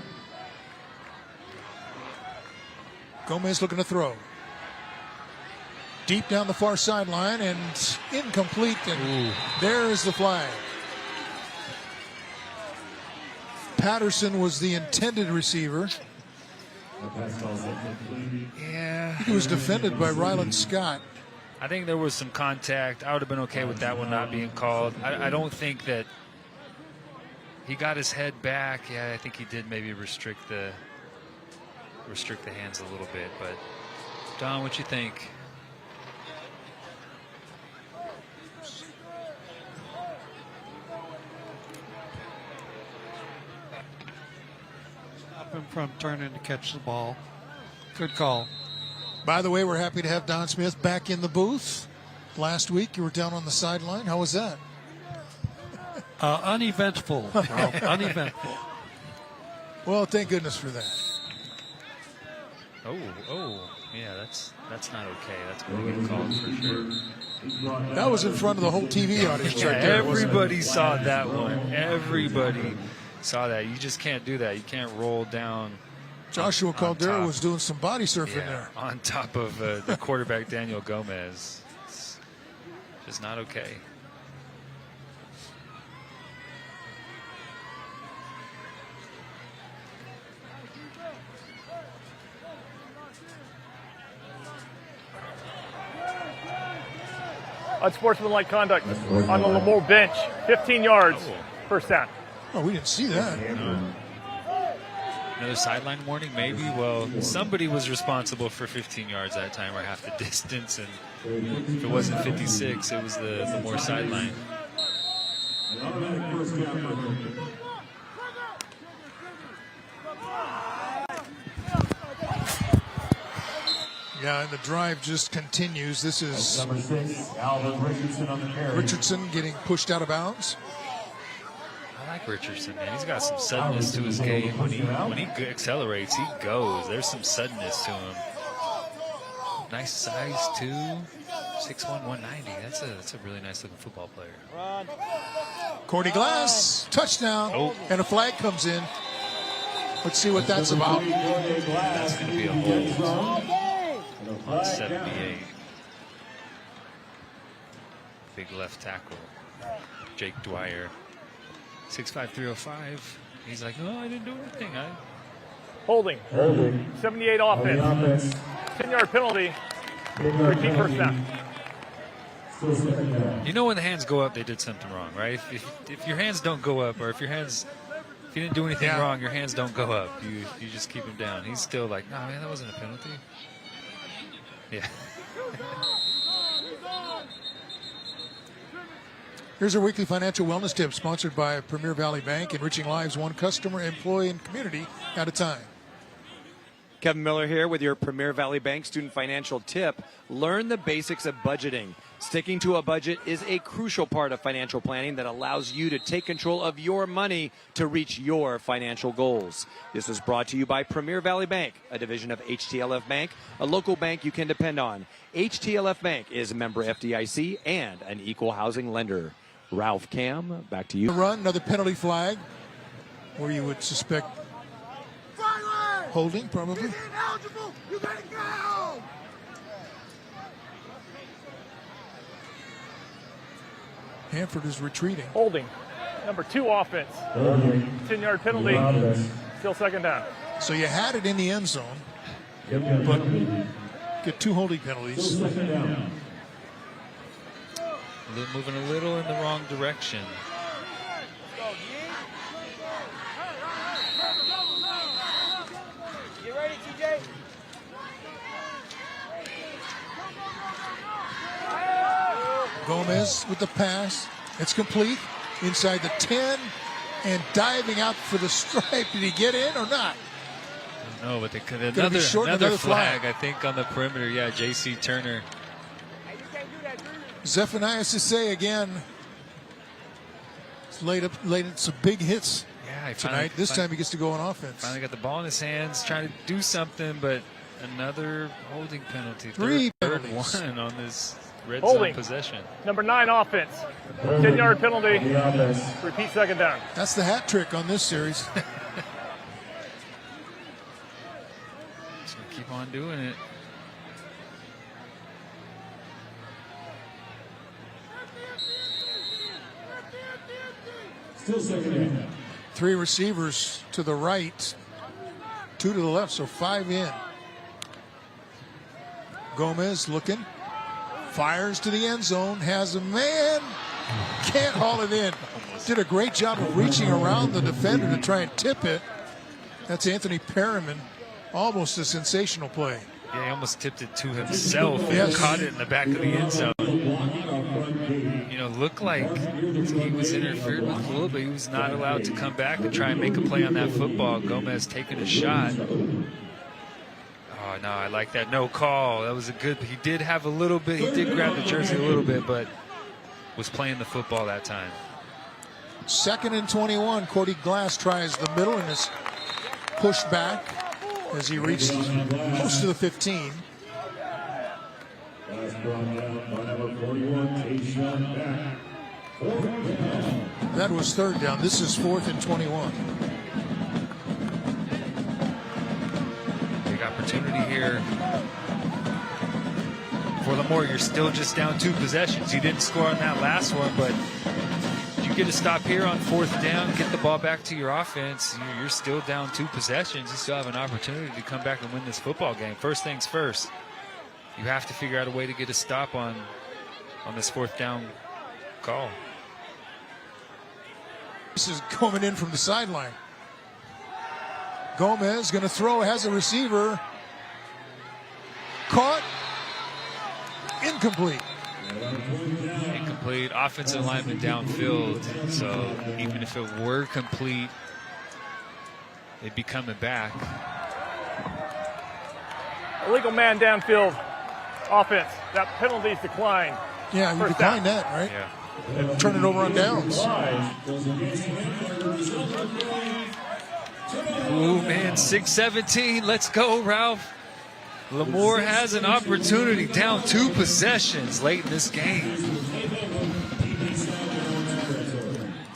Gomez looking to throw. Deep down the far sideline and incomplete. And there's the flag. Patterson was the intended receiver. Yeah. He was defended by Ryland Scott. I think there was some contact. I would have been okay with that one not being called. I don't think that he got his head back. Yeah, I think he did maybe restrict the hands a little bit. But Don, what you think? Stop him from turning to catch the ball. Good call. By the way, we're happy to have Don Smith back in the booth. Last week you were down on the sideline. How was that? Uneventful. Uneventful. Well, thank goodness for that. Yeah, that's not okay. That's going to get called for sure. That was in front of the whole TV audience right there. Everybody saw that one. Everybody saw that. You just can't do that. You can't roll down. Joshua Caldera was doing some body surfing there. On top of the quarterback, Daniel Gomez. It's just not okay. Unsportsmanlike conduct on the Lemoore bench. 15 yards. First down. Oh, we didn't see that. Another sideline warning, maybe? Well, somebody was responsible for 15 yards that time, or half the distance, and if it wasn't 56, it was the Lemoore sideline. Yeah, and the drive just continues. This is Number 6, Alvin Richardson on the carry. Richardson getting pushed out of bounds. I like Richardson, man. He's got some suddenness to his game. When he accelerates, he goes. There's some suddenness to him. Nice size, too. 6'1", 190. That's a really nice looking football player. Cordy Glass, touchdown, and a flag comes in. Let's see what that's about. That's going to be a hold. On 78. Big left tackle. Jake Dwyer. 6'5", 305. He's like, no, I didn't do anything. Holding. 78 offense. 10-yard penalty. Repeat first down. You know when the hands go up, they did something wrong, right? If your hands don't go up, or if you didn't do anything wrong, your hands don't go up. You just keep them down. He's still like, no, man, that wasn't a penalty. Yeah. Here's our weekly financial wellness tip, sponsored by Premier Valley Bank, enriching lives one customer, employee, and community at a time. Kevin Miller here with your Premier Valley Bank student financial tip. Learn the basics of budgeting. Sticking to a budget is a crucial part of financial planning that allows you to take control of your money to reach your financial goals. This is brought to you by Premier Valley Bank, a division of HTLF Bank, a local bank you can depend on. HTLF Bank is a member FDIC and an equal housing lender. Ralph Cam, back to you. Run, another penalty flag, where you would suspect holding, probably. You gotta go! Hanford is retreating. Holding. Number 2 offense. 10-yard penalty. Still second down. So you had it in the end zone, but get 2 holding penalties. Moving a little in the wrong direction. You ready, TJ? Gomez with the pass. It's complete. Inside the 10 and diving out for the stripe. Did he get in or not? No, but they could Gonna be short, another flag, I think, on the perimeter. Yeah, J.C. Turner. Zephaniah Sisse again. He's laid some big hits tonight. This time he gets to go on offense. Finally got the ball in his hands, trying to do something, but another holding penalty. Three third penalties. one on this red Holding. zone possession. Number 9 offense. 10-yard penalty. Repeat second down. That's the hat trick on this series. Just gonna keep on doing it. Still second down. 3 receivers to the right, 2 to the left, so 5 in. Gomez looking, fires to the end zone, has a man, can't haul it in. Did a great job of reaching around the defender to try and tip it. That's Anthony Perriman. Almost a sensational play. Yeah, he almost tipped it to himself and Yes. caught it in the back of the end zone. You know, looked like he was interfered with a little bit. He was not allowed to come back and try and make a play on that football. Gomez taking a shot. Oh, no, I like that no call. That was a good, he did have a little bit, he did grab the jersey a little bit, but was playing the football that time. 2nd and 21. Cody Glass tries the middle and is pushed back as he reached close to the 15. Last brought down by number 41, Tayshaun Beck. Fourth down. That was 3rd down. This is 4th and 21. Big opportunity here for Lemoore. You're still just down 2 possessions. You didn't score on that last one, but you get a stop here on 4th down, get the ball back to your offense. You're still down 2 possessions. You still have an opportunity to come back and win this football game. First things first, you have to figure out a way to get a stop on this 4th down call. This is coming in from the sideline. Gomez going to throw, has a receiver. Caught. Incomplete. Incomplete. Offensive lineman downfield. So even if it were complete, they'd be coming back. Illegal man downfield offense. That penalty's declined. Yeah, you First declined down. that, right? Yeah. Turn it over on downs. Ooh, man, 6-17. Let's go, Ralph. Lemoore has an opportunity, down 2 possessions late in this game.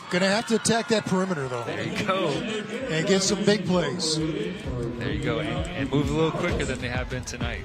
Going to have to attack that perimeter, though. There you go. And get some big plays. There you go. And move a little quicker than they have been tonight.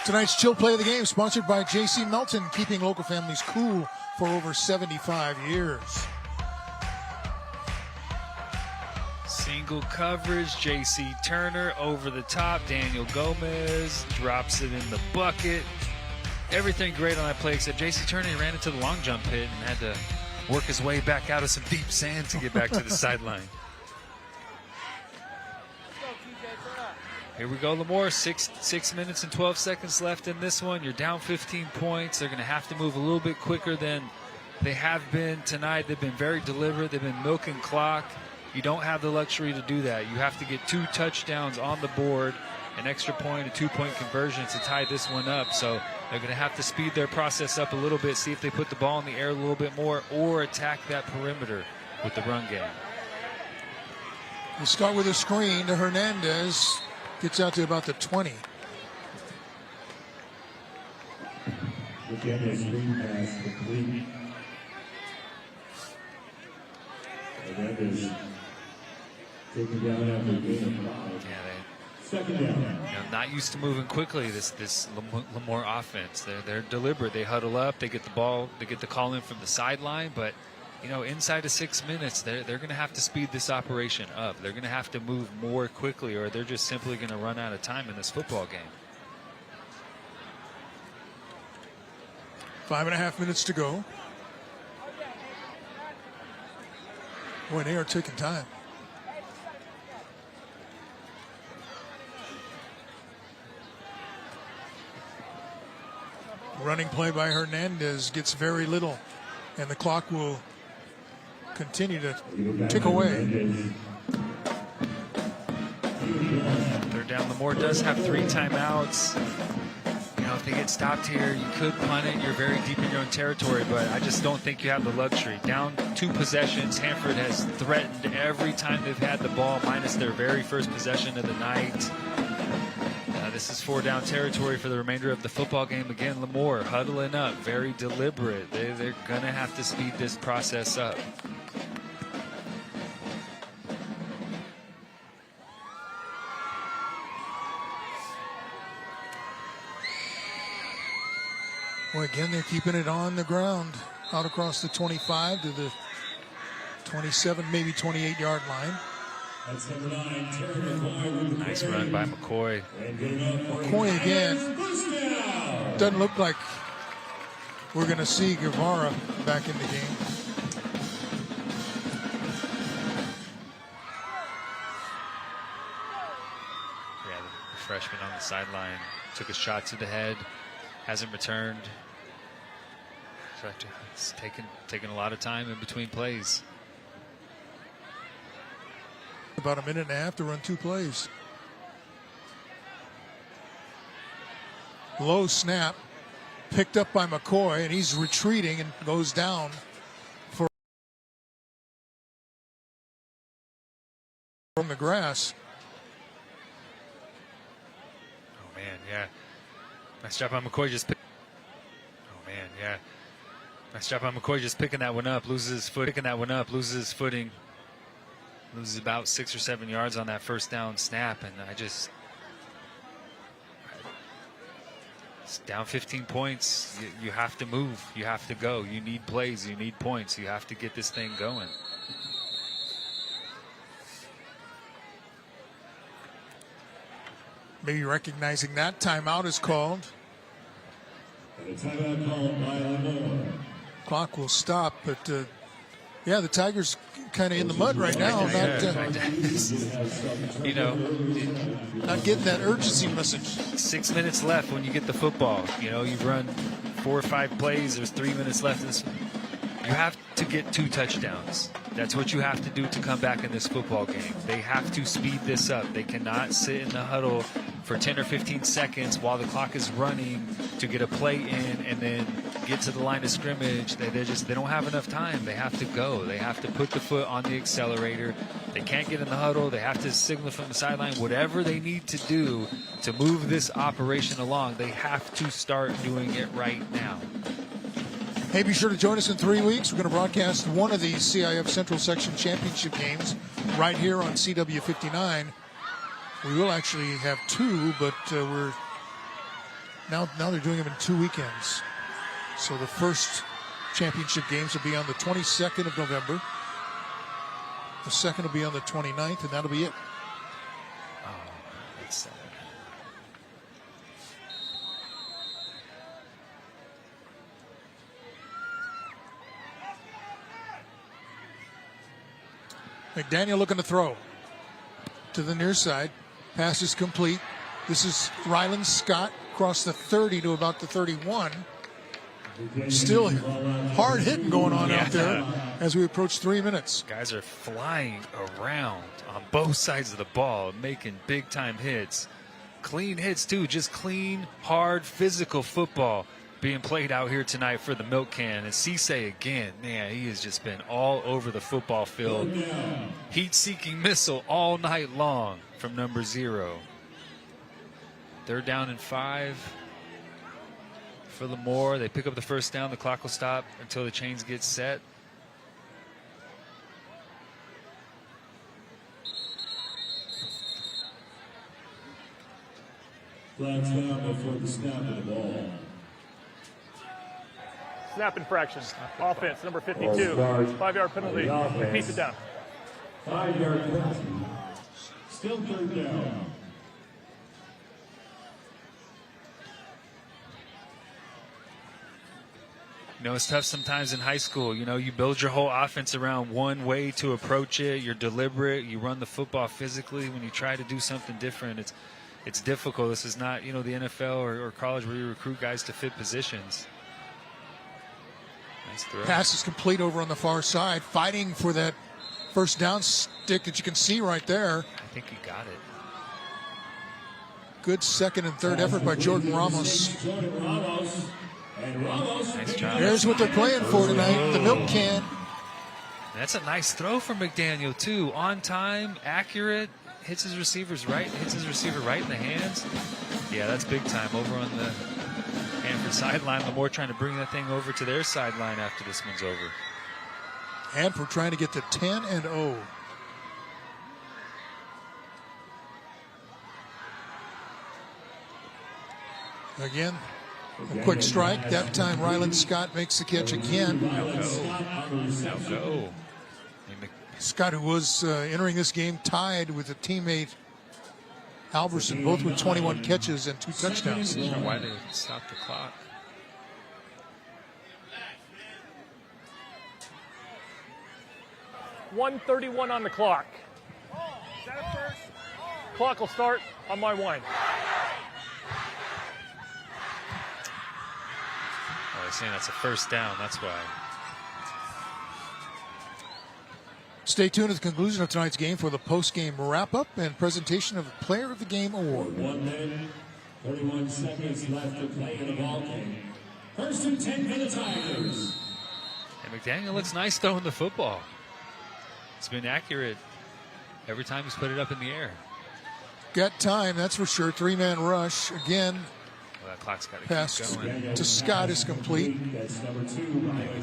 Tonight's chill play of the game sponsored by J.C. Melton, keeping local families cool for over 75 years. Single coverage, J.C. Turner over the top. Daniel Gomez drops it in the bucket. Everything great on that play except J.C. Turner ran into the long jump pit and had to work his way back out of some deep sand to get back to the sideline. Here we go, Lemoore. 6 minutes and 12 seconds left in this one. You're down 15 points. They're going to have to move a little bit quicker than they have been tonight. They've been very deliberate. They've been milking clock. You don't have the luxury to do that. You have to get 2 touchdowns on the board, an extra point, a 2-point conversion to tie this one up. So they're going to have to speed their process up a little bit, see if they put the ball in the air a little bit more or attack that perimeter with the run game. We'll start with a screen to Hernandez. Gets out to about the 20. Again, a screen pass complete. Hernandez taken down after a gain of 5. Second down. Not used to moving quickly, this Lemoore offense. They're deliberate. They huddle up. They get the ball. They get the call in from the sideline. But, inside of 6 minutes, they're going to have to speed this operation up. They're going to have to move more quickly or they're just simply going to run out of time in this football game. 5.5 minutes to go. Boy, they are taking time. Running play by Hernandez gets very little, and the clock will continue to tick away. Third down. Lemoore does have 3 timeouts. If they get stopped here, you could punt it. You're very deep in your own territory, but I just don't think you have the luxury. Down 2 possessions. Hanford has threatened every time they've had the ball, minus their very first possession of the night. This is 4-down territory for the remainder of the football game. Again, Lemoore huddling up, very deliberate. They're going to have to speed this process up. Well, again, they're keeping it on the ground, out across the 25 to the 27, maybe 28-yard line. That's number 9, Terry. Nice run by McCoy. McCoy again. Doesn't look like we're going to see Guevara back in the game. Yeah, the freshman on the sideline took a shot to the head, hasn't returned. It's taken a lot of time in between plays. About 1.5 minutes to run 2 plays. Low snap, picked up by McCoy, and he's retreating and goes down for from the grass. Oh man, yeah. Nice job on McCoy just. Oh man, yeah. Nice job on McCoy just picking that one up. Loses his foot. Picking that one up. Loses his footing. Loses about 6 or 7 yards on that first down snap, and it's down 15 points. You have to move. You have to go. You need plays. You need points. You have to get this thing going. Maybe recognizing that timeout is called. And a timeout called by Lemoore. Clock will stop, but yeah, the Tigers kind of in the mud right now. Not getting that urgency message. 6 minutes left when you get the football. You've run 4 or 5 plays. There's 3 minutes left in this. You have to get 2 touchdowns. That's what you have to do to come back in this football game. They have to speed this up. They cannot sit in the huddle for 10 or 15 seconds while the clock is running to get a play in and then get to the line of scrimmage. They don't have enough time. They have to go. They have to put the foot on the accelerator. They can't get in the huddle. They have to signal from the sideline. Whatever they need to do to move this operation along, they have to start doing it right now. Hey, be sure to join us in 3 weeks. We're going to broadcast one of the CIF Central Section Championship games right here on CW59. We will actually have 2, but we're Now they're doing them in 2 weekends. So the first championship games will be on the 22nd of November. The second will be on the 29th, and that'll be it. Oh, that's sad. McDaniel looking to throw to the near side. Pass is complete. This is Ryland Scott across the 30 to about the 31. Still hard hitting going on out there as we approach 3 minutes. Guys are flying around on both sides of the ball, making big time hits. Clean hits too, just clean, hard, physical football being played out here tonight for the Milk Can. And Cisse again, man, he has just been all over the football field. Heat-seeking missile all night long from number 0. 3rd down and 5 for Lemoore. They pick up the first down. The clock will stop until the chains get set. Flags down before the snap of the ball. Snap infraction. Offense, number 52. 5-yard penalty. Repeat it down. 5-yard penalty. Still 3rd down. You know, it's tough sometimes in high school. You know, you build your whole offense around one way to approach it. You're deliberate. You run the football physically. When you try to do something different, it's difficult. This is not, you know, the NFL or college where you recruit guys to fit positions. Nice throw. Pass is complete over on the far side, fighting for that first down stick that you can see right there. I think he got it. Good 2nd and 3rd effort by Jordan Ramos. Nice job. There's what they're playing for tonight, the Milk Can. That's a nice throw from McDaniel, too. On time, accurate, hits his receiver right in the hands. Yeah, that's big time over on the Hanford sideline. Lemoore trying to bring that thing over to their sideline after this one's over. Hanford trying to get to 10-0. Again, a quick strike. That time Ryland Scott makes the catch again. Now go. Scott, who was entering this game tied with a teammate Alverson, both with 21 catches and 2 touchdowns. Why they stopped the clock? .131 on the clock. Clock will start on my one. Oh, they're saying that's a first down. That's why. Stay tuned at the conclusion of tonight's game for the post-game wrap-up and presentation of the Player of the Game Award. 1 minute, 31 seconds left to play in the ball game. First and 10 for the Tigers. And McDaniel looks nice throwing the football. It's been accurate every time he's put it up in the air. Got time, that's for sure. 3-man rush. Again, well, that clock's got to pass keep going. to Scott is complete.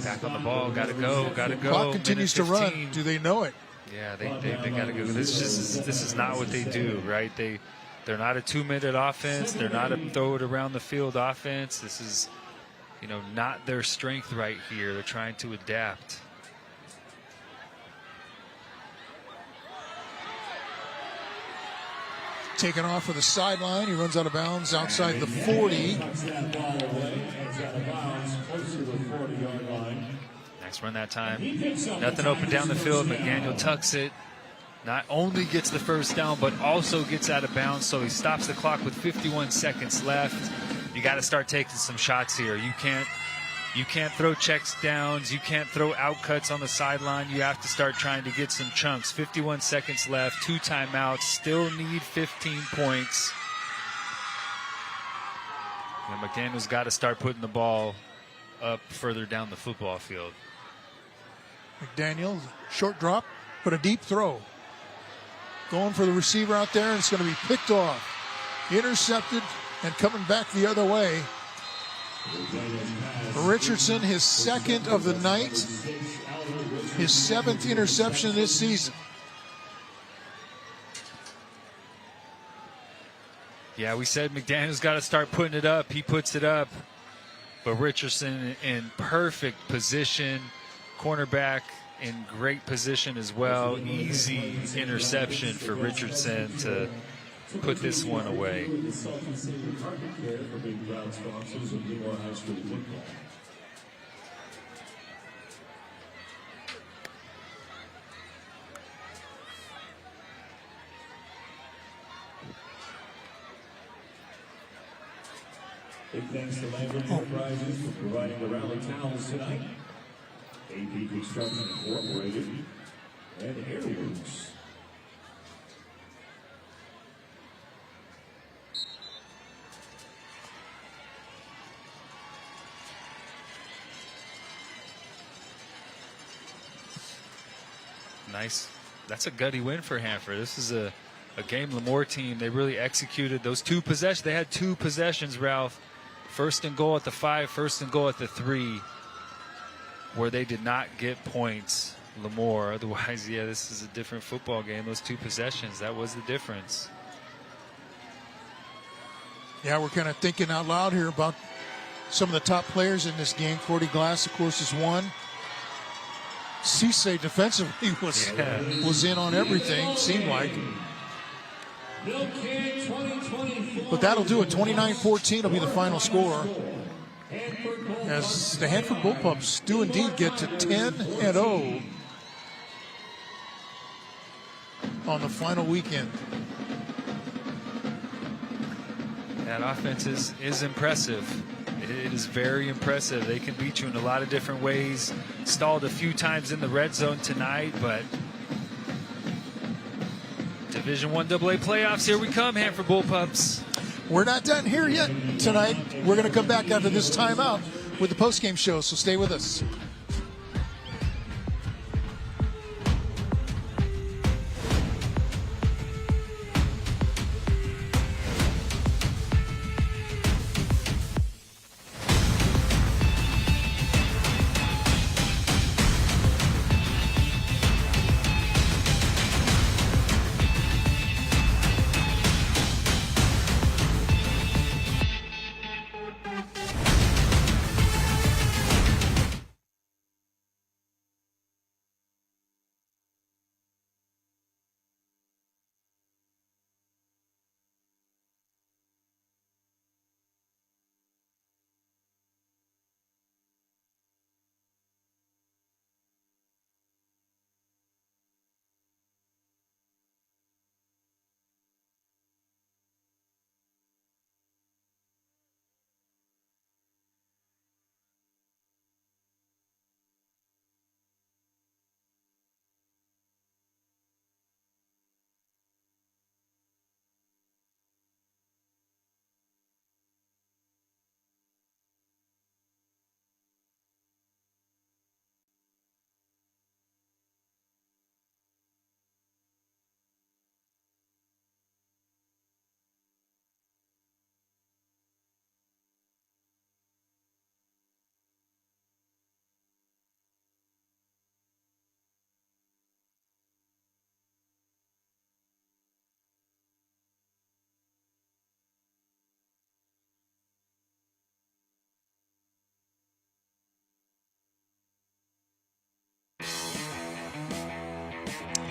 Back on the ball. Got to go. Got to go. Clock continues to run. Do they know it? Yeah, they got to go. This is not what they do, right? They're not a 2-minute offense. They're not a throw it around the field offense. This is, you know, not their strength right here. They're trying to adapt. Taken off for the sideline. He runs out of bounds outside the 40. Nice run that time. Nothing open down the field. McDaniel tucks it. Not only gets the first down, but also gets out of bounds. So he stops the clock with 51 seconds left. You got to start taking some shots here. You can't throw checks downs. You can't throw out cuts on the sideline. You have to start trying to get some chunks. 51 seconds left, 2 timeouts, still need 15 points. And McDaniel's got to start putting the ball up further down the football field. McDaniel, short drop, but a deep throw. Going for the receiver out there, and it's going to be picked off. Intercepted and coming back the other way. Richardson, his 2nd of the night, his 7th interception this season. Yeah, we said McDaniel's got to start putting it up. He puts it up. But Richardson in perfect position. Cornerback in great position as well. Easy interception for Richardson to put this one away. Big thanks to Lambert Enterprises for providing the rally towels tonight. AP Construction Incorporated and Aerials. Nice. That's a gutty win for Hanford. This is a game Lemoore team. They really executed those two possessions. They had two possessions, Ralph. First and goal at the 5, first and goal at the 3, where they did not get points, Lemoore. Otherwise, yeah, this is a different football game. Those two possessions, that was the difference. Yeah, we're kind of thinking out loud here about some of the top players in this game. Cordy Glass, of course, is one. Cisse defensively was in on everything, seemed like. But that'll do it. 29-14 will be the final score, as the Hanford Bullpups do indeed get to 10-0 on the final weekend. That offense is impressive. It is very impressive. They can beat you in a lot of different ways. Stalled a few times in the red zone tonight, but Division I AA playoffs, here we come, Hanford Bullpups. We're not done here yet tonight. We're going to come back after this timeout with the postgame show, so stay with us.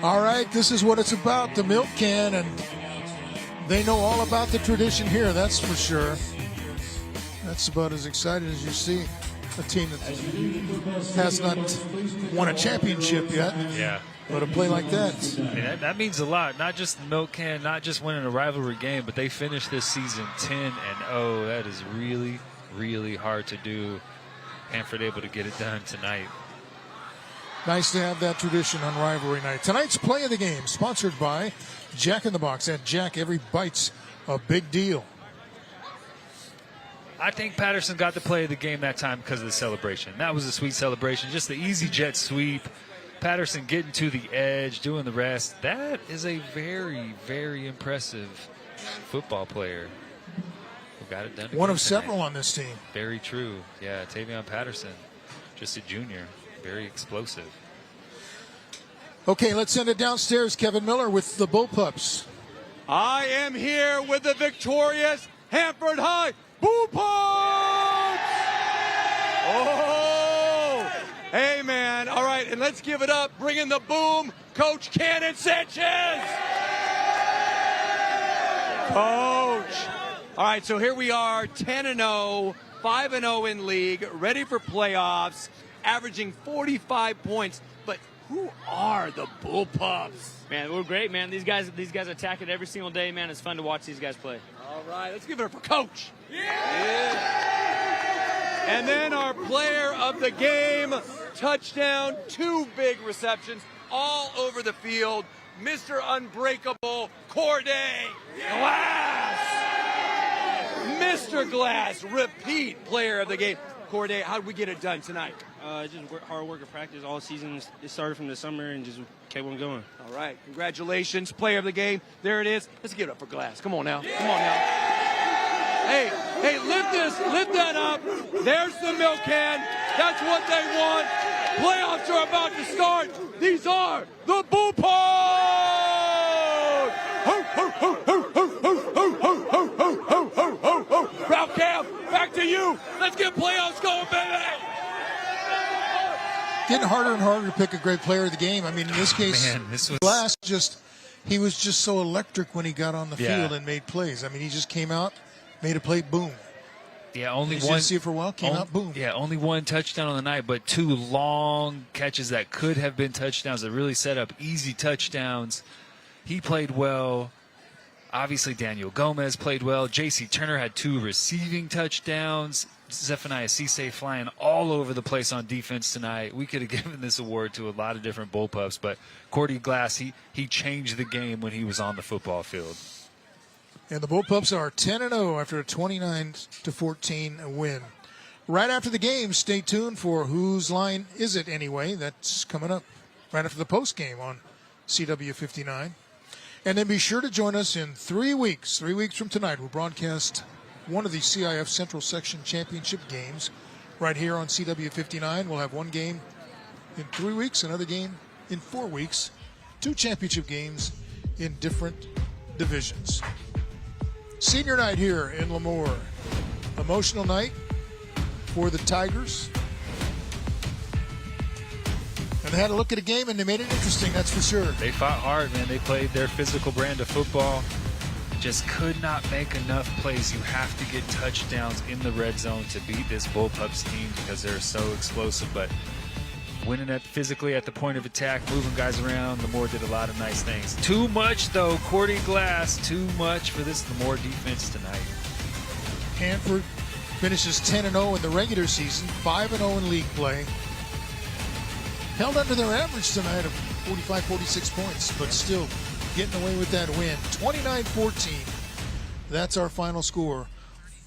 All right, this is what it's about, the milk can, and they know all about the tradition here, that's for sure. That's about as excited as you see a team that has not won a championship yet. Yeah. But a play like that. I mean, that means a lot. Not just the milk can, not just winning a rivalry game, but they finished this season 10-0. That is really, really hard to do. Hanford able to get it done tonight. Nice to have that tradition on rivalry night. Tonight's play of the game, sponsored by Jack in the Box. At Jack, every bite's a big deal. I think Patterson got the play of the game that time because of the celebration. That was a sweet celebration. Just the easy jet sweep. Patterson getting to the edge, doing the rest. That is a very, very impressive football player who got it done. One of several on this team. Very true. Yeah, Tavion Patterson, just a junior. Very explosive. Okay, let's send it downstairs. Kevin Miller with the Bullpups. I am here with the victorious Hanford High Bullpups! Oh! Hey, man. All right, and let's give it up. Bring in the boom, Coach Cannon Sanchez! Coach! All right, so here we are, 10-0, 5-0 in league, ready for playoffs, averaging 45 points. But who are the Bullpups? Man, we're great, man. These guys attack it every single day, man. It's fun to watch these guys play. All right, let's give it up for Coach. Yeah. And then our player of the game, touchdown, 2 big receptions all over the field, Mr. Unbreakable Corday Glass. Mr. Glass, repeat player of the game. Corday, how did we get it done tonight? Just hard work and practice all season. It started from the summer and just kept on going. All right, congratulations, player of the game. There it is. Let's give it up for Glass. Come on now. Come on now. Hey, lift that up. There's the milk can. That's what they want. Playoffs are about to start. These are the Bullpups. Ralph Cam, back to you. Let's get playoffs going, baby. Getting harder and harder to pick a great player of the game. I mean, in this case, Glass he was just so electric when he got on the field and made plays. I mean, he just came out, made a play, boom. Yeah, only you one. Didn't see it for a while, came out, boom. Yeah, only one touchdown on the night, but 2 long catches that could have been touchdowns that really set up easy touchdowns. He played well. Obviously, Daniel Gomez played well. J.C. Turner had 2 receiving touchdowns. Zephaniah Cisse flying all over the place on defense tonight. We could have given this award to a lot of different Bullpups, but Cordy Glass, he changed the game when he was on the football field. And the Bullpups are 10-0 after a 29-14 win. Right after the game, stay tuned for Whose Line Is It Anyway? That's coming up right after the post game on CW59. And then be sure to join us in 3 weeks. 3 weeks from tonight, we'll broadcast one of the CIF Central Section Championship games right here on CW59. We'll have one game in 3 weeks, another game in 4 weeks, 2 championship games in different divisions. Senior night here in Lemoore. Emotional night for the Tigers. And they had a look at a game and they made it interesting, that's for sure. They fought hard, man. They played their physical brand of football. Just could not make enough plays. You have to get touchdowns in the red zone to beat this Bullpups team because they're so explosive. But winning it physically at the point of attack, moving guys around, Lemoore did a lot of nice things. Too much, though, Cordy Glass. Too much for this Lemoore defense tonight. Hanford finishes 10-0 in the regular season, 5-0 in league play. Held under their average tonight of 45, 46 points, but still getting away with that win. 29-14. That's our final score.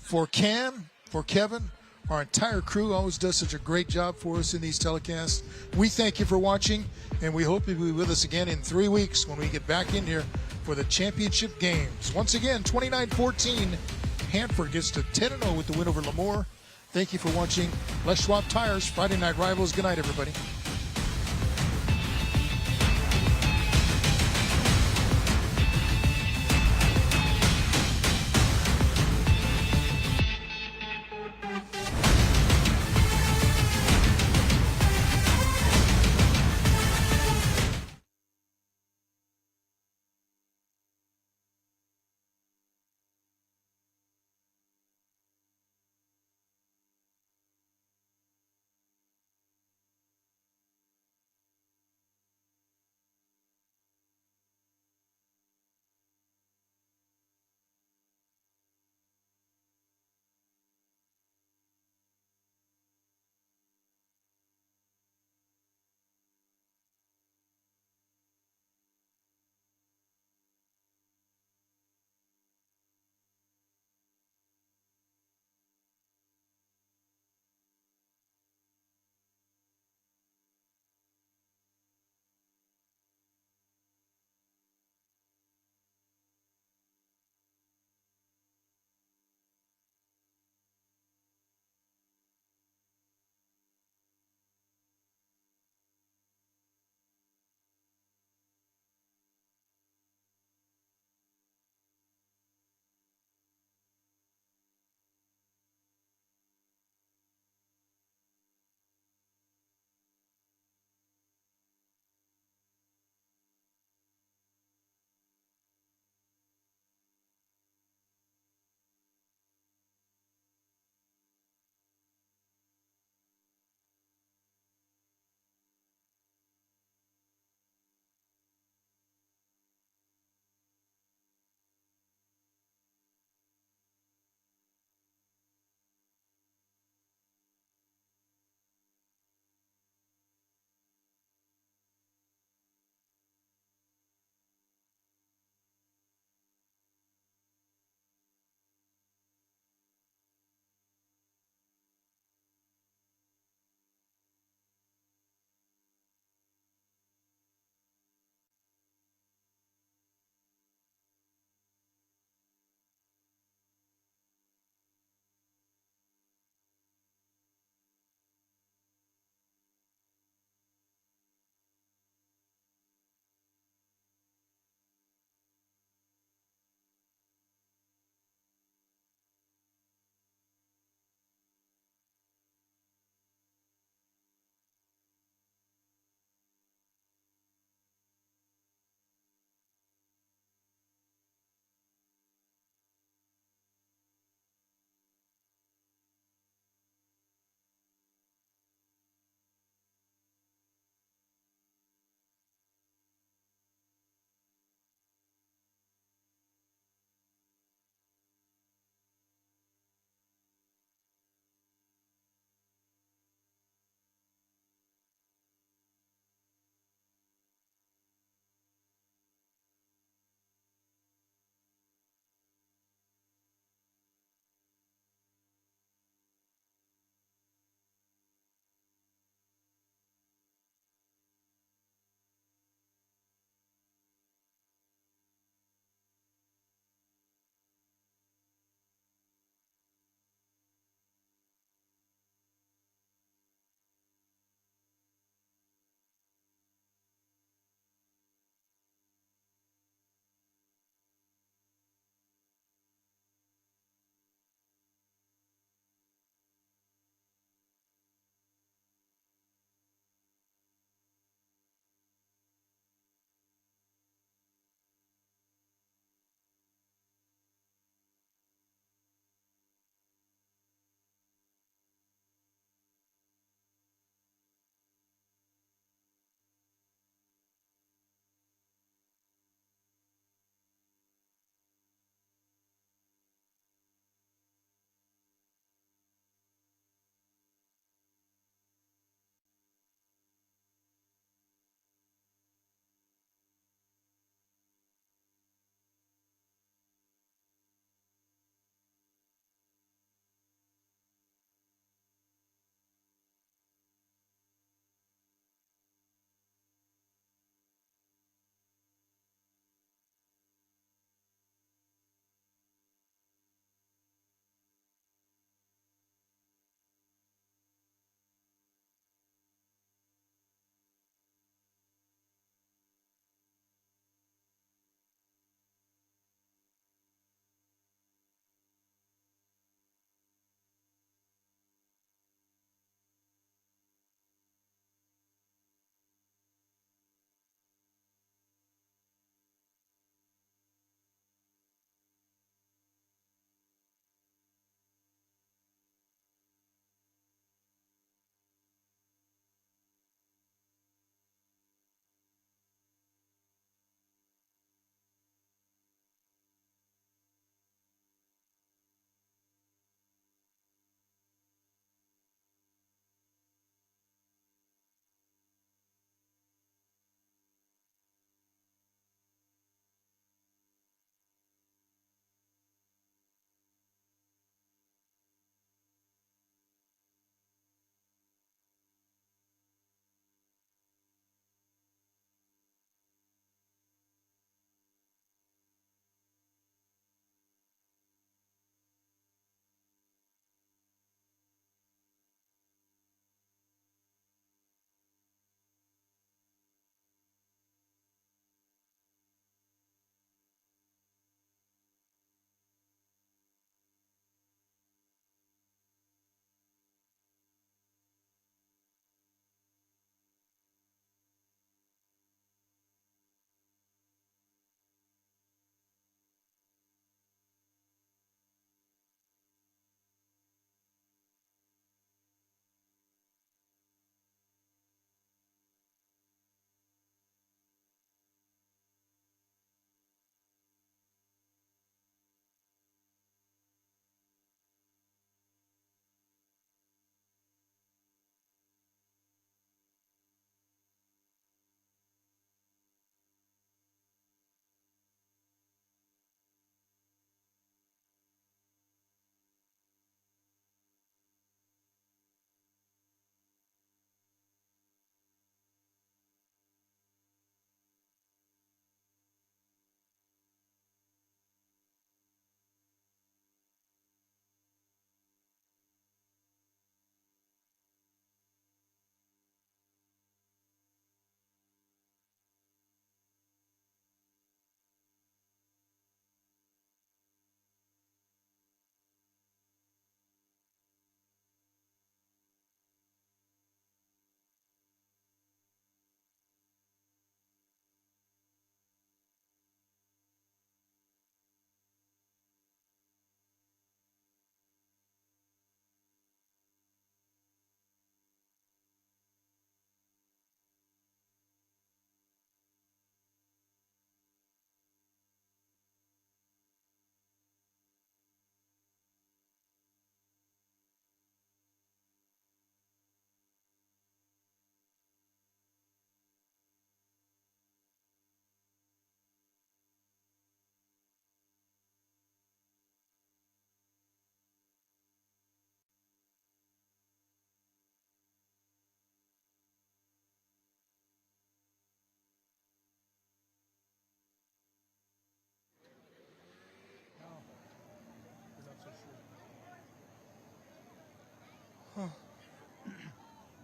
For Cam, for Kevin, our entire crew always does such a great job for us in these telecasts. We thank you for watching, and we hope you'll be with us again in 3 weeks when we get back in here for the championship games. Once again, 29-14. Hanford gets to 10-0 with the win over Lemoore. Thank you for watching Les Schwab Tires Friday Night Rivals. Good night, everybody.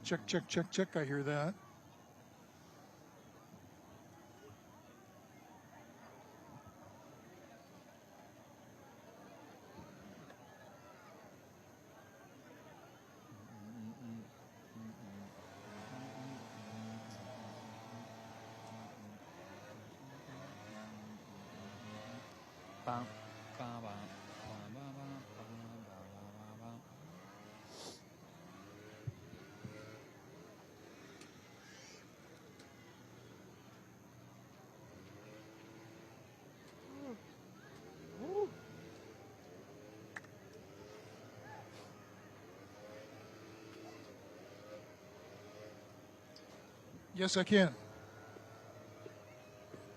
Check, check, check, check. I hear that. Yes, I can.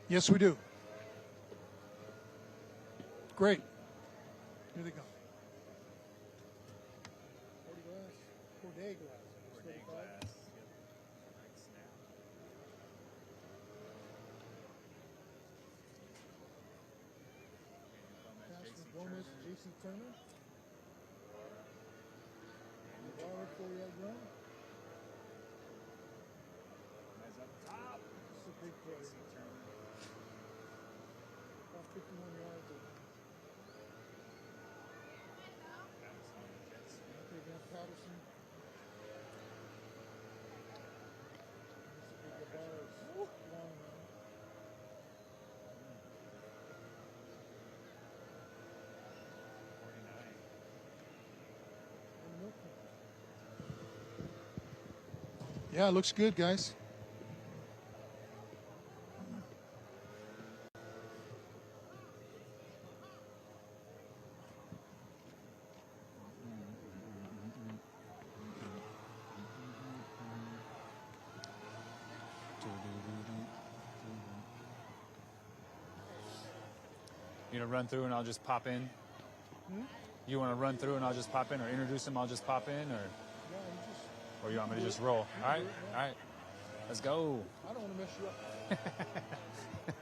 Yes, we do. Great. Here they go. Corday glass. Gomez, J.C. Turner. Navarro, 4-yard run. That's a big play. About 51 yards. Patterson. Yeah, it looks good, guys. You want to run through and I'll just pop in? You want to run through and I'll just pop in, or introduce him, I'll just pop in, or you want me to just roll? All right. Let's go. I don't want to mess you up.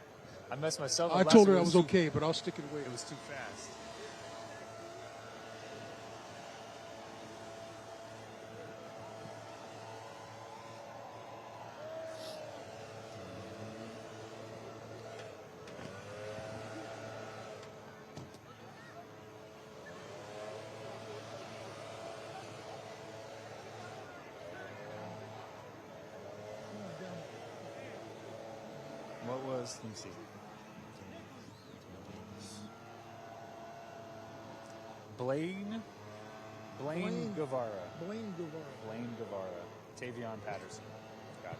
I messed myself up. I told her I was okay, but I'll stick it away. It was too fast. What was, let me see. Blaine Guevara. Blaine Guevara. Tavion Patterson. Got it.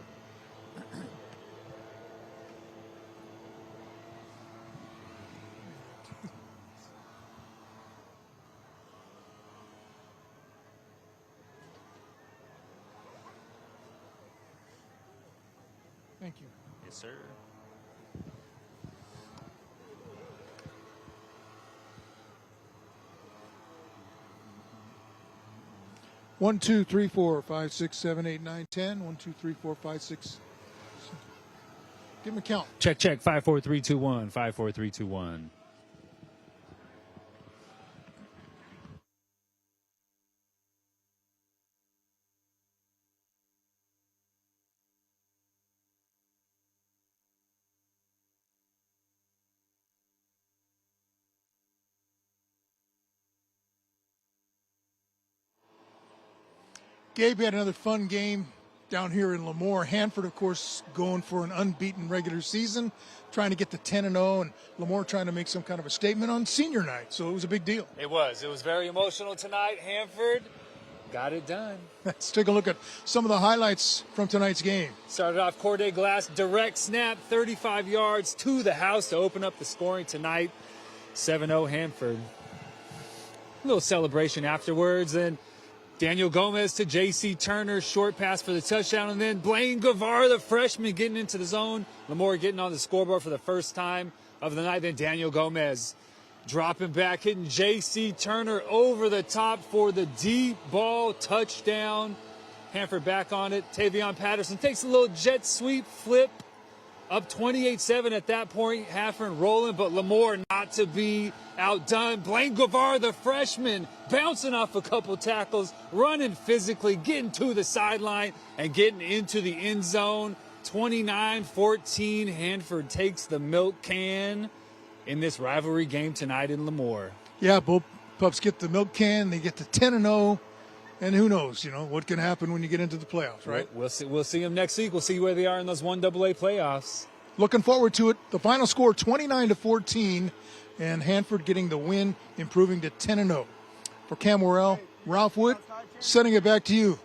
Thank you. Yes, sir. One, 2, 3, 4, 5, 6, 7, 8, 9, 10. 1, 2, 3, 4, 5, 6. Give him a count. Check. 5, 4, 3, 2, 1. 5, 4, 3, 2, 1. Gabe had another fun game down here in Lemoore. Hanford, of course, going for an unbeaten regular season, trying to get to 10-0, and Lemoore trying to make some kind of a statement on senior night. So it was a big deal. It was very emotional tonight. Hanford got it done. Let's take a look at some of the highlights from tonight's game. Started off Corday Glass, direct snap, 35 yards to the house to open up the scoring tonight. 7-0 Hanford. A little celebration afterwards, and Daniel Gomez to J.C. Turner, short pass for the touchdown, and then Blaine Guevara, the freshman, getting into the zone. Lemoore getting on the scoreboard for the first time of the night. Then Daniel Gomez dropping back, hitting J.C. Turner over the top for the deep ball touchdown. Hanford back on it. Tavion Patterson takes a little jet sweep flip up 28-7 at that point. Hanford rolling, but Lemoore not to be outdone. Blaine Guevara, the freshman, bouncing off a couple tackles, running physically, getting to the sideline, and getting into the end zone. 29-14, Hanford takes the milk can in this rivalry game tonight in Lemoore. Yeah, both pups get the milk can. They get to 10-0. And who knows, what can happen when you get into the playoffs, right? We'll see them next week. We'll see where they are in those 1AA playoffs. Looking forward to it. The final score, 29-14, and Hanford getting the win, improving to 10-0. For Cam Worrell, Ralph Wood, sending it back to you.